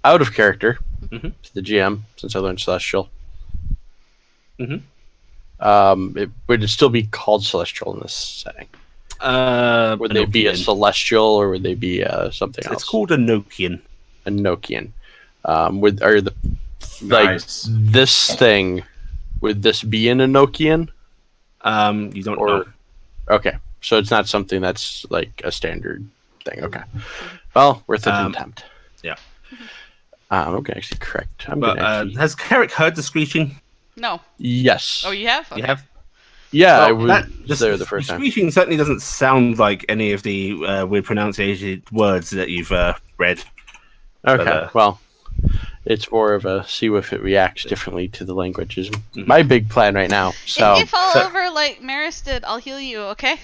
Out of character to the GM, since I learned Celestial. Would it still be called celestial in this setting? Would they be a Enochian. celestial, or would they be something else? It's called a Nokian. A Nokian. Nice. This thing? Would this be an Enochian? You don't know. Okay, so it's not something that's like a standard thing. Okay, well, worth an attempt. Yeah. I'm gonna actually correct. Has Carrick heard the screeching? No. Yes. Oh, you have? Okay. You have? Yeah, Well, I was there the first time. Screeching certainly doesn't sound like any of the weird pronunciation words that you've read. Okay, But, well, it's more of a see if it reacts differently to the language is my big plan right now. So If you fall over like Maris did, I'll heal you, okay?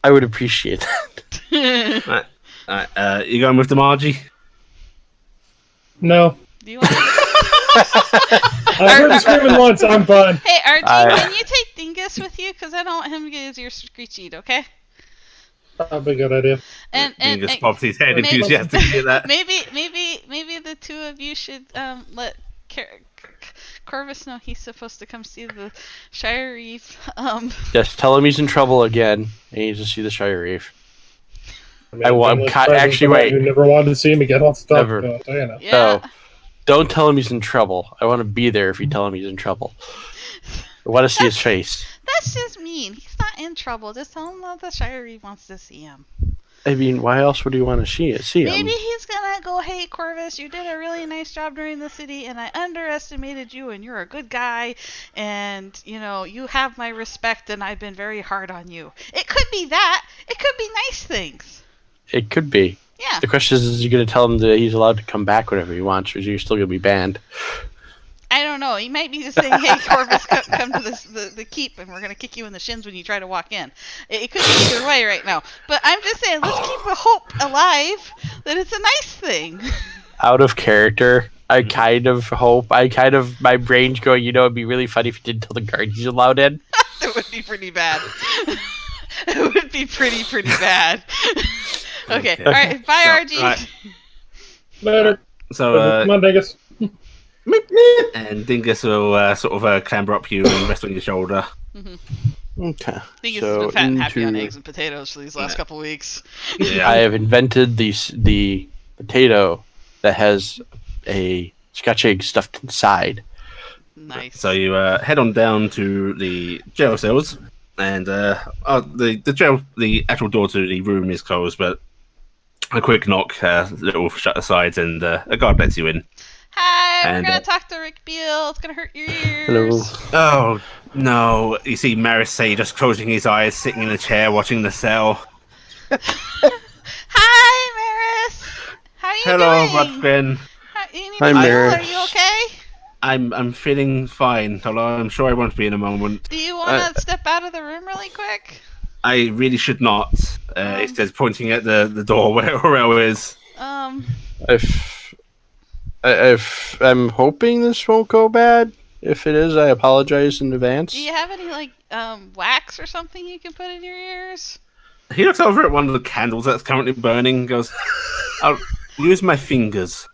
I would appreciate that. You going with the Margie? No. Do you want to... I heard him screaming once. I'm fine. Hey, RG, can you take Dingus with you? Because I don't want him to get his ears screeched, okay? Probably a good idea. And Dingus pops his head enthusiastic to hear that. maybe the two of you should let Corvus know he's supposed to come see the Shire Reef. Just tell him he's in trouble again. He needs to see the Shire Reef. I mean, actually, wait. Who never wanted to see him again wants to talk Never. about, you know. Yeah. So, don't tell him he's in trouble. I want to be there if you tell him he's in trouble. I want to see his face. That's just mean. He's not in trouble. Just tell him that the Shire Reef wants to see him. I mean, why else would you want to see him? Maybe he's gonna go, hey, Corvus, you did a really nice job during the city, and I underestimated you, and you're a good guy, and, you know, you have my respect, and I've been very hard on you. It could be that. It could be nice things. It could be. Yeah. The question is you going to tell him that he's allowed to come back whenever he wants, or is he still going to be banned? I don't know. He might be just saying, hey, Corvus, come to the keep, and we're going to kick you in the shins when you try to walk in. It could be either way right now. But I'm just saying, let's keep the hope alive that it's a nice thing. Out of character, I kind of hope, my brain's going, you know, it'd be really funny if you didn't tell the guard he's allowed in. It would be pretty bad. It would be pretty bad. Okay. All right. Bye, RG. Right. Later. So, Come on, Dingus. and Dingus will sort of clamber up you and rest on your shoulder. Okay. I think he's been fat and happy on eggs and potatoes for these last couple weeks. Yeah. I have invented the potato that has a Scotch egg stuffed inside. Nice. So you head on down to the jail cells, and the actual door to the room is closed, but a quick knock, little shut aside, and a guard lets you in. Hi, And, we're gonna talk to Rick Beale. It's gonna hurt your ears. Hello. Oh no! You see Maris say, just closing his eyes, sitting in a chair, watching the cell. Hi, Maris. How are you Hello, doing? Rutgren. Hi, Maris. Are you okay? I'm feeling fine, although I'm sure I won't be in a moment. Do you want to step out of the room really quick? I really should not. He says, pointing at the door where Aurel is. If I'm hoping this won't go bad. If it is, I apologize in advance. Do you have any like wax or something you can put in your ears? He looks over at one of the candles that's currently burning and goes, I'll use my fingers.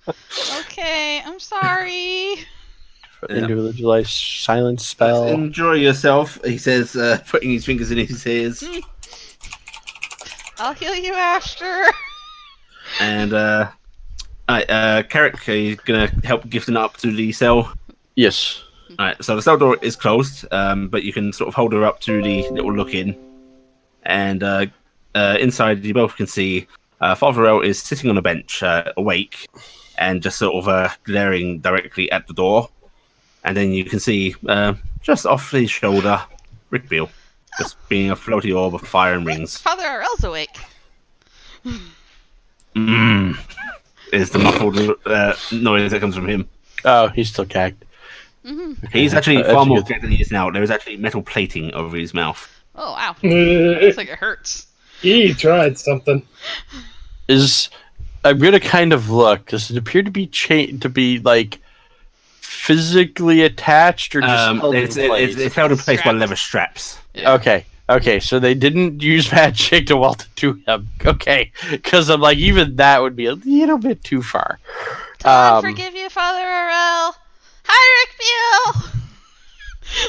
Okay, I'm sorry. Individualized silence spell. Enjoy yourself, he says, putting his fingers in his ears. I'll heal you after. And, Carrick, are you going to help Gifton up to the cell? Yes. Alright, so the cell door is closed, but you can sort of hold her up to the little look-in. And inside, you both can see Father Aurel is sitting on a bench, awake, and just sort of glaring directly at the door. And then you can see, just off his shoulder, Rick Beale, just being a floaty orb of fire and rings. Father Aurel's awake. Is the muffled noise that comes from him. Oh, he's still gagged. Mm-hmm. He's actually That's far more good. gagged than he is now. There is actually metal plating over his mouth. Oh wow, looks like it hurts. He tried something. I'm gonna kind of look. Does it appear to be like physically attached or just held in place? It's held in place by leather straps. Yeah. Okay, so they didn't use magic to weld it to him. Okay, because I'm like, even that would be a little bit too far. Come on, forgive you, Father Aurel. Hi,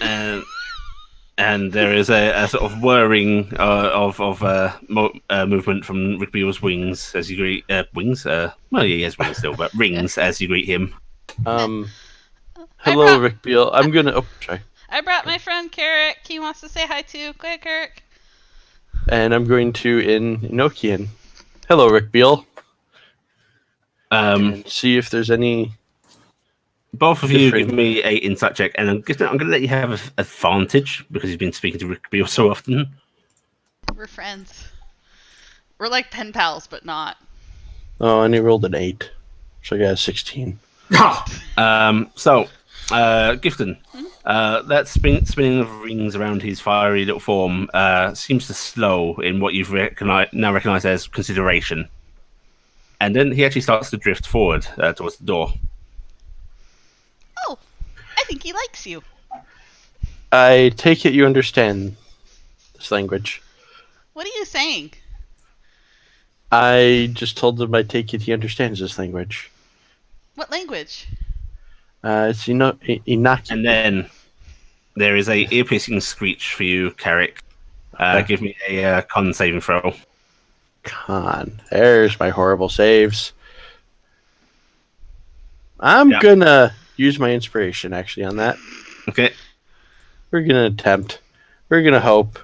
Rick And there is a sort of whirring of movement from Rick Beale's wings as you greet wings. Well, yeah, he has wings still, but rings as you greet him. Hello, Rick Beale. I'm gonna. Oh, sorry. I brought my friend Carrick. He wants to say hi too. Go ahead, Carrick. And I'm going to in Enochian. Hello, Rick Beale. And see if there's any. Both of you give me a insight check, and I'm going to let you have an advantage because you've been speaking to Rick Beale so often. We're friends. We're like pen pals, but not. Oh, and he rolled an 8, so I got a 16. Gifton, that spinning of rings around his fiery little form seems to slow in what you've now recognised as consideration. And then he actually starts to drift forward towards the door. Oh, I think he likes you. I take it you understand this language. What are you saying? I just told him I take it he understands this language. What language? It's Inaki. And then there is a ear-piercing screech for you, Carrick. Give me a con saving throw. Con. There's my horrible saves. I'm gonna use my inspiration actually on that. Okay. We're gonna attempt. We're gonna hope.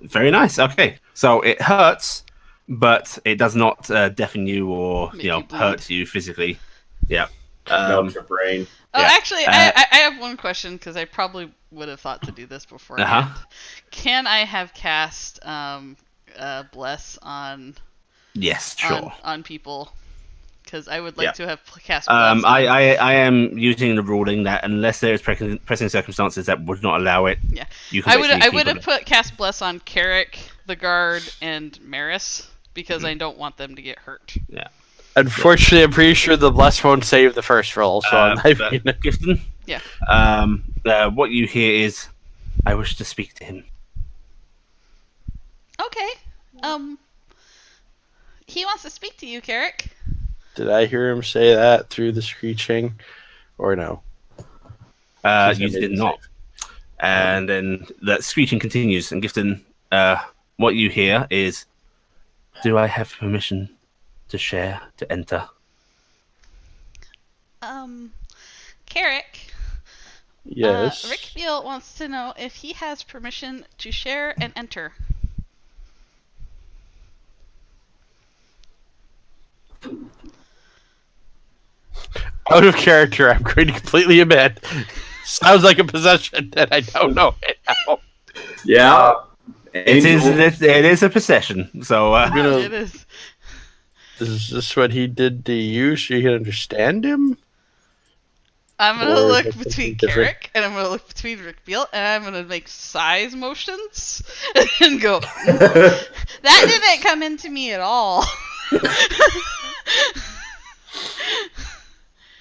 Very nice. Okay. So it hurts, but it does not deafen you or hurt you physically. Yeah. Melt your brain. Oh, Yeah. actually, I have one question because I probably would have thought to do this beforehand. Can I have cast bless on? Yes, sure. On people, because I would like to have cast bless. I am using the ruling that unless there is pressing circumstances that would not allow it. Yeah. You can I would have put cast bless on Carrick, the guard, and Maris because I don't want them to get hurt. Yeah. Unfortunately, I'm pretty sure the bless won't save the first roll. So I'm Gifton. Yeah. What you hear is, I wish to speak to him. Okay. He wants to speak to you, Carrick. Did I hear him say that through the screeching, or no? You did not. And then the screeching continues, and Gifton, what you hear is, do I have permission to share, to enter? Carrick. Yes. Rick Beale wants to know if he has permission to share and enter. Out of character, I'm going to completely admit. Sounds like a possession, and I don't know it now. Yeah. It is a possession, so... It is. Is this what he did to you so you can understand him? I'm going to look between Carrick, and I'm going to look between Rick Beale, and I'm going to make size motions, and go, that didn't come into me at all.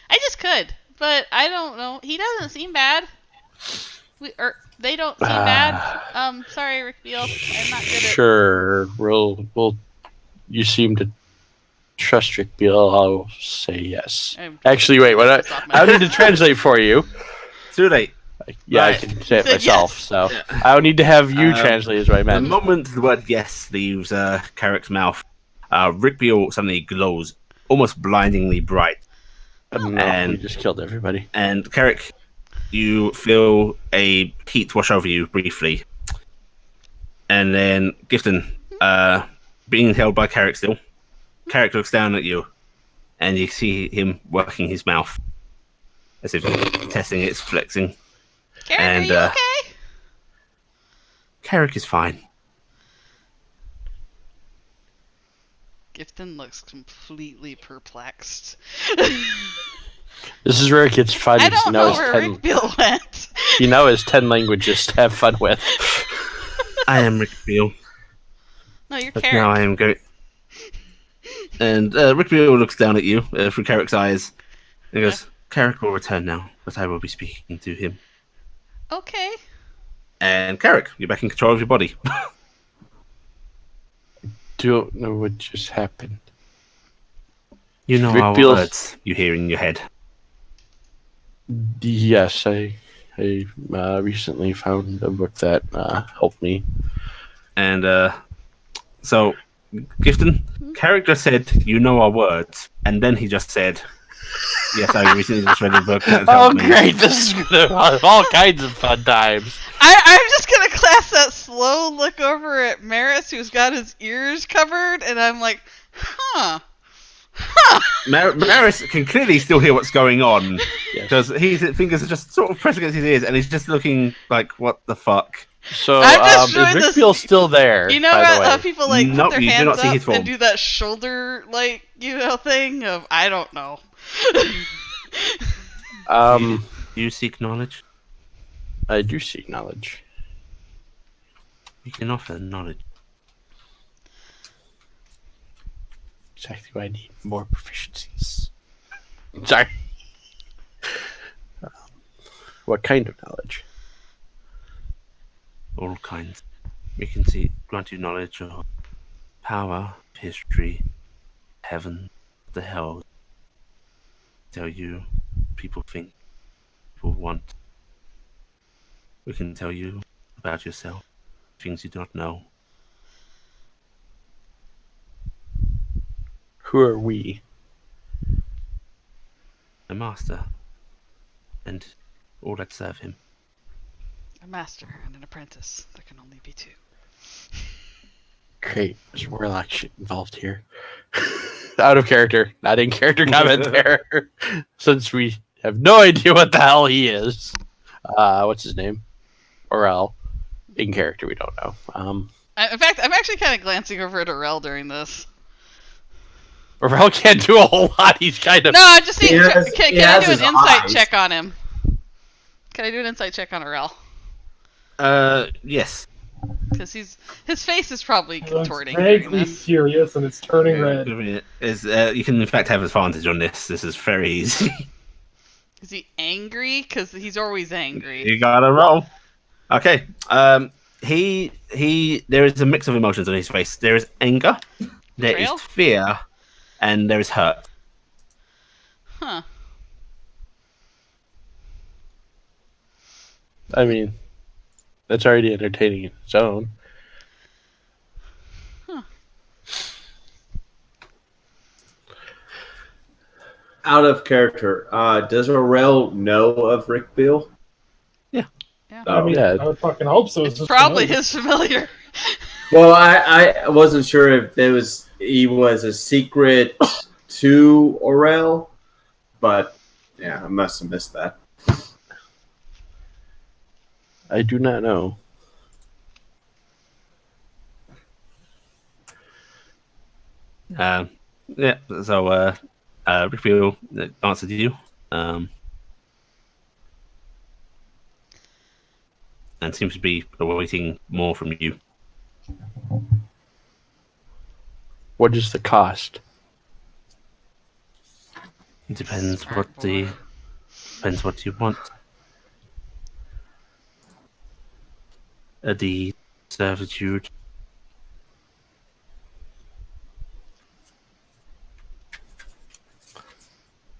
I just could, but I don't know. He doesn't seem bad. They don't seem bad. Sorry, Rick Beale. I'm not good at... Sure. We'll. You seem to trust Rick Beale. I'll say yes. Actually, wait. I need to translate for you. Too late. Yeah, right. I can say it myself. Yes. So I don't need to have you translate is what I meant. The moment the word yes leaves Carrick's mouth, Rick Beale suddenly glows, almost blindingly bright. And we just killed everybody. And Carrick, you feel a heat wash over you briefly. And then Gifton, being held by Carrick still, Carrick looks down at you, and you see him working his mouth, as if testing its flexing. Carrick, are you okay? Carrick is fine. Gifton looks completely perplexed. This is where it gets funny. I don't know where Rick Beale went. You know his 10 languages to have fun with. I am Rick Beale. No, you're Carrick. Now I am going. And Rick Beale looks down at you through Carrick's eyes and goes, Carrick will return now, but I will be speaking to him. Okay. And Carrick, you're back in control of your body. Don't know what just happened. You know Rick our Beale's... words you hear in your head. Yes, I recently found a book that helped me. And so, Gifton, character said, "You know our words," and then he just said, "Yes, I recently just read a book that Oh, helped me." great! This is gonna have all kinds of fun times. I'm just gonna class that slow look over at Maris, who's got his ears covered, and I'm like, huh. Maris can clearly still hear what's going on Yes. because his fingers are just sort of pressed against his ears, and he's just looking like, "What the fuck?" So, I'm just is doing Rick this- Beal still there? You know by the how way, people like Nope, put their you do hands not see up his form. and do that shoulder thing of I don't know. Do you seek knowledge? I do seek knowledge. You can offer knowledge. Exactly what I need. More proficiencies. Sorry. What kind of knowledge? All kinds. We can grant you knowledge of power, history, heaven, the hell. Tell you people think, people want. We can tell you about yourself, things you do not know. Who are we? A master, and all that serve him. A master and an apprentice. There can only be two. Great. There's warlock shit involved here. Out of character. Not in character comment there. Since we have no idea what the hell he is. What's his name? Orel. In character, we don't know. In fact, I'm actually kind of glancing over at Arel during this. Orel can't do a whole lot. He's kind of... No, I just need. He has- Can he I has do an his insight eyes. check on him? Can I do an insight check on Arel? Yes. Because his face is probably It looks contorting during vaguely this. furious and it's turning red. You can in fact have advantage on this. This is very easy. Is he angry? Because he's always angry. You gotta roll. Okay. There is a mix of emotions on his face. There is anger, there is Betrayal? fear, and there is hurt. Huh. I mean, that's already entertaining in its own. Out of character, does Aurel know of Rick Beal? Yeah. Yeah. I mean, Yeah. I would fucking hope so. It's just probably familiar. his familiar. Well, I wasn't sure if he was a secret to Aurel, but yeah, I must have missed that. I do not know. Yeah. So, Rick Beal answered you, and seems to be awaiting more from you. What is the cost? It depends Smart boy. depends what you want. A deed, servitude.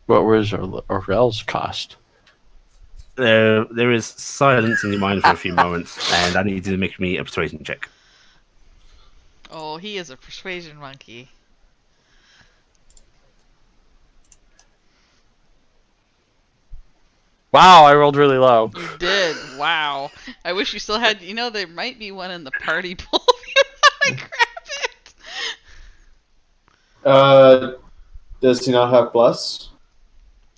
What was Orel's cost? There is silence in your mind for a few moments, and I need you to make me a persuasion check. Oh, he is a persuasion monkey. Wow, I rolled really low. You did. Wow. I wish you still had. You know, there might be one in the party pool. If you want to grab it. Does he not have bless?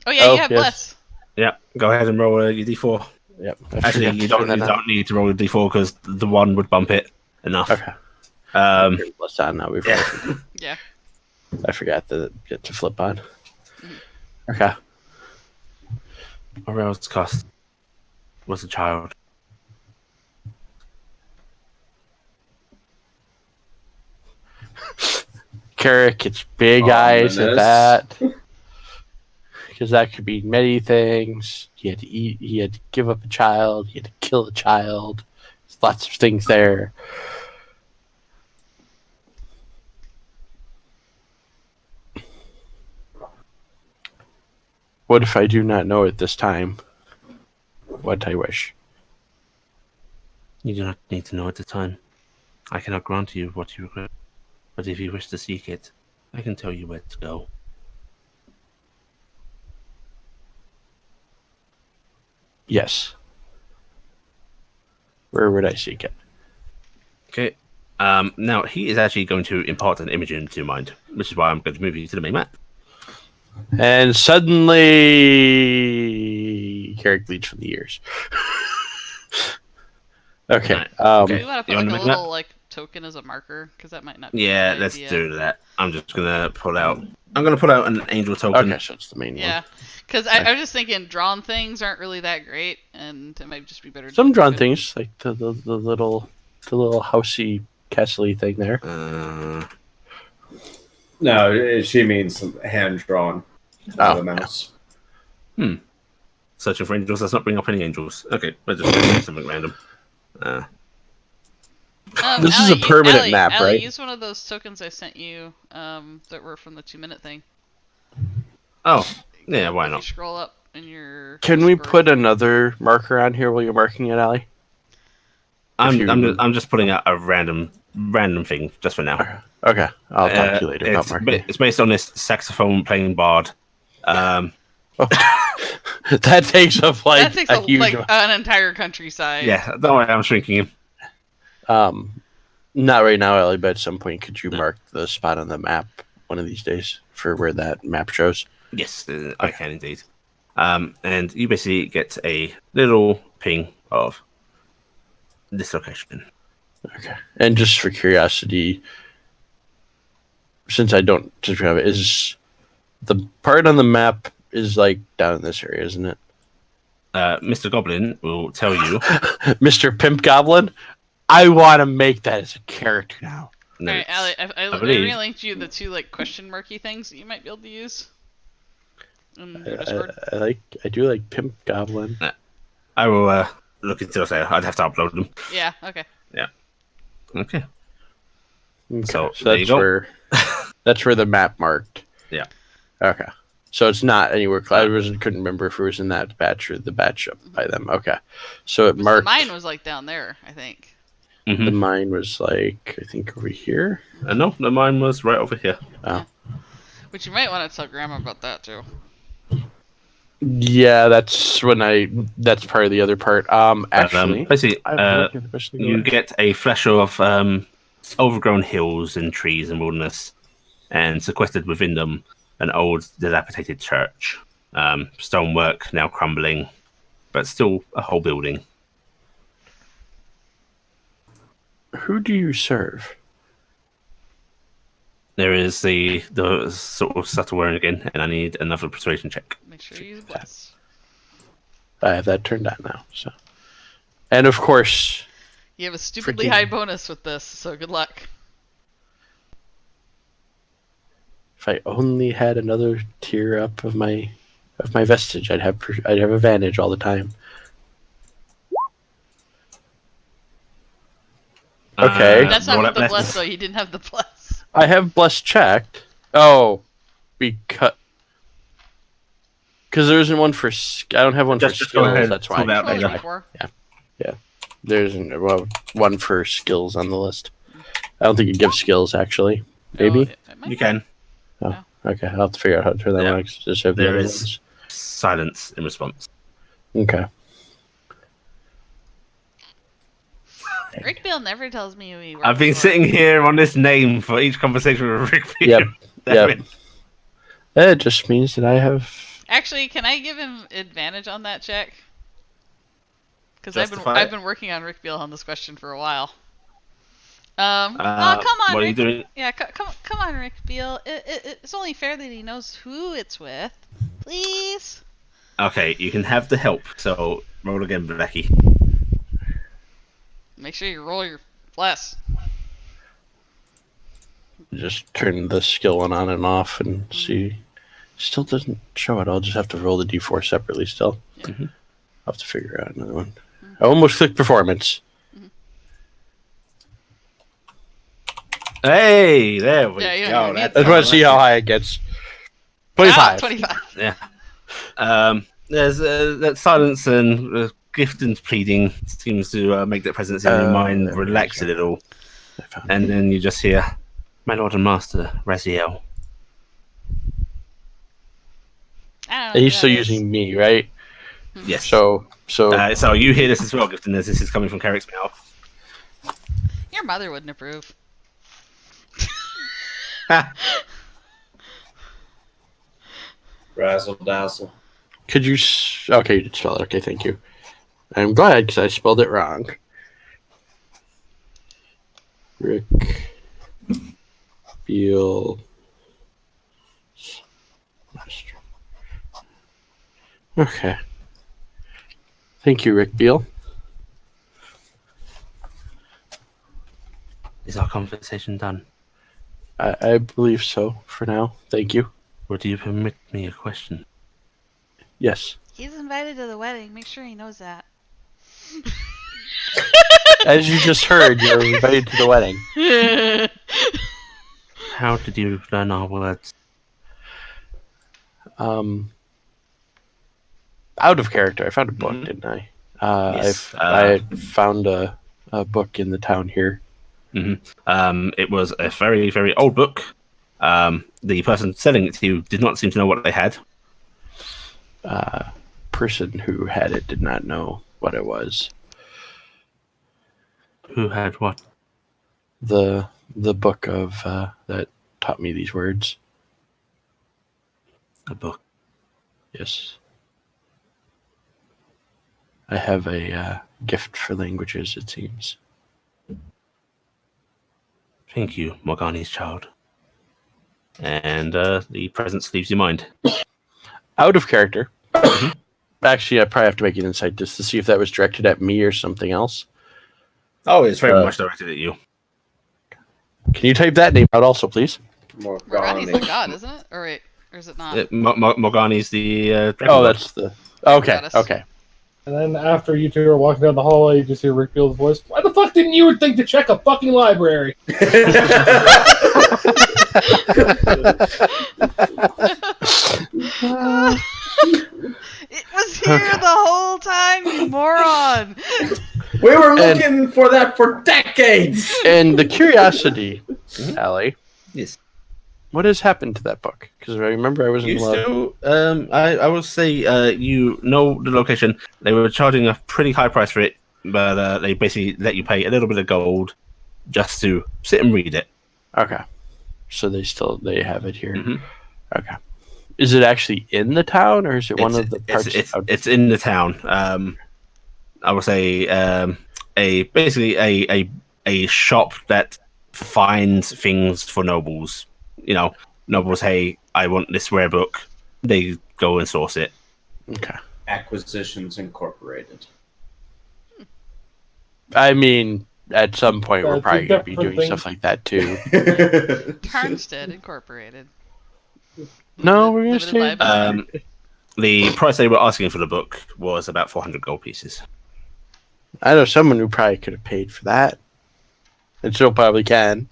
Oh yeah, Oh, you have yes. bless. Yeah, go ahead and roll your d4. Yep. I Actually, forgot you to don't turn that on. need to roll a d4 because the one would bump it enough. Okay. Let's on now. Yeah. Yeah. I forgot to get to flip on. Okay. Aurel's cost was a child. Carrick, it's big eyes at Ominous. that. Because that could be many things. He had to eat. He had to give up a child. He had to kill a child. There's lots of things there. What if I do not know at this time what I wish? You do not need to know at the time. I cannot grant you what you request, but if you wish to seek it, I can tell you where to go. Yes. Where would I seek it? Okay. Now, he is actually going to impart an image into your mind, which is why I'm going to move you to the main map. And suddenly, Carrick bleeds from the ears. Okay. Right. Do we want to You put wanna like a make that? little like token as a marker? Because that might not be Yeah, a good let's idea. do that. I'm just gonna pull out. I'm gonna pull out an angel token. Okay, so it's the main Yeah, one. because I was just thinking drawn things aren't really that great, and it might just be better. Some to drawn token. things, like the little housey castle-y thing there. No, she means hand drawn. Oh, The mouse. Searching for angels does not bring up any angels. Okay, let's just do something random. This is a permanent map, Allie, right? use one of those tokens I sent you that were from the 2-minute thing. Oh, yeah, why If not? you scroll up in your Can we Discord. put another marker on here while you're marking it, Allie? I'm just putting out a random thing just for now. Okay, I'll talk to you later about marking. It's based on this saxophone playing bard. That takes up that takes a huge like amount. an entire countryside. Yeah, don't worry, I'm shrinking him. Not right now, Ellie, but at some point, could you mark the spot on the map one of these days for where that map shows? Yes, I can indeed. And you basically get a little ping of this location. Okay. And just for curiosity, since I don't have it, is the part on the map is like down in this area, isn't it? Mr. Goblin will tell you. Mr. Pimp Goblin? I want to make that as a character now. No, Alright, Allie, I believe- relinked you the 2 like question marky things that you might be able to use. In your Discord. I do like Pimp Goblin. I will look into it. I'd have to upload them. Yeah, okay. Okay. So there you that's go. where that's where the map marked. Yeah. Okay. So it's not anywhere. Couldn't remember if it was in that batch or the batch up by them. Okay. So it marked. Mine was like down there, I think. The mine was like I think over here. No, mine was right over here. Oh. Which you might want to tell Grandma about that too. Yeah, that's that's part of the other part. Actually, basically, I you get a flash of overgrown hills and trees and wilderness, and sequestered within them an old dilapidated church. Stonework now crumbling, but still a whole building. Who do you serve? There is the sort of subtle word again, and I need another persuasion check. Make sure you use bless. I have that turned on now. So, and of course, You have a stupidly Freaking- high bonus with this, so good luck. if I only had another tier up of my vestige, I'd have advantage all the time. Okay. That's not roll with that the bless though. You didn't have the bless. I have blessed checked. Oh, because there isn't one for. I don't have one for Just go skills. ahead, That's why. pull that Roll later. 24. There isn't one for skills on the list. I don't think it gives skills actually. Maybe. No, it might You not. can. Okay, I'll have to figure out how to turn that Yeah. on. 'Cause I just have the There other is. ones. Silence in response. Okay. Rick Bill never tells me who he works I've been for. sitting here on this name for each conversation with Rick. Yep. Damn Yep. it. It just means that I have. Actually, can I give him advantage on that check? Because Justify I've it. been working on Rick Beal on this question for a while. Come on, What are you Rick. doing? Yeah, come on, Rick Beal. It's only fair that he knows who it's with. Please. Okay, you can have the help. So roll again, Becky. Make sure you roll your bless. Just turn the skill one on and off and see. Still doesn't show it. I'll just have to roll the d4 separately still. Mhm. I'll have to figure out another one. I almost clicked performance. Hey, there we Yeah, you go. don't need That's I just how want to see how high it gets. 25. 25. Yeah. There's that silence and Gifton's pleading seems to make that presence in your mind there it is, relax a yeah. little, I found and it. then you just hear, "My lord and master, Raziel." I don't know And who he's that still is. using me, right? Yes. So So you hear this as well, Gifton, as this is coming from Carrick's mouth. Your mother wouldn't approve. Ha! Razzle dazzle. could you? Okay, you did spell it. Okay, thank you. I'm glad because I spelled it wrong. Rick Beal. Okay. Thank you, Rick Beal. Is our conversation done? I believe so for now. Thank you. Or do you permit me a question? Yes. He's invited to the wedding. Make sure he knows that. As you just heard, you're invited to the wedding. How did you learn our words? Out of character. I found a book, Mhm. didn't I? Yes. I found a book in the town here. It was a very, very old book. The person selling it to you did not seem to know what they had. Person who had it did not know what it was. Who had what? The book of that taught me these words. A book. Yes. I have a gift for languages, it seems. Thank you, Morgani's child. And the presence leaves your mind. Out of character. Actually, I probably have to make an insight just to see if that was directed at me or something else. Oh, it's very much directed at you. Can you type that name out also, please? Morgani's the god, isn't it? Or wait, or is it not? Morgani's the dragon Oh, god. that's the... Okay, Goddess. okay. And then after you two are walking down the hallway, you just hear Rick Beale's voice. Why the fuck didn't you think to check a fucking library? It was here the whole time, you moron! We were looking for that for decades. And the curiosity, Allie, Yes. what has happened to that book? Because I remember I wasn't You allowed... still, I will say, you know the location. They were charging a pretty high price for it, but they basically let you pay a little bit of gold just to sit and read it. Okay. So they have it here. Mhm. Okay. Is it actually in the town, or is it one of the parts? It's in the town. I would say a shop that finds things for nobles. You know, nobles. Hey, I want this rare book. They go and source it. Okay. Acquisitions Incorporated. I mean, at some point, we're That's a probably going to be different doing thing. stuff like that too. Tarnstead Incorporated. No, we're going to Limited stay. liability. The price they were asking for the book was about 400 gold pieces. I know someone who probably could have paid for that, and still probably can.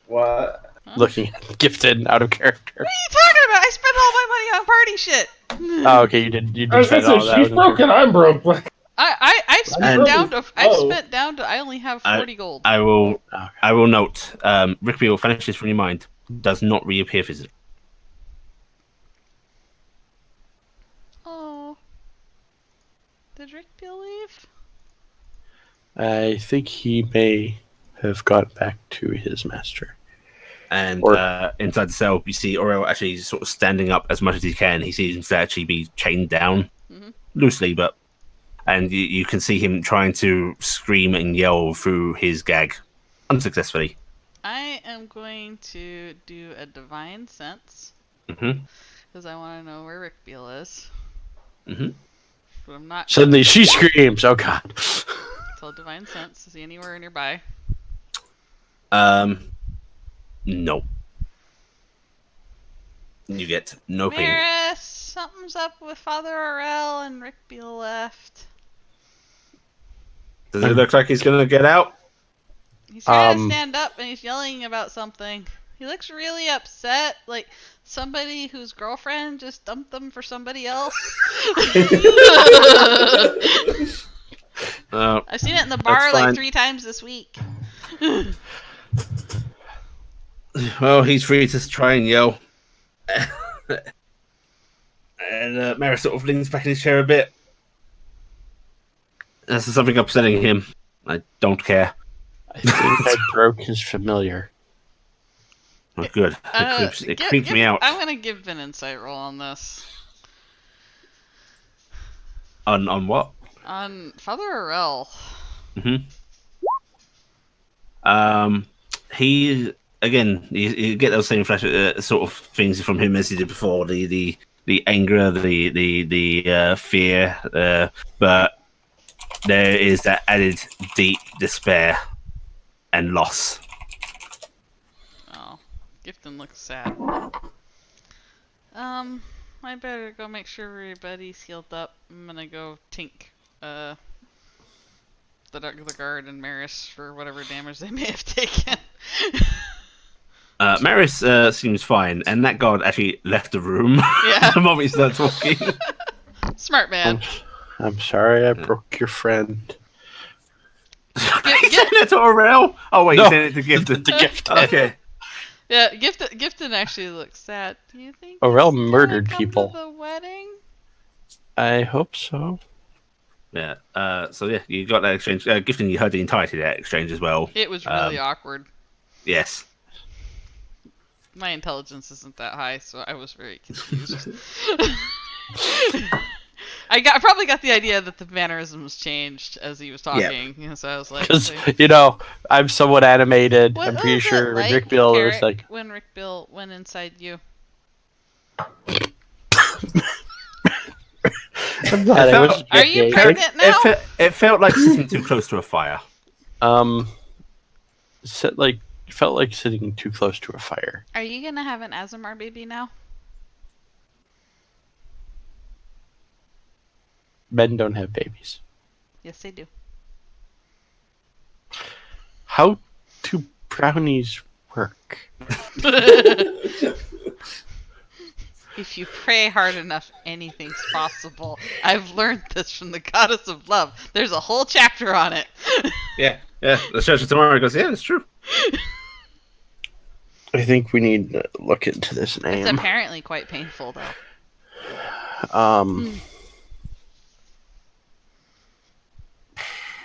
What? Looking at gifted out of character. What are you talking about? I spent all my money on party shit. Oh, okay, you did. You I did was gonna spend all say, that. she's broken, I'm broke. But I've spent And- down to. I've spent down to. I only have 40 gold. I will. Okay. I will note. Rick Beale vanishes from your mind. Does not reappear physically. Oh. Did Rick Beale leave? I think he may have got back to his master. And Or- inside the cell, you see Oriel actually sort of standing up as much as he can. He seems to actually be chained down loosely, but and you can see him trying to scream and yell through his gag, unsuccessfully. I am going to do a divine sense Mm-hmm. because I want to know where Rick Beale is. Mm-hmm. But I'm not. Suddenly, she screams. Oh God! Tell divine sense. Is he anywhere nearby? No. You get no ping. Maris, something's up with Father Aurel and Rick Beale left. Does it look like he's gonna get out? He's trying to Um, stand up and he's yelling about something. He looks really upset, like somebody whose girlfriend just dumped them for somebody else. I've seen it in the bar like 3 times this week. Well, he's free to try and yell. And Mara sort of leans back in his chair a bit. This is something upsetting him. I don't care. I think I broke his familiar. Oh, good. It creeps me out. I'm going to give an insight roll on this. On what? On Father Orell. He again. You get those same flash sort of things from him as he did before. The anger, the fear, but there is that added deep despair and loss. Oh, Gifton looks sad. I better go make sure everybody's healed up. I'm gonna go tink the guard and Maris for whatever damage they may have taken. Maris seems fine, and that guard actually left the room the moment he started talking. Smart man. I'm sorry I broke your friend. He sent it to Aurel? Oh, wait, he sent it to Gifton. To Gifton. Okay. Yeah, Gifton actually looks sad. Do you think Aurel he's murdered gonna come people. to the wedding? I hope so. Yeah. So yeah, you got that exchange. Gifton, you heard the entirety of that exchange as well. It was really awkward. Yes. My intelligence isn't that high, so I was very confused. I probably got the idea that the mannerisms changed as he was talking. Yeah. So I was like, because I'm somewhat animated. I'm pretty sure like, Rick Bill was like when Rick Bill went inside you. I'm glad I was. Are you pregnant now? It felt like sitting too close to a fire. Felt like sitting too close to a fire. Are you gonna have an Azamar baby now? Men don't have babies. Yes, they do. How do brownies work? If you pray hard enough, anything's possible. I've learned this from the Goddess of Love. There's a whole chapter on it. Yeah. The Church of Tomorrow goes, yeah, it's true. I think we need to look into this name. It's apparently quite painful, though.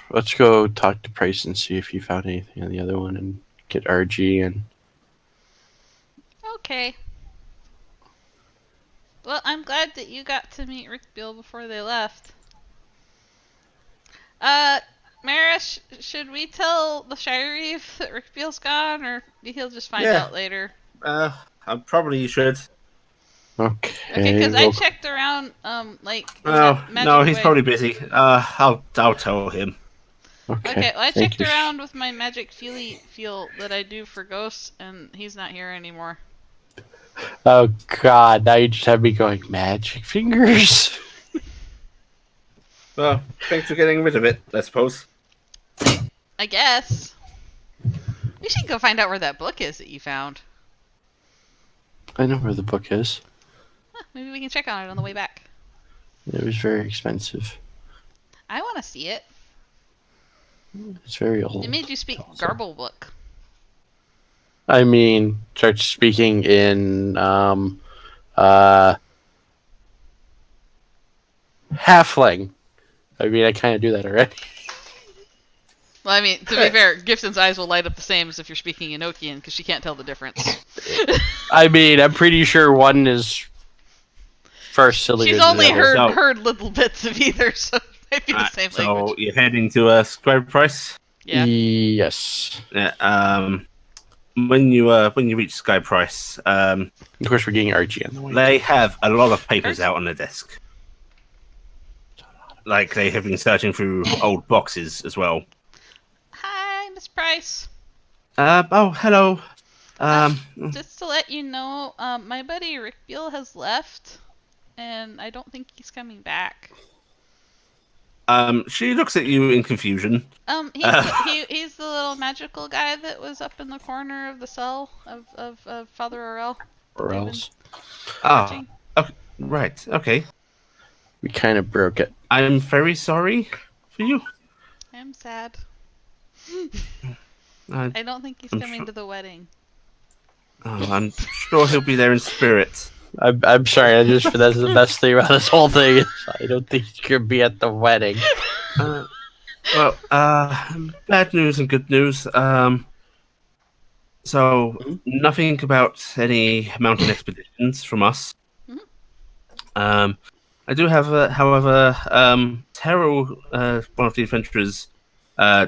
Let's go talk to Price and see if he found anything on the other one and get RG and... Okay. Well, I'm glad that you got to meet Rick Bill before they left. Maris, should we tell the Shire Reeve that Rick Beale's gone, or he'll just find out later? I probably should. Okay, because I checked around, no, he's probably busy. I'll tell him. Okay, well, I checked around with my magic feel that I do for ghosts, and he's not here anymore. Oh God! Now you just have me going magic fingers. Well, thanks for getting rid of it, I suppose. I guess. We should go find out where that book is that you found. I know where the book is. Maybe we can check on it on the way back. It was very expensive. I want to see it. It's very old. It made you speak garble book. I mean, start speaking in halfling. I mean, I kind of do that already. Well, I mean, to be fair, Gifton's eyes will light up the same as if you're speaking Enochian, because she can't tell the difference. I mean, I'm pretty sure one is far sillier. She's only heard little bits of either, so it might be the same language. So you're heading to Square Price? Yeah. Yes. Yeah. When you reach Sky Price, of course we're getting RG on the way. They have a lot of papers out on the desk. Like they have been searching through old boxes as well. Hi, Miss Price. Oh, hello. Just to let you know, my buddy Rick Beale has left, and I don't think he's coming back. She looks at you in confusion. He's the little magical guy that was up in the corner of the cell of Father Aurel? Or else Ah, okay, right. Okay. we kind of broke it. I'm very sorry for you. I'm sad. I, I don't think he's I'm coming sure- to the wedding. I'm sure he'll be there in spirit. I'm sorry. That's the best thing about this whole thing. Is I don't think you could be at the wedding. Well, bad news and good news. So nothing about any mountain expeditions from us. Mhm. I do have, however, Terrell, one of the adventurers,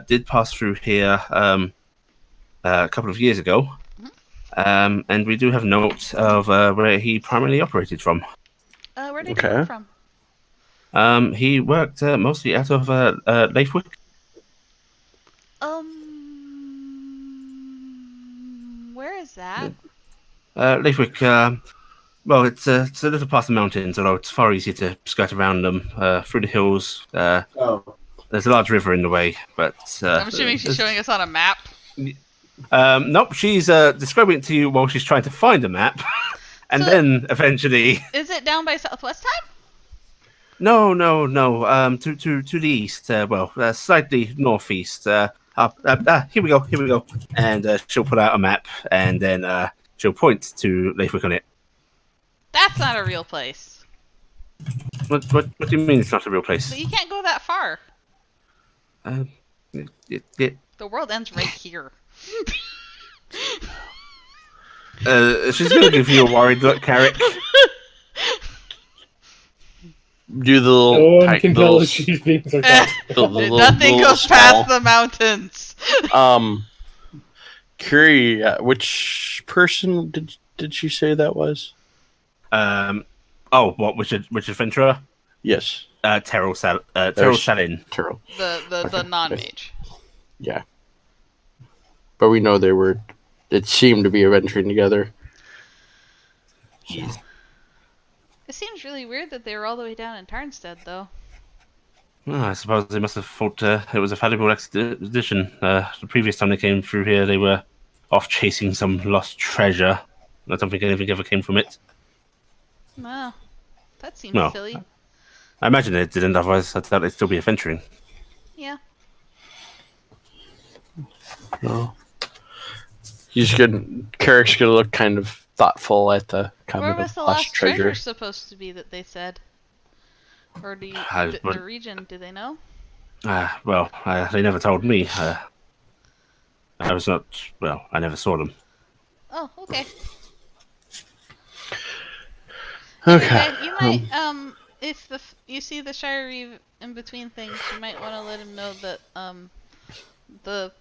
did pass through here a couple of years ago, and we do have notes of where he primarily operated from. Where did Okay. he come from? He worked mostly out of Leifwick. Where is that? Leifwick, well, it's a little past the mountains, although it's far easier to skirt around them through the hills. Oh, There's a large river in the way, but I'm assuming she's showing us on a map. nope, she's describing it to you while she's trying to find a map, and So- then eventually. Is it down by Southwest time? No. To the east. Slightly northeast. Here we go. And she'll put out a map, and then she'll point to Leifwick on it. That's not a real place. What do you mean it's not a real place? But you can't go that far. It, The world ends right here. she's gonna give you a worried look, Carrick. Do the No little, one can tell if she's being sarcastic. Nothing goes past the mountains. Curie, which person did she say that was? Which adventurer? Yes, Terrell Salin. Terrell. The non-mage. Yeah, but we know they were. It seemed to be adventuring together. Yes. It seems really weird that they were all the way down in Tarnstead, though. Well, I suppose they must have thought it was a valuable expedition. The previous time they came through here, they were off chasing some lost treasure. I don't think anything ever came from it. Wow. That seems No. silly. I imagine it didn't, otherwise I thought they'd still be adventuring. Yeah. No. Carrick's gonna look kind of thoughtful at the comment Where was of the lost lost treasure supposed to be that they said? Or do you, the region, do they know? They never told me. I was not, I never saw them. Oh, okay. Okay. Anyway, you might, if you see the Shire Reeve in between things, you might want to let him know that, the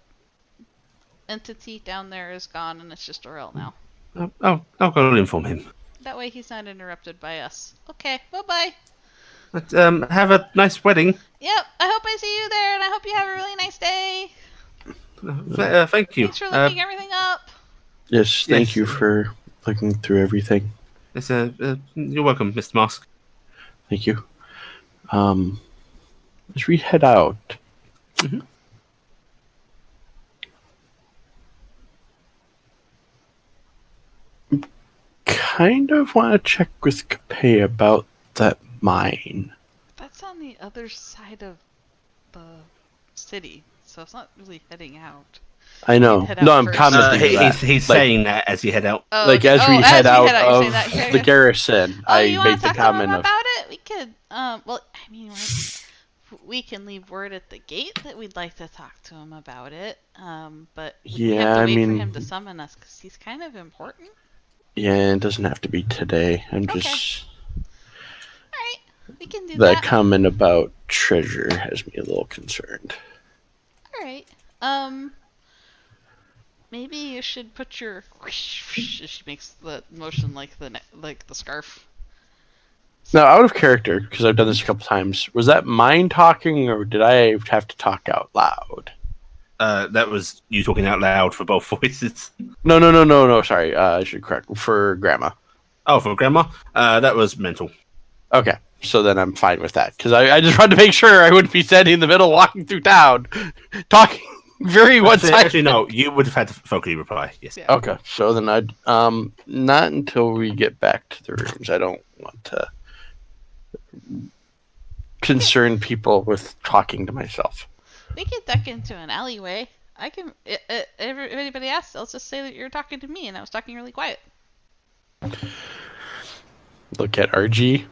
entity down there is gone and it's just Aurel now. I'll go and inform him. That way he's not interrupted by us. Okay, bye-bye. But have a nice wedding. Yep, I hope I see you there, and I hope you have a really nice day. Thank you. Thanks for looking everything up. Yes, thank Yes. you for looking through everything. You're welcome, Mr. Mask. Thank you. As we head out, Mhm. kind of want to check with Capay about that mine. That's on the other side of the city, so it's not really heading out. I know. Head out No, I'm first. commenting that. He's Like- saying that as you head out. Oh, Like okay. as we head out you're of saying that. Yeah, the yeah. garrison, Oh, I you want made to the talk to him comment of about it? We could. Well, I mean, we can leave word at the gate that we'd like to talk to him about it. But we Yeah, have to I wait mean- for him to summon us because he's kind of important. yeah. It doesn't have to be today. I'm Okay. just All right, we can do that that. comment about treasure has me a little concerned. All right. Maybe you should put your. She makes the motion like the scarf. Now, out of character, because I've done this a couple times, was that mine talking, or did I have to talk out loud? That was you talking out loud for both voices. No. Sorry, I should correct for Grandma. Oh, for Grandma? That was mental. Okay, so then I'm fine with that because I just wanted to make sure I wouldn't be standing in the middle, walking through town, talking. Very one Actually, time. actually, no. You would have had to vocally reply. Yes. Yeah. Okay, so then I'd not until we get back to the rooms. I don't want to concern people with talking to myself. We could duck into an alleyway. I can. If anybody asks, I'll just say that you're talking to me, and I was talking really quiet. Look at RG.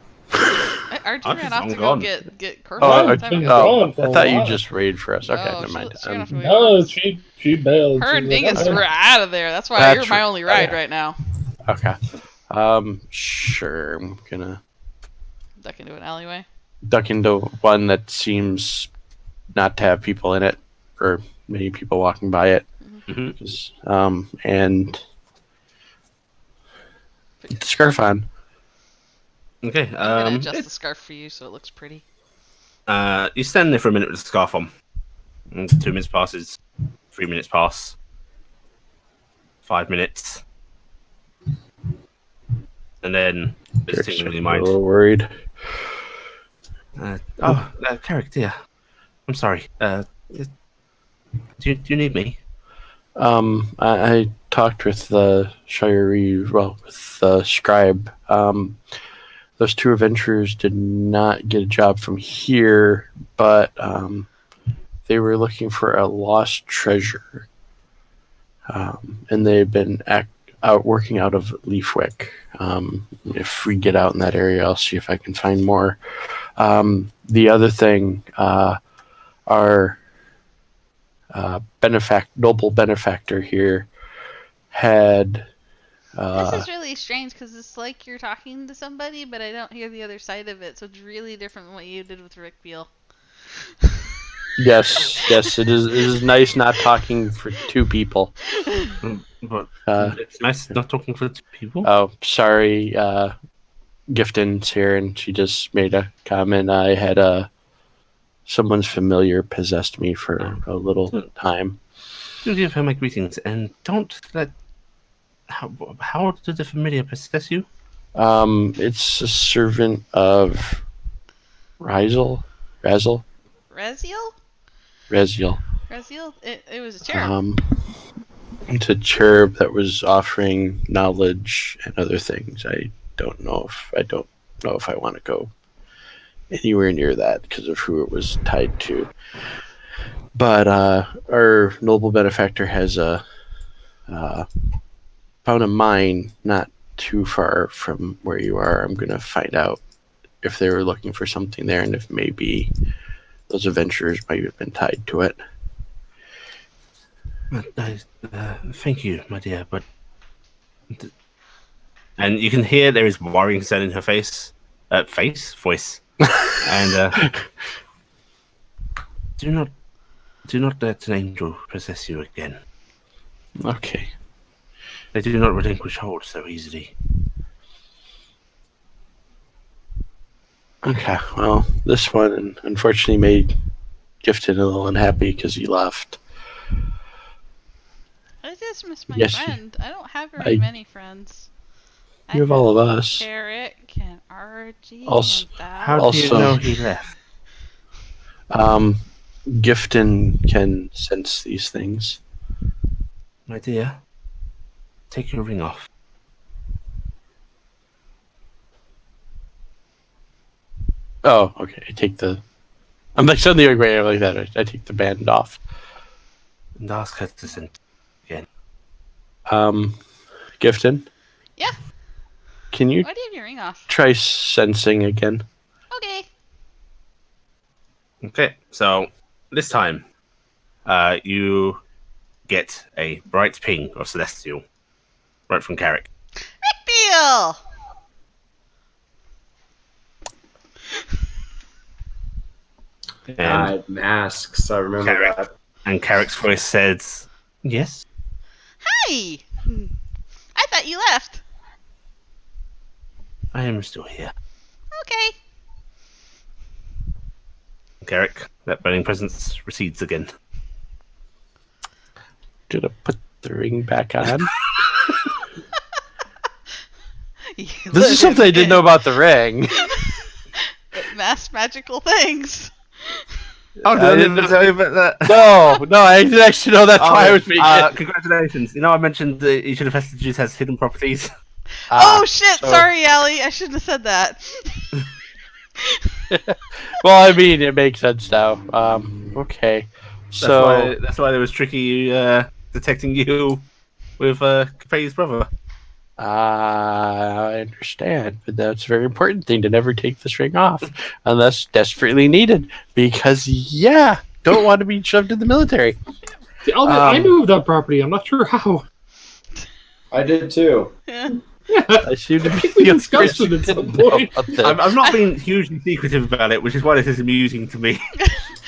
Archie Archie's ran off long to gone. go get Corvo Oh, a long I've time been ago. gone for I a thought you while. just raided for us. Okay, Oh, never mind. she ran off to go get No, Corvo. she bailed. Her and She's like, Dingus "Okay." were out of there. That's why That's you're my true. only ride Yeah. right now. Okay. Sure. I'm gonna Duck into an alleyway. duck into one that seems not to have people in it, or many people walking by it. Mhm. Because, and put the scarf on. Okay. I'm gonna adjust it- the scarf for you so it looks pretty. you stand there for a minute with the scarf on. And 2 minutes passes. 3 minutes pass. 5 minutes. And then there's a Derek's thing in your a mind. little worried. Carrick, dear. I'm sorry. Do you need me? I talked with the with the scribe. Those two adventurers did not get a job from here, but they were looking for a lost treasure. And they've been out working out of Leafwick. If we get out in that area, I'll see if I can find more. The other thing, our noble benefactor here had. This is really strange because it's like you're talking to somebody, but I don't hear the other side of it. So it's really different than what you did with Rick Beale. Yes, it is. It is nice not talking for two people. But Uh, it's nice not talking for 2 people. Oh, sorry, Gifton's here, and she just made a comment. I had someone's familiar possessed me for a little time. Do give her my greetings, and don't let. How did the familiar possess you? It's a servant of Raziel. Reziel? Raziel. It was a cherub. It's a cherub that was offering knowledge and other things. I don't know if I want to go anywhere near that because of who it was tied to. But our noble benefactor has found a mine not too far from where you are. I'm going to find out if they were looking for something there and if maybe those adventurers might have been tied to it. Thank you, my dear, but... And you can hear there is worrying concern in her voice. And do not let an angel possess you again. Okay. They do not relinquish hold so easily. Okay, well, this one unfortunately made Gifted a little unhappy because he left. I just miss my Yes, friend. I don't have very many friends. You have all of us. Eric and Archie Also- and Thad. How do you Also- know he left? Gifton can sense these things. My dear, take your ring off. Oh, okay. I'm like suddenly aware like that. I take the band off. And ask her to send again. Gifton? Yeah? Can you Why do you have your ring off? try sensing again? Okay. Okay, so this time, you get a bright ping of Celestial, right from Carrick. Rick Beale! And, Masks. I remember Carrick. that. and Carrick's voice says, "Yes." Hi! I thought you left. I am still here. Okay. Carrick, that burning presence recedes again. Did I put the ring back on? This is something I didn't know about the ring. Mass magical things. Oh, did I didn't tell you about that? No, I didn't actually know. That's why I was making it. Congratulations. You know, I mentioned that each of the Infested Juice has hidden properties. Oh shit! so- Sorry, Allie. I shouldn't have said that. Well, I mean, it makes sense now. Okay. That's why it was tricky detecting you with Capetti's brother. I understand, but that's a very important thing to never take the string off unless desperately needed. Because, don't want to be shoved in the military. See, I moved that property. I'm not sure how. I did too. Yeah. I seem to be We discussed it at some point. I'm not being hugely secretive about it, which is why this is amusing to me.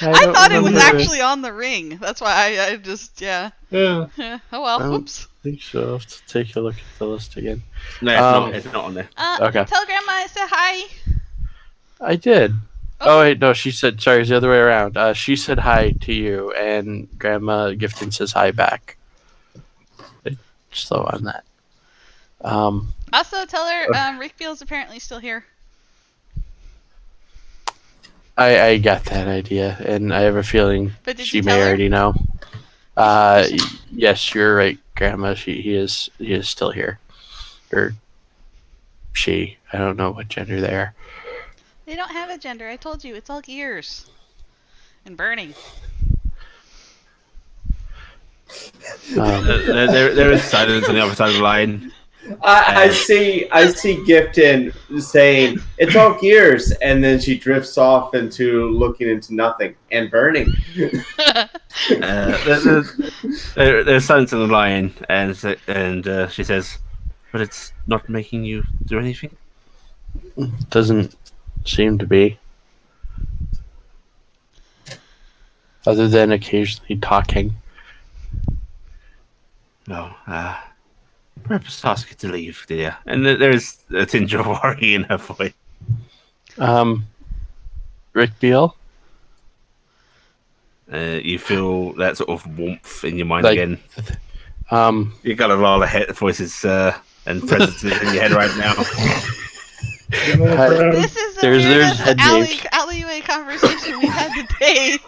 I thought it was remember. actually on the ring. That's why I just Yeah. Oh well. I don't Whoops. think so. I'll have to take a look at the list again. No, it's not on there. Okay. Tell Grandma I said hi. I did. Oh. Oh, wait, no, she said, sorry, it's the other way around. She said hi to you, and Grandma Gifton says hi back. Slow on that. Also, tell her Rick Beale's apparently still here. I got that idea, and I have a feeling But did she you may tell her? already know. Yes, you're right, Grandma. He is still here, or she. I don't know what gender they are. They don't have a gender. I told you, it's all gears and burning. There is silence on the other side of the line. I see Gifton saying it's all gears, and then she drifts off into looking into nothing and burning. There's silence on the line, and she says, "But it's not making you do anything." Doesn't seem to be, other than occasionally talking. No, perhaps ask her to leave, dear. And there is a tinge of worry in her voice. Rick Beale. You feel that sort of warmth in your mind Like, again. You got a lot of voices and presences in your head right now. This is the There's weirdest head names. alleyway conversation we've had to date.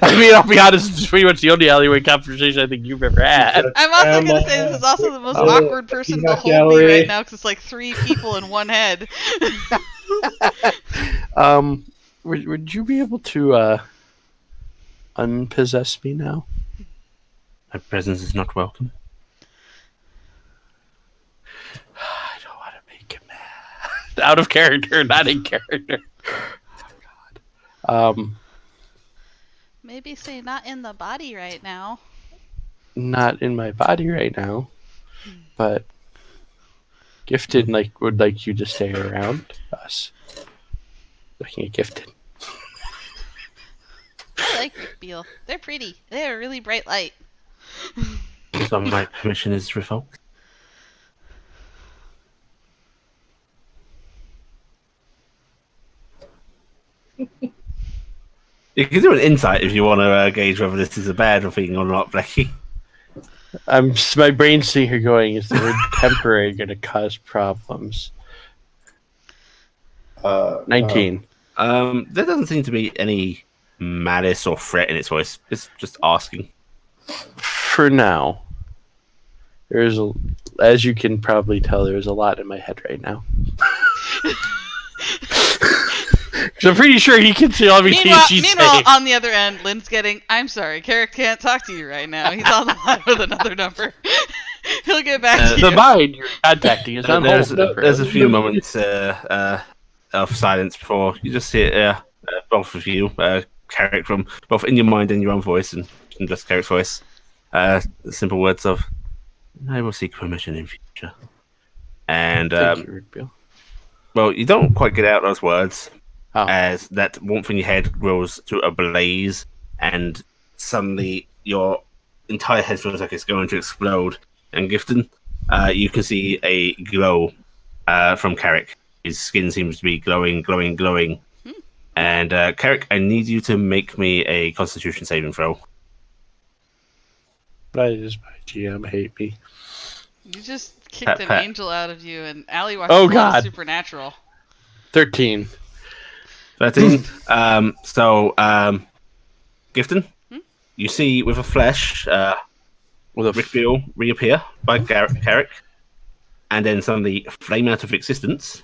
I mean, I'll be honest, it's pretty much the only alleyway conversation I think you've ever had. I'm also going to say this is also the most awkward person to peanut hold me gallery. right now because it's like 3 people in one head. Would you be able to unpossess me now? My presence is not welcome. I don't want to make him mad. Out of character, not in character. Oh, God. Maybe say not in the body right now. Not in my body right now, but Gifted would like you to stay around us. Looking at Gifted. I like Rick Beale. They're pretty. They have a really bright light. So my permission is revoked. You can do an insight if you want to gauge whether this is a bad thing or not, Blackie. My brain's sitting here going, is the word temporary going to cause problems? 19. There doesn't seem to be any malice or threat in its voice. It's just asking. For now. As you can probably tell, there's a lot in my head right now. So I'm pretty sure he can see all me Meanwhile, on the other end, Lynn's getting, I'm sorry, Carrick can't talk to you right now. He's on the line with another number. He'll get back to you. The mind you're contacting is on hold. There's a few moments of silence before you just hear both of you, Carrick, from both in your mind and your own voice, and just Carrick's voice. Simple words of, I will seek permission in future. And, Thank you, Rick Beale. well, you don't quite get out those words. Oh. As that warmth in your head grows to a blaze, and suddenly your entire head feels like it's going to explode. And Gifton, you can see a glow from Carrick. His skin seems to be glowing. And Carrick, I need you to make me a Constitution saving throw. That is my GM hate me. You just kicked an angel out of you, and Allie watched Oh, a lot of God. Supernatural. 13. 13. Gifton, you see with a flash, With a Rick Beale reappear by Carrick, and then suddenly flame out of existence,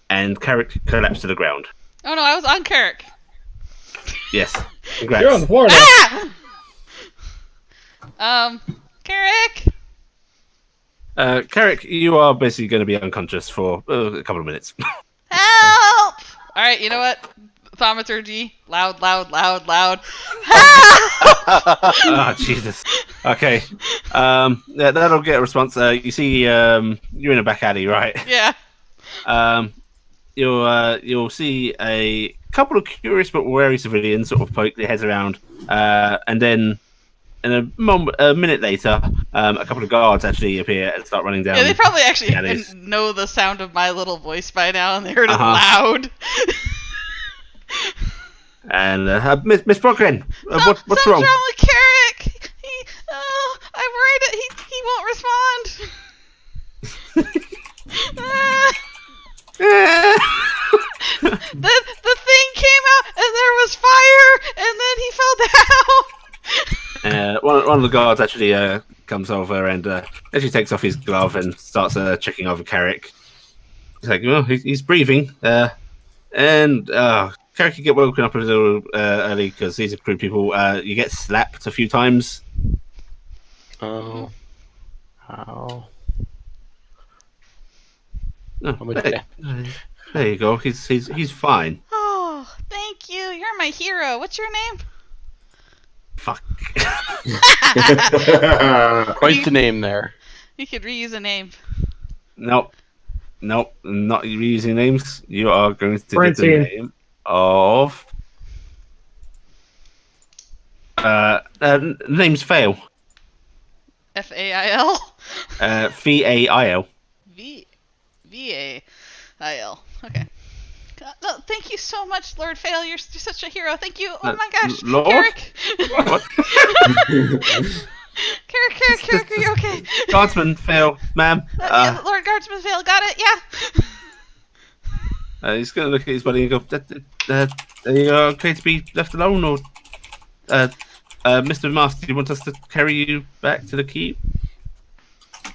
and Carrick collapse to the ground. Oh no, I was on Carrick. Yes, congrats. You're on the floor now. Carrick. Carrick, you are basically going to be unconscious for a couple of minutes. Help! All right, you know what? Thaumaturgy, loud. Help! Oh, Jesus. Okay. That'll get a response. You see, you're in a back alley, right? Yeah. You'll see a couple of curious but wary civilians sort of poke their heads around, and then in a minute later, a couple of guards actually appear and start running down. Yeah, they probably actually alleys. know the sound of my little voice by now, and they heard it Uh-huh. loud. And Miss Brooklyn, what's Something's wrong? wrong with Carrick. I'm worried that he won't respond. The thing came out, and there was fire, and then he fell down. One of the guards actually comes over and actually takes off his glove and starts checking over Carrick. He's like, well, he's breathing, and Carrick can get woken up a little early because these are crude people. You get slapped a few times. Oh. How? Oh, How much there you go. He's fine. Oh, thank you. You're my hero. What's your name? Fuck. Quite the name there. You could reuse a name. Nope, not reusing names. You are going to get the Francine. name of. Names fail. Fail. Fail. Vail. Okay. No, thank you so much, Lord Fail. You're such a hero. Thank you. Oh my gosh, Lord? Carrick. What? Carrick, are you okay? Guardsman fail, ma'am. Yeah, Lord Guardsman Fail. Got it. Yeah. He's going to look at his buddy and go, are you okay to be left alone? Or, Mr. Master, do you want us to carry you back to the keep?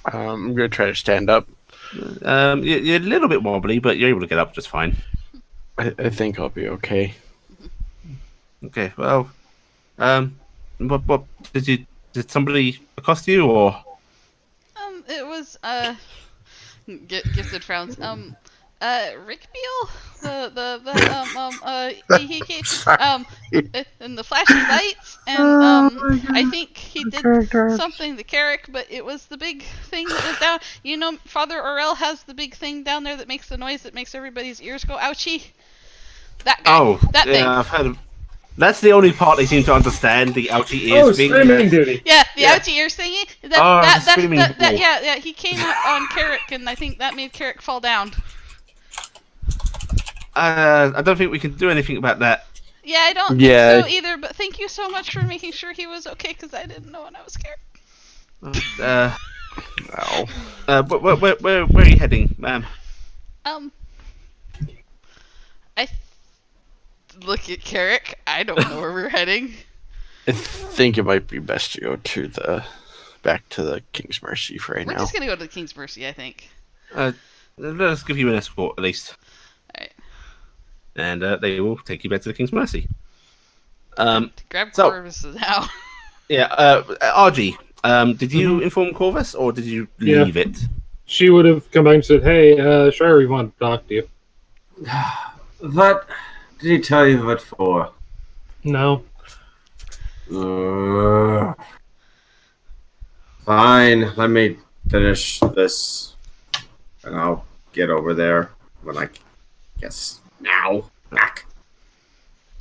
I'm going to try to stand up. You're a little bit wobbly, but you're able to get up just fine. I think I'll be okay. Okay, well, what did somebody accost you, or? It was gifted frowns. Rick Beale, he in the flashing lights, and I think he did something to Carrick, but it was the big thing that was down. You know, Father Orel has the big thing down there that makes the noise that makes everybody's ears go ouchie. That guy. Oh, that thing. yeah, I've heard of. That's the only part they seem to understand. The ouchie ears Oh, thing. screaming duty. Yeah, the Yeah. ouchie ears thingy. The screaming ball. Yeah. He came up on Carrick, and I think that made Carrick fall down. I don't think we can do anything about that. Yeah, I don't Yeah. think so either, but thank you so much for making sure he was okay, because I didn't know and I was scared. Where are you heading, ma'am? I look at Carrick. I don't know where we're heading. I think it might be best to go to back to the King's Mercy for right We're now. just gonna go to the King's Mercy, I think. Let us give you an escort at least. Alright. And they will take you back to the King's Mercy. Grab so- Corvus now. Yeah, RG, did you inform Corvus, or did you Yeah. leave it? She would have come back and said, "Hey, Shire, we want to talk to you." What did he tell you what for? No. Fine, let me finish this, and I'll get over there when I guess now. Back.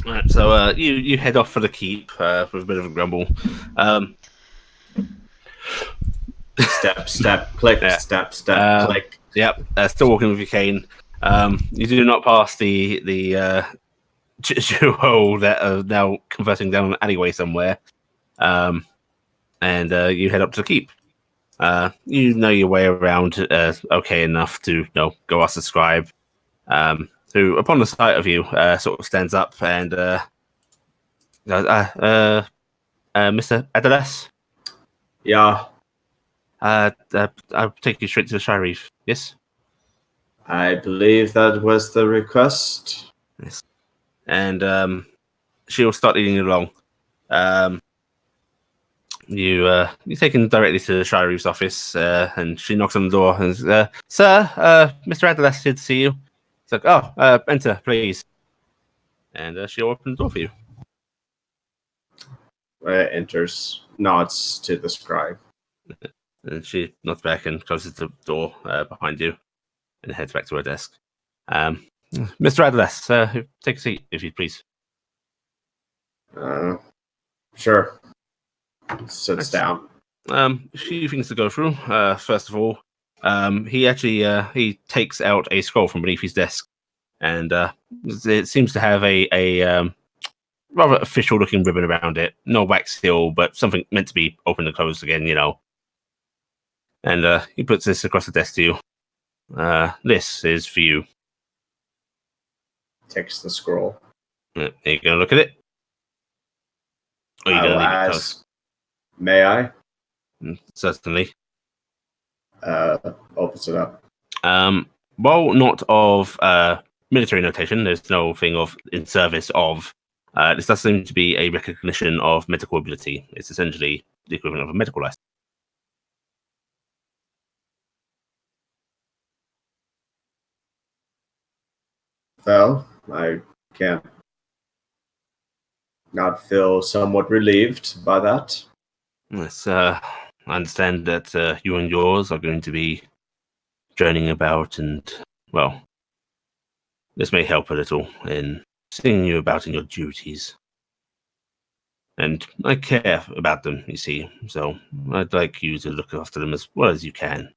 Alright, so you head off for the keep with a bit of a grumble. Step, click, Yeah. step, click. Yep, still walking with your cane. You do not pass the hole that are now converting down an alleyway somewhere. And you head up to the keep. You know your way around okay enough to go ask the scribe, who, upon the sight of you, sort of stands up and Mr. Adelas, Yeah, I'll take you straight to the Sheriff. Yes? I believe that was the request. Yes. And she'll start leading you along. You take him directly to the Sheriff's office, and she knocks on the door and says, Sir, Mr. Adelas here to see you. It's like, oh, enter, please. And she'll open the door for you. Enters, nods to the scribe. And she nods back and closes the door behind you and heads back to her desk. Mr. Adelas, take a seat, if you please. Sure. Sits down. A few things to go through. First of all, he takes out a scroll from beneath his desk, and it seems to have a rather official-looking ribbon around it. No wax seal, but something meant to be opened and closed again, you know. And he puts this across the desk to you. This is for you. Takes the scroll. Are you going to look at it? Or are you going to leave it closed? Ask, may I? Certainly. Opens it up. While not of military notation, there's no thing of in service of. This does seem to be a recognition of medical ability. It's essentially the equivalent of a medical license. Well, I can't not feel somewhat relieved by that. Yes, I understand that you and yours are going to be journeying about, and, well, this may help a little in seeing you about in your duties. And I care about them, you see, so I'd like you to look after them as well as you can.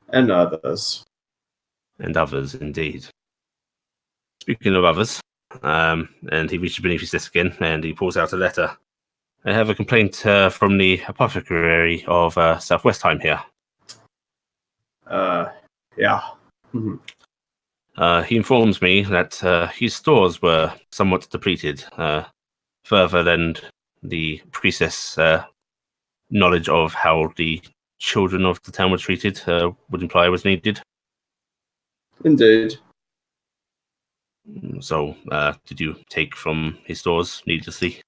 And others. And others, indeed. Speaking of others, and he reaches beneath his desk again, and he pulls out a letter. I have a complaint from the apothecary of Southwest Time here. Yeah. Mhm. He informs me that his stores were somewhat depleted, further than the priestess' knowledge of how the children of the town were treated would imply was needed. Indeed. So, did you take from his stores needlessly?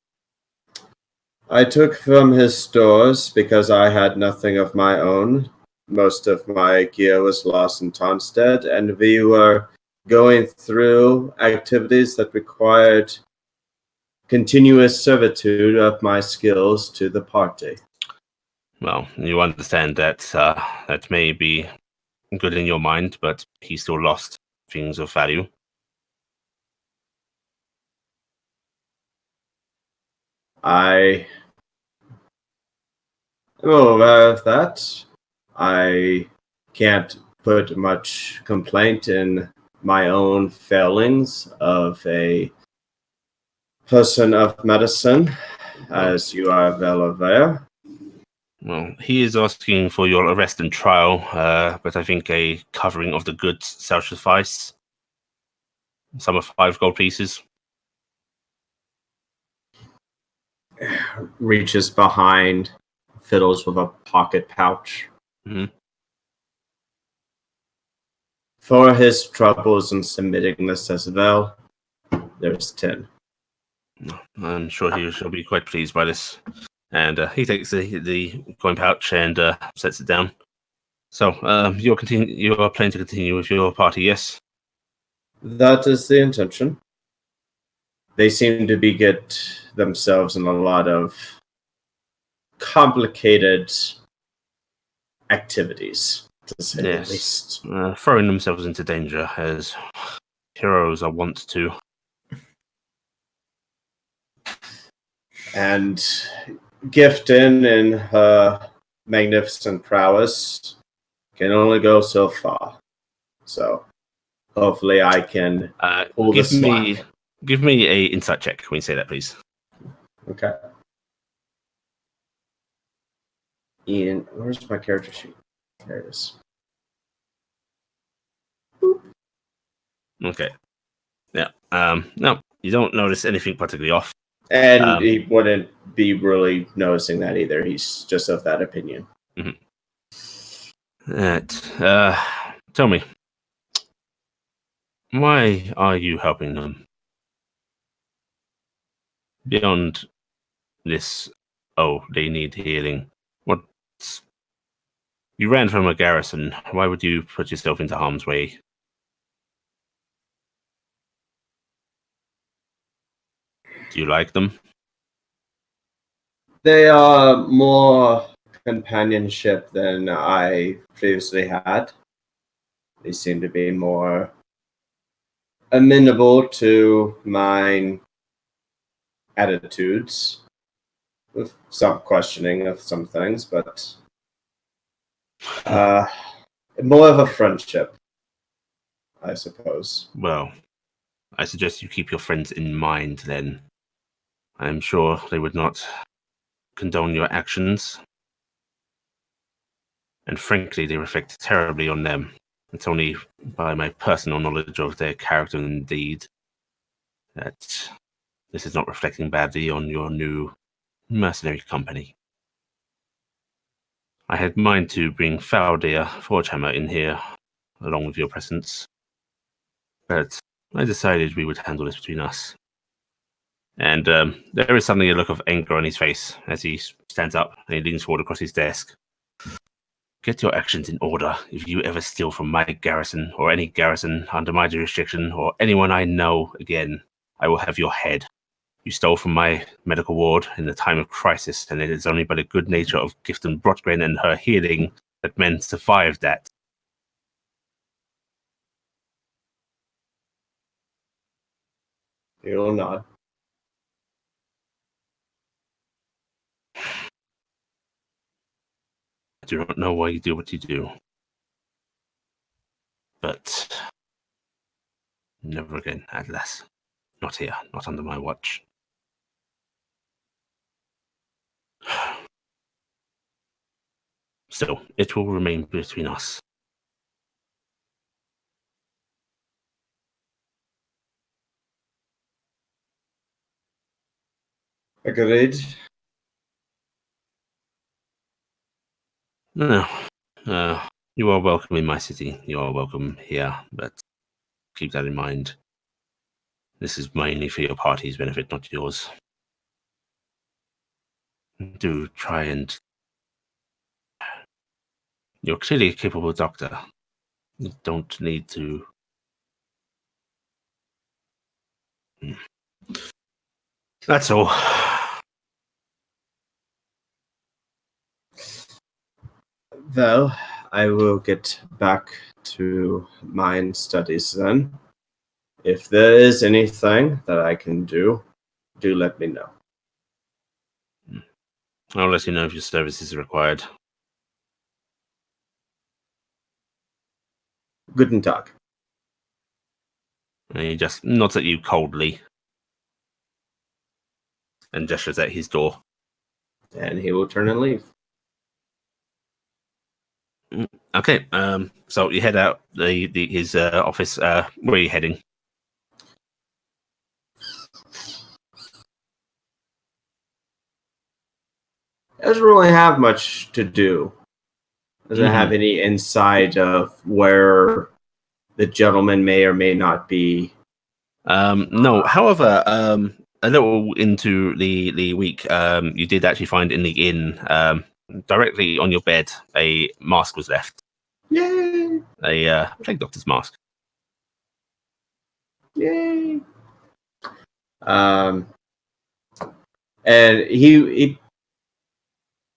I took from his stores because I had nothing of my own. Most of my gear was lost in Tarnstead, and we were going through activities that required continuous servitude of my skills to the party. Well, you understand that that may be good in your mind, but he still lost things of value. I am aware of that. I can't put much complaint in my own failings of a person of medicine, as you are well aware. Well, he is asking for your arrest and trial, but I think a covering of the goods shall suffice. Some of 5 gold pieces. Reaches behind, fiddles with a pocket pouch. Mhm. For his troubles in submitting this as well, there's 10. I'm sure he shall be quite pleased by this. And he takes the coin pouch and sets it down. So, you are planning to continue with your party, yes? That is the intention. They seem to get themselves in a lot of complicated activities, to say the Yes. least. Throwing themselves into danger, as heroes are wont to. And Gifton, in her magnificent prowess, can only go so far. So, hopefully I can pull the slack. Give me a insight check when you say that, please. Okay. Ian, where's my character sheet? There it is. Okay. Yeah. No, You don't notice anything particularly off. And he wouldn't be really noticing that either. He's just of that opinion. Tell me, why are you helping them? Beyond this, they need healing. What? You ran from a garrison. Why would you put yourself into harm's way? Do you like them? They are more companionship than I previously had. They seem to be more amenable to my attitudes, with some questioning of some things, but more of a friendship, I suppose. Well, I suggest you keep your friends in mind then. I'm sure they would not condone your actions. And frankly, they reflect terribly on them. It's only by my personal knowledge of their character and deed that this is not reflecting badly on your new mercenary company. I had mind to bring Faldir Forgehammer in here, along with your presence, but I decided we would handle this between us. And there is suddenly a look of anger on his face as he stands up and he leans forward across his desk. Get your actions in order. If you ever steal from my garrison, or any garrison under my jurisdiction, or anyone I know again, I will have your head. You stole from my medical ward in the time of crisis, and it is only by the good nature of Gifton Brotgren and her healing that men survived that. You will nod. I do not know why you do what you do. But never again, Atlas. Not here, not under my watch. Still, it will remain between us. Agreed. No. You are welcome in my city. You are welcome here, but keep that in mind. This is mainly for your party's benefit, not yours. Do try and... You're clearly a capable doctor. You don't need to... That's all. Well, I will get back to mine studies then. If there is anything that I can do let me know. I'll let you know if your service is required. Guten Tag. And he just nods at you coldly and gestures at his door. And he will turn and leave. Okay, so you head out his office. Where are you heading? Doesn't really have much to do. Doesn't have any insight of where the gentleman may or may not be. No, however, a little into the week, you did actually find in the inn, directly on your bed, a mask was left. Yay! A plague doctor's mask. Yay! And he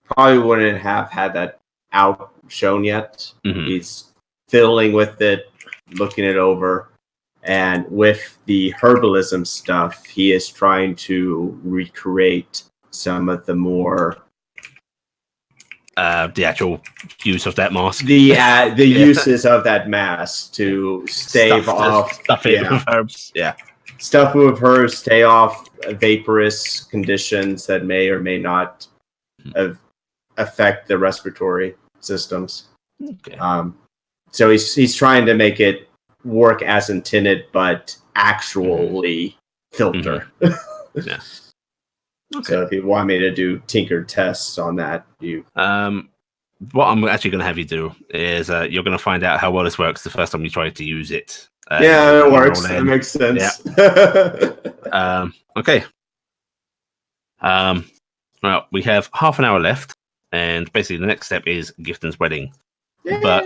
probably wouldn't have had that out shown yet. Mm-hmm. He's fiddling with it, looking it over, and with the herbalism stuff, he is trying to recreate some of the more the actual use of that mask. The uses of that mask to stave off stuff it with herbs. Yeah. Stuff with herbs, stay off vaporous conditions that may or may not affect the respiratory systems. Okay. So he's trying to make it work as intended, but actually filter. Yeah. So if you want me to do tinker tests on that, you What I'm actually going to have you do is you're going to find out how well this works the first time you try to use it. yeah, it works. That makes sense. Okay. Well, we have half an hour left, and basically the next step is Gifton's wedding. Yay. But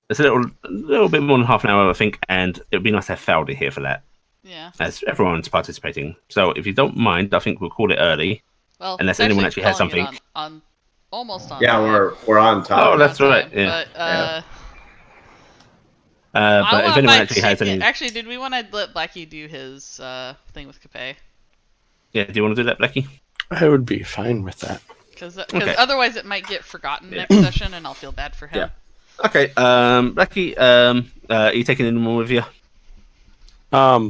it's a little bit more than half an hour, I think, and it would be nice to have Faldy here for that, Yeah. as everyone's participating. So if you don't mind, I think we'll call it early. Well, Unless it's anyone actually has calling it something. on almost on. Yeah, time. we're on top. Oh, that's On right. time, Yeah. But But if anyone actually has any, Actually, did we want to let Blackie do his thing with Capet? yeah, do you want to do that, Blackie? I would be fine with that. Because Okay. otherwise it might get forgotten next session, and I'll feel bad for him. Yeah. Okay. Blackie, are you taking anyone with you? Are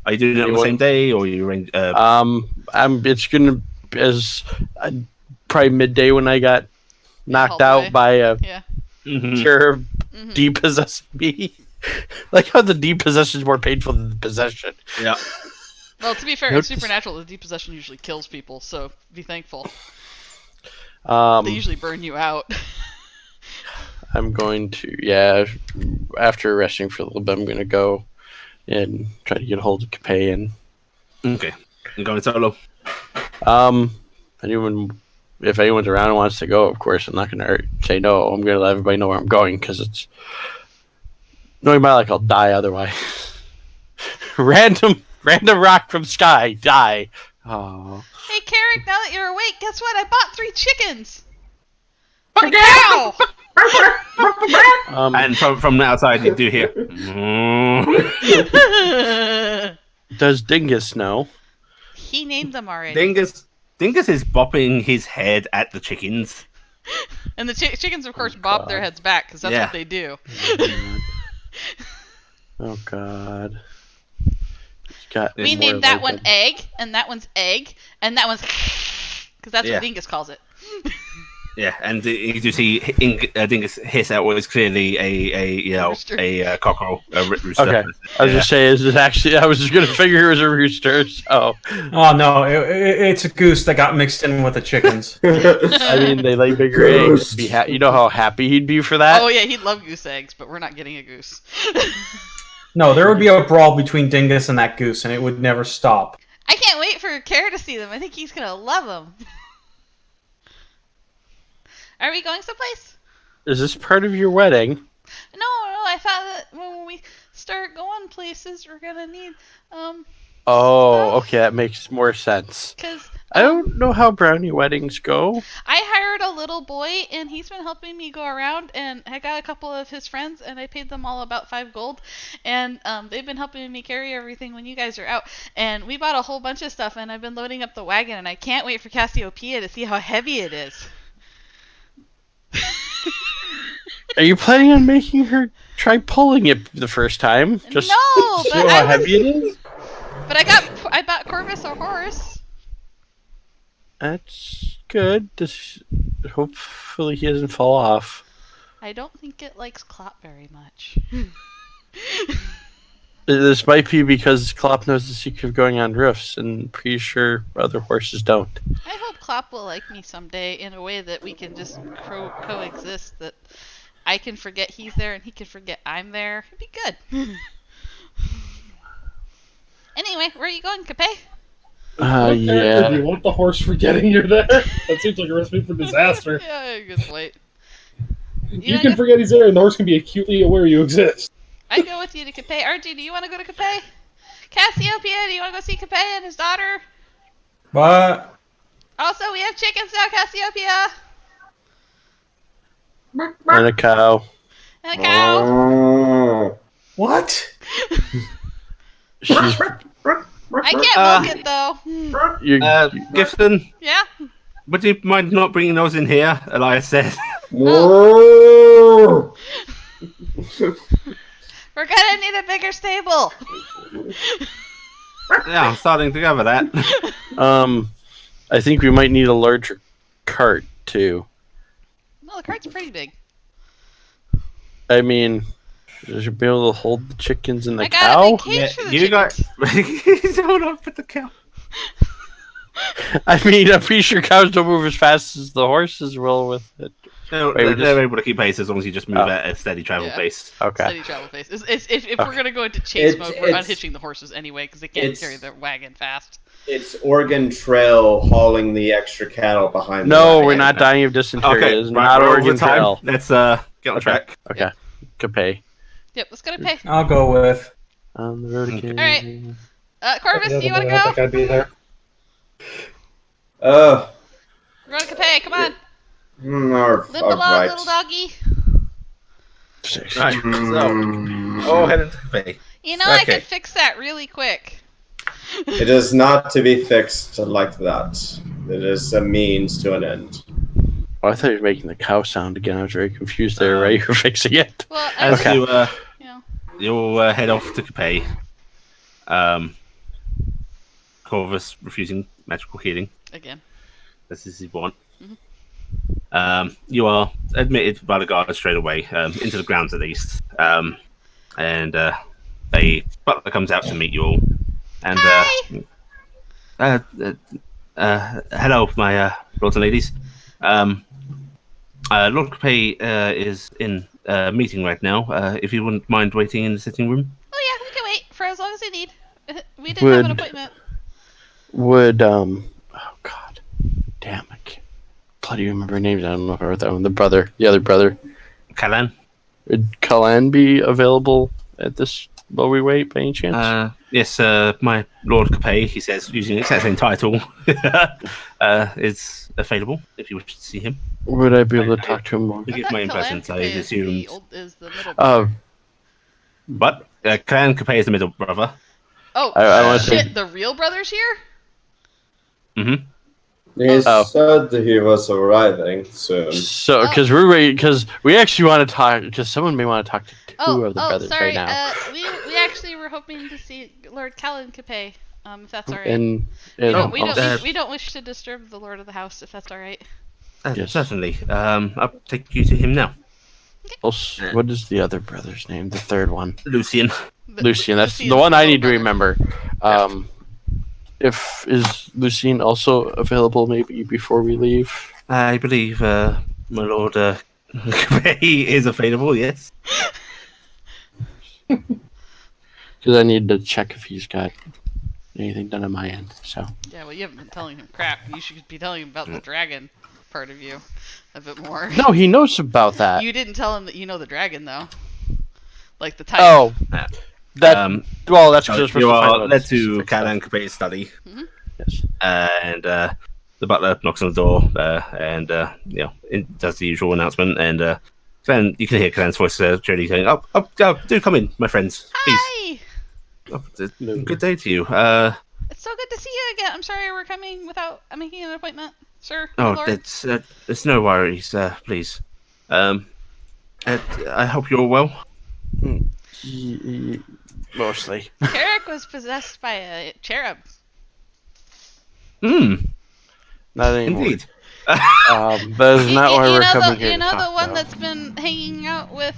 you doing it on the same day, or are you arrange? It's gonna as probably midday when I got knocked out by a cherub depossessing me. Like how the depossession is more painful than the possession. Yeah. Well, to be fair, in Supernatural, the depossession usually kills people, so be thankful. They usually burn you out. I'm going to, after resting for a little bit, I'm going to go and try to get a hold of Capet. And okay, you're going solo. If anyone's around and wants to go, of course, I'm not going to say no. I'm going to let everybody know where I'm going because it's knowing my luck, I'll die otherwise. Random rock from sky, die. Oh. Hey, Carrick, now that you're awake, guess what? I bought 3 chickens. A cow. And from the outside, you do hear. Does Dingus know? He named them already. Dingus is bopping his head at the chickens. And the chickens, of course, bob their heads back because that's what they do. Oh God. We named that one Egg, and that one's Egg, and that one's because that's what Dingus calls it. Yeah, and you do see Dingus hiss out what is clearly a cockerel, a rooster. Okay, I was just saying, is it actually? I was just gonna figure it was a rooster. So. Oh no, it's a goose that got mixed in with the chickens. I mean, they lay bigger eggs. You know how happy he'd be for that. Oh yeah, he'd love goose eggs, but we're not getting a goose. No, there would be a brawl between Dingus and that goose, and it would never stop. I can't wait for Kara to see them. I think he's gonna love them. Are we going someplace? Is this part of your wedding? No, I thought that when we start going places, we're gonna need Oh, stuff. okay, that makes more sense. 'Cause I don't know how brownie weddings go. I hired a little boy, and he's been helping me go around, and I got a couple of his friends, and I paid them all about 5 gold, and they've been helping me carry everything when you guys are out, and we bought a whole bunch of stuff, and I've been loading up the wagon, and I can't wait for Cassiopeia to see how heavy it is. Are you planning on making her try pulling it the first time? Just no, see but how heavy it is? But I bought Corvus a horse. That's good. Hopefully he doesn't fall off. I don't think it likes Clop very much. This might be because Klopp knows the secret of going on roofs, and pretty sure other horses don't. I hope Clop will like me someday in a way that we can just coexist, that I can forget he's there and he can forget I'm there. It'd be good. Anyway, where are you going, Capet? Yeah. Do you want the horse forgetting you're there? That seems like a recipe for disaster. Yeah, good point. You can forget he's there, and the horse can be acutely aware you exist. I'd go with you to Capet. RG, do you want to go to Capet? Cassiopeia, do you want to go see Capet and his daughter? What? Also, we have chickens now, Cassiopeia. And a cow. And a cow. Oh. What? She's. I can't milk it, though. Gibson, Yeah? would you mind not bringing those in here, Elias said? Whoa. We're gonna need a bigger stable. Yeah, I'm starting to cover that. I think we might need a larger cart too. No, the cart's pretty big. I mean, Should you be able to hold the chickens and the I got a cow? big cage for the you got. chickens. Hold on, put the cow. I mean, I'm pretty sure cows don't move as fast as the horses will with it. No, Wait, we they're just- able to keep pace as long as you just move Oh. at a steady travel Yeah. pace. Okay. Steady travel pace. If we're gonna go into chase mode, we're unhitching the horses anyway because they can't carry their wagon fast. It's Oregon Trail hauling the extra cattle behind. No, the we're wagon. not dying of dysentery. Okay, It is right, not we're over Oregon time. Trail. Let's get on track. Okay. Capay. Yep, let's go to pay. I'll go with. On the road again. Alright. Corvus, do you want to I think go? I'd be there. We're going to Capay. Come on. Limp along, right. little doggy. Right. So, head into the bay. You know, I Okay. can fix that really quick. It is not to be fixed like that. It is a means to an end. Oh, I thought you were making the cow sound again. I was very confused there, right? You're fixing it. Well, As Okay. you you know, you'll head off to Capay. Corvus refusing magical healing. again. This is his want. You are admitted by the guard straight away, into the grounds at least. And a butler comes out to meet you all. And hello, my lords and ladies. Lord Capay is in a meeting right now. If you wouldn't mind waiting in the sitting room. Oh yeah, we can wait for as long as you need. We didn't have an Would- appointment. Would oh god, damn, I can't bloody remember names. I don't know if I wrote that one. The other brother. Callan? Would Callan be available at this while we wait by any chance? Yes, my Lord Capay, he says, using the exact same title, is available if you wish to see him. Would I be able to talk to him more? To give thought my Callan impressions, I Capay is the assumed. is the middle brother. Uh, But Callan Capay is the middle brother. Oh, I wanna shit, say- the real brother's here? Mm-hmm. He Oh. said he was arriving soon. So, Oh. because we're waiting, because we actually want to talk, because someone may want to talk to two of the brothers sorry. right now. We actually were hoping to see Lord Callan Capay, if that's all right. And we don't, also- we don't wish to disturb the Lord of the House, if that's all right. Yes. Certainly. I'll take you to him now. also, what is the other brother's name? The third one. Lucian. Lucian. That's Lucian's the one I little need to brother. remember. Is Lucian also available maybe before we leave? I believe my Lord Capay is available, yes. Because I need to check if he's got anything done on my end. So Yeah, well, you haven't been telling him crap. You should be telling him about the dragon part of you a bit more. no, he knows about that. You didn't tell him that you know the dragon, though. Like the type. Oh, that. Well, that's So just you are led to Callan Capay's study, Yes. and the butler knocks on the door, and it does the usual announcement, and then you can hear Callan's voice clearly saying, "Oh, do come in, my friends, please. Hi! Good day to you." It's so good to see you again. I'm sorry we're coming without making an appointment, sir. Oh, Lord. it's no worries, please. I hope you're well. Mostly. Carrick was possessed by a cherub. Not anymore. Indeed. That is not why we're coming here You to know talk the one about. that's been hanging out with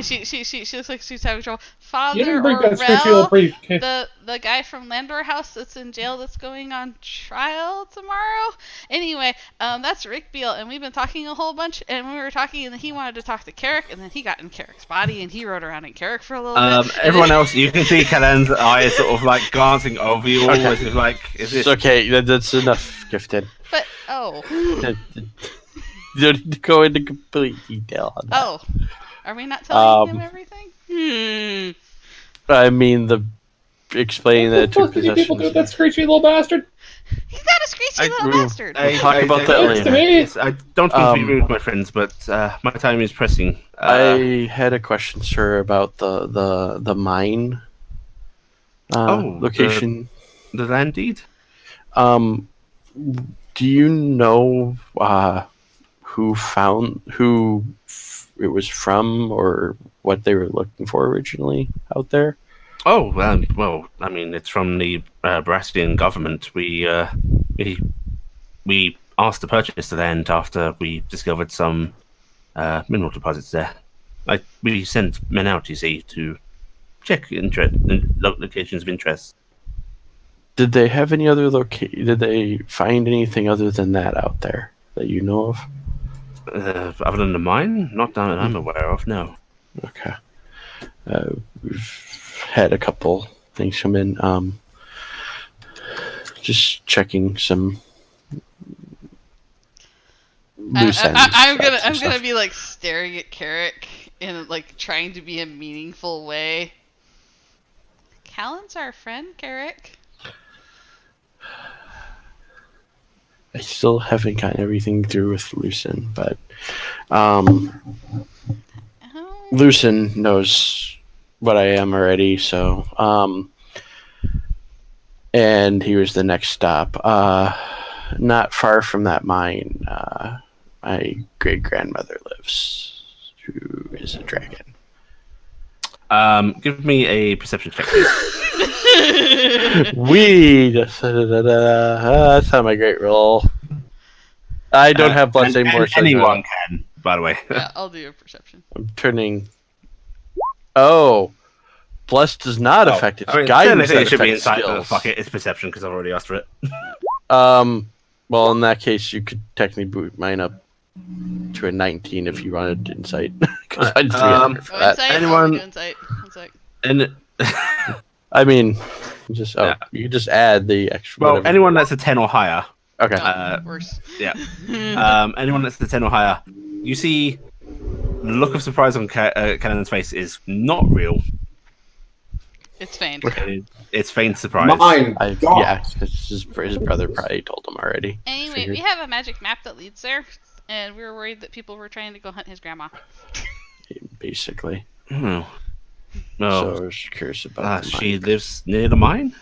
she looks like she's having trouble. You Father didn't bring that scratchy little Orwell, pretty. the guy from Landor House that's in jail that's going on trial tomorrow. Anyway, that's Rick Beale, and we've been talking a whole bunch. And we were talking, and then he wanted to talk to Carrick, and then he got in Carrick's body, and he rode around in Carrick for a little bit. and Everyone then- else, you can see Callan's eyes sort of like glancing over you, Okay. almost as like, is this? It's okay. That's enough, Gifted. But oh, You don't need to go into complete detail on that. oh, are we not telling him Um, everything? I mean, explaining that it What took the fuck did you people do with that possession. screechy little bastard? He's not a screechy I- little Ooh. bastard. We'll talk about that Looks later. to me. Yes, I don't mean to be Um, rude, my friends, but my time is pressing. I had a question, sir, about the mine location. The land deed? Do you know who it was from, or what they were looking for originally out there? Oh, well, I mean, it's from the Brastian government. We asked to purchase the land after we discovered some mineral deposits there. we sent men out, you see, to check locations of interest. Did they have any other Did they find anything other than that out there that you know of? Other than the mine, not that I'm aware of. No. Okay. We've had a couple things come in. Just checking some loose ends. I'm of some gonna stuff. be like staring at Carrick in like trying to be a meaningful way. Callan's our friend, Carrick. I still haven't gotten everything through with Lucen, but Oh. Lucen knows what I am already, so and he was the next stop. Not far from that mine, my great grandmother lives, who is a dragon. Give me a perception check, please. That's not my great roll. I don't have plus anymore. And anyone can, by the way. Yeah, I'll do a perception. I'm turning. Oh, bless does not affect its guidance. It should be affects insight. skills. Fuck it, it's perception because I've already asked for it. Well, in that case, you could technically boot mine up to a 19 if you wanted insight. Because I just Insight? Anyone? Insight. And I mean, you can just add the extra. well, whatever. anyone that's a 10 or higher. Okay. Worse. Yeah. Anyone that's a 10 or higher, you see the look of surprise on Cannon's face is not real. It's feigned. It's feigned surprise. Yeah, his brother probably told him already. Anyway, we have a magic map that leads there, and we were worried that people were trying to go hunt his grandma. Basically. No. So I was curious about the she mine. lives near the mine?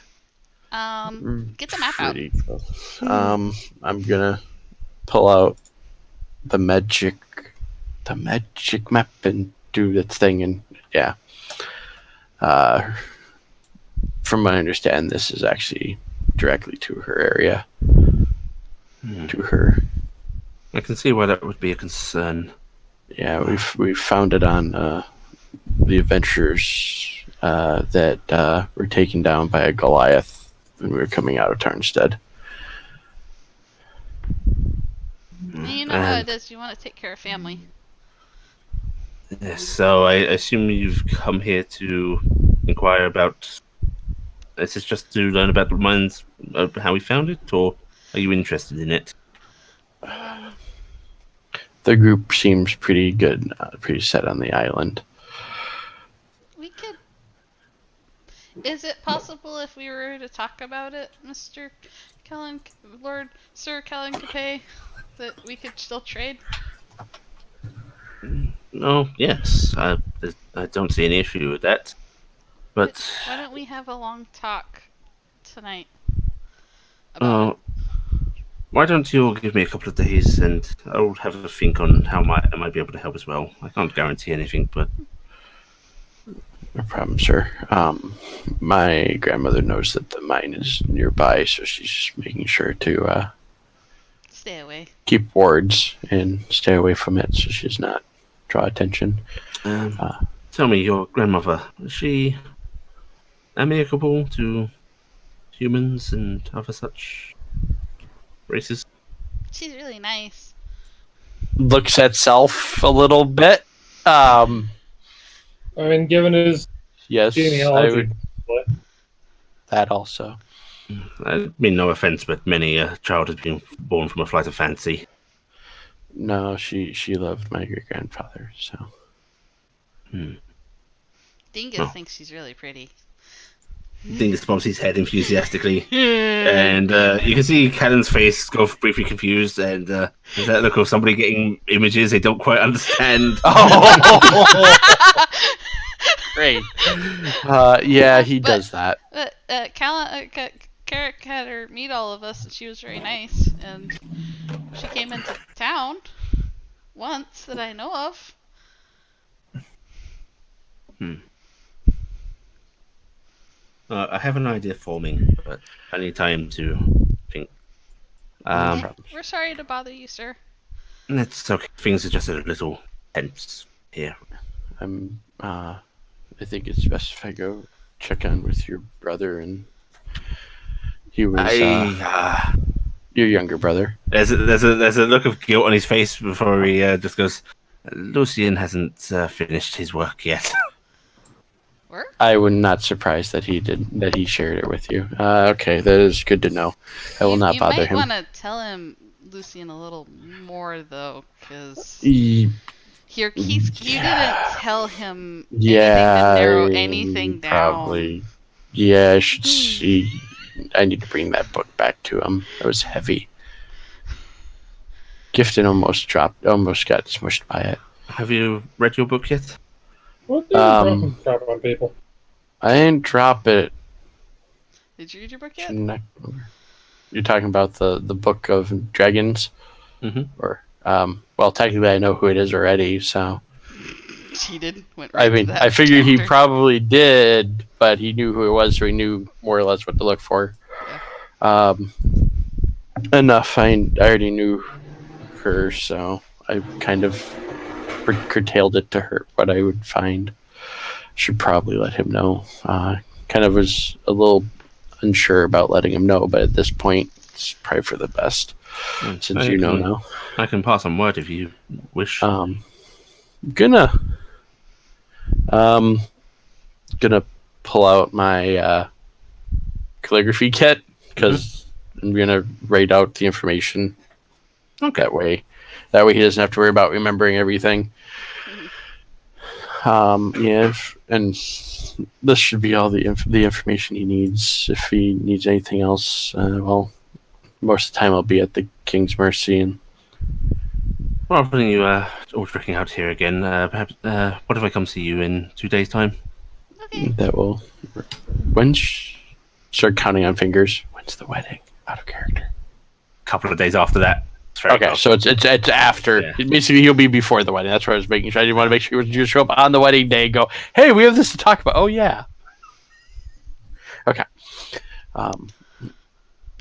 Get the map out. Pretty close. I'm gonna pull out the magic map and do its thing, and yeah. From what I understand, this is actually directly to her area. To her. I can see why that would be a concern. Yeah, we've found it on the adventures that were taken down by a Goliath when we were coming out of Tarnstead. You know how it is. You want to take care of family. Yes, so I assume you've come here to inquire about. Is this just to learn about the mines, how we found it, or are you interested in it? The group seems pretty good, pretty set on the island. We could. Is it possible if we were to talk about it, Mr. Callan, Sir Callan Capet, that we could still trade? Oh, yes. I don't see any issue with that. But why don't we have a long talk tonight? Why don't you give me a couple of days and I'll have a think on how I might be able to help as well. I can't guarantee anything, but No problem, sir. My grandmother knows that the mine is nearby, so she's just making sure to stay away. Keep wards and stay away from it, so she's not draw attention. Tell me, your grandmother, is she amicable to humans and other such races? She's really nice. Looks at self a little bit. I mean, given his Yes, genealogy, I would. That also. I mean, no offense, but many a child has been born from a flight of fancy. No, she loved my great grandfather. So. Dingus thinks she's really pretty. Dingus bobs his head enthusiastically, and you can see Cannon's face go briefly confused, and there's that look of somebody getting images they don't quite understand. Oh, great. Yeah, he does that. Carrick had her meet all of us, and she was very nice. And she came into town once that I know of. I have an idea forming, but I need time to think. We're sorry to bother you, sir. It's okay. Things are just a little tense here. I think it's best if I go check on with your brother, and he was your younger brother. There's a look of guilt on his face before he just goes. Lucian hasn't finished his work yet. Work? I was not surprised that he shared it with you. Okay, that is good to know. I will not bother him. You might want to tell him, Lucian, a little more though, because He- you didn't tell him yeah, anything to narrow anything down. probably. Yeah, I should see. I need to bring that book back to him. It was heavy. Gifton almost got smushed by it. Have you read your book yet? What the dropping crap on people? I didn't drop it. Did you read your book yet? You're talking about the book of dragons, or well, technically I know who it is already. So Cheated. Went right to that I figured he chapter. probably did, but he knew who it was, so he knew more or less what to look for. Yeah. Enough. I already knew her, so I kind of curtailed it to her what I would find. Should probably let him know. Kind of was a little unsure about letting him know, but at this point, it's probably for the best. Since you know now, I can pass on word if you wish. Gonna pull out my calligraphy kit because I'm gonna write out the information. Okay. That way he doesn't have to worry about remembering everything. Yeah, and this should be all the information he needs. If he needs anything else, well, most of the time I'll be at the King's Mercy. And Well, rather than you all drinking out here again, perhaps what if I come see you in 2 days' time? Okay. that will. Start counting on fingers. When's the wedding? Out of character. A couple of days after that. It's very Okay, close. so it's after. Yeah. Basically, he'll be before the wedding. That's what I was making sure. I didn't want to make sure you just show up on the wedding day and go, "Hey, we have this to talk about." Oh yeah. Okay.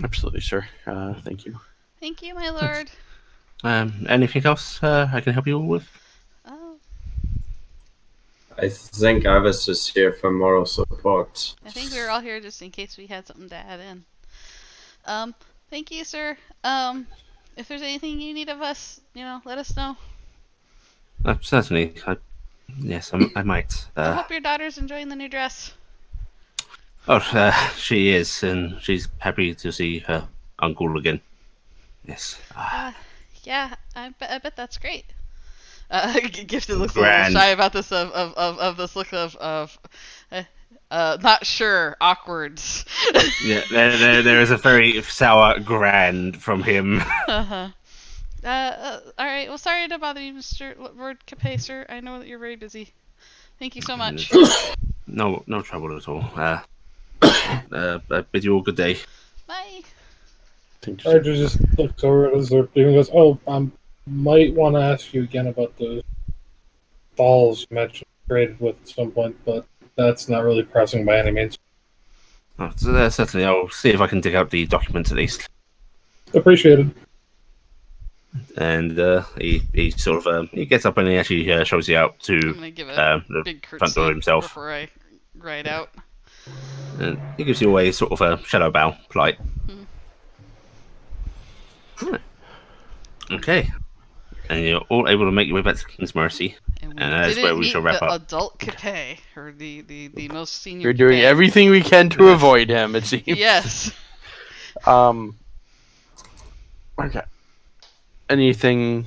Absolutely, sir. Thank you. Thank you, my lord. Anything else I can help you all with? Oh, I think I was just here for moral support. I think we were all here just in case we had something to add in. Thank you, sir. If there's anything you need of us, let us know. Certainly. Yes, I might. I hope your daughter's enjoying the new dress. She is, and she's happy to see her uncle again. Yes. Yeah, I bet that's great. Gifted looks Grand. a little shy about this of this look of not sure, awkward. Yeah, there is a very sour grand from him. Uh-huh. All right. Well, sorry to bother you, Mr. Lord Capet, sir. I know that you're very busy. Thank you so much. No trouble at all. I bid you all good day. Bye. Archer just looks over at us and goes, "Oh, I might want to ask you again about those balls you mentioned traded with at some point, but that's not really pressing by any means." Oh, so, certainly, I'll see if I can dig out the documents at least. Appreciated. And he sort of he gets up and he actually shows you out I'm to gonna give a the big curtsy front door himself. before I ride out. And he gives you a sort of a shadow bow, polite. Right. Okay. And you're all able to make your way back to King's Mercy. And that's where we shall wrap the up. adult Capet, or the most senior. You're doing Capet. everything we can to avoid him. It seems. Yes. Okay. Anything?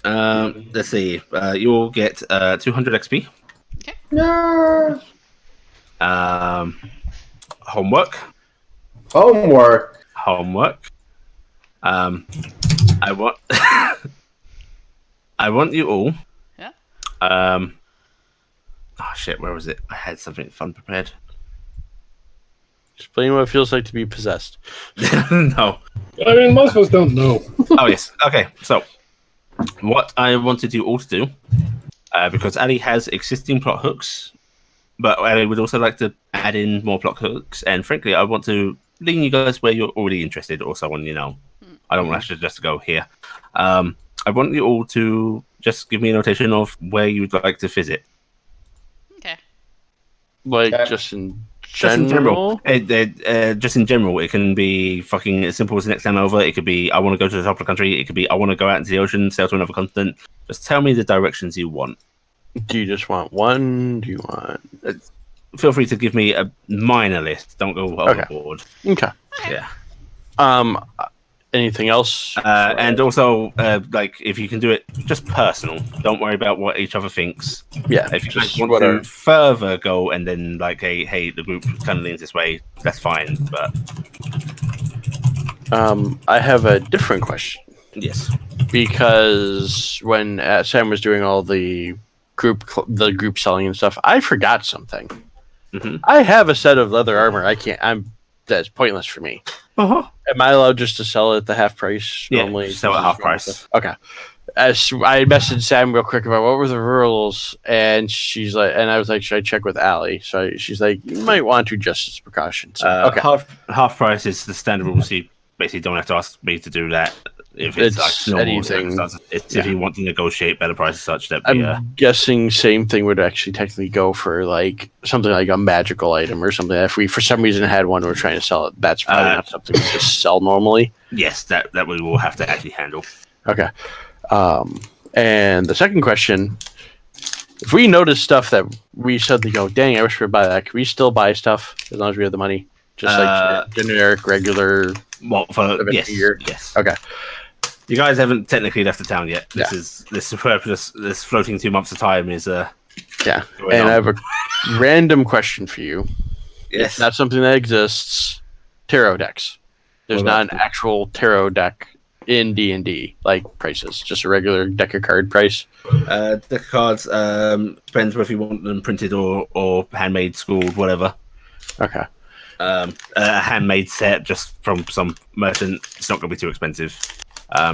Let's see. You'll get 200 XP. Okay. No. Homework. Homework. I want. I want you all. Yeah. Oh shit! Where was it? I had something fun prepared. Explain what it feels like to be possessed. No. I mean, most of us don't know. Oh yes. Okay. So, what I wanted you all to do, because Ali has existing plot hooks, but Ali would also like to add in more plot hooks. And frankly, I want to lean you guys where you're already interested, or someone you know. I don't want to just go here. I want you all to just give me a notation of where you'd like to visit. Okay. Like Okay. just in Just in general. general. Just in general, it can be fucking as simple as the next town over. It could be I want to go to the top of the country. It could be I want to go out into the ocean, sail to another continent. Just tell me the directions you want. Do you just want one? Do you want? Feel free to give me a minor list. Don't go overboard. Okay. Yeah. Anything else? And also, like, if you can do it just personal, don't worry about what each other thinks. Yeah. If you just guys want whatever. to further go and then, like, hey, the group kind of leans this way, that's fine. But I have a different question yes, because when Sam was doing all the group selling and stuff, I forgot something. mm-hmm. I have a set of leather armor. That's pointless for me. Uh-huh. Am I allowed just to sell it at the half price normally? Yeah, sell at half price. Okay. As I messaged Sam real quick about what were the rules, and she's like, and I was like, should I check with Allie? So she's like, you might want to just as precaution. So, okay. Half price is the standard rule. So you basically don't have to ask me to do that. If it's like normal anything, it's if you want to negotiate better prices, such that I'm guessing same thing would actually technically go for like something like a magical item or something. If we for some reason had one we're trying to sell it, that's probably not something we just sell normally. Yes, that we will have to actually handle. Okay. And the second question: if we notice stuff that we suddenly go, dang, I wish we would buy that, can we still buy stuff as long as we have the money? Just like generic, regular. Well, for yes, year? Yes. Okay. You guys haven't technically left the town yet. Yeah. This floating 2 months of time is yeah. And I have a random question for you. Yes. It's not something that exists. Tarot decks. There's not an actual tarot deck in D&D like prices. Just a regular deck of card price. Deck of cards depends whether you want them printed or handmade, schooled, whatever. Okay. A handmade set just from some merchant. It's not going to be too expensive.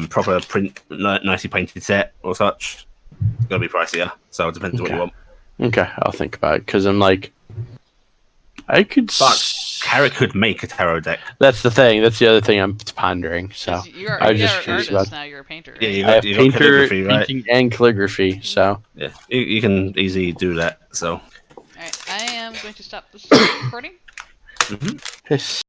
Proper print, nicely painted set or such. It's going to be pricier. So it depends what you want. Okay, I'll think about it because I'm like, I could. Carrick could make a tarot deck. That's the thing. That's the other thing I'm pondering. So you're I an just curious artist about. now. You're a painter. Right? Yeah, you I have got painter, calligraphy, right? painting, and calligraphy. So yeah, you can easily do that. So. All right, I am going to stop this recording. Mm-hmm.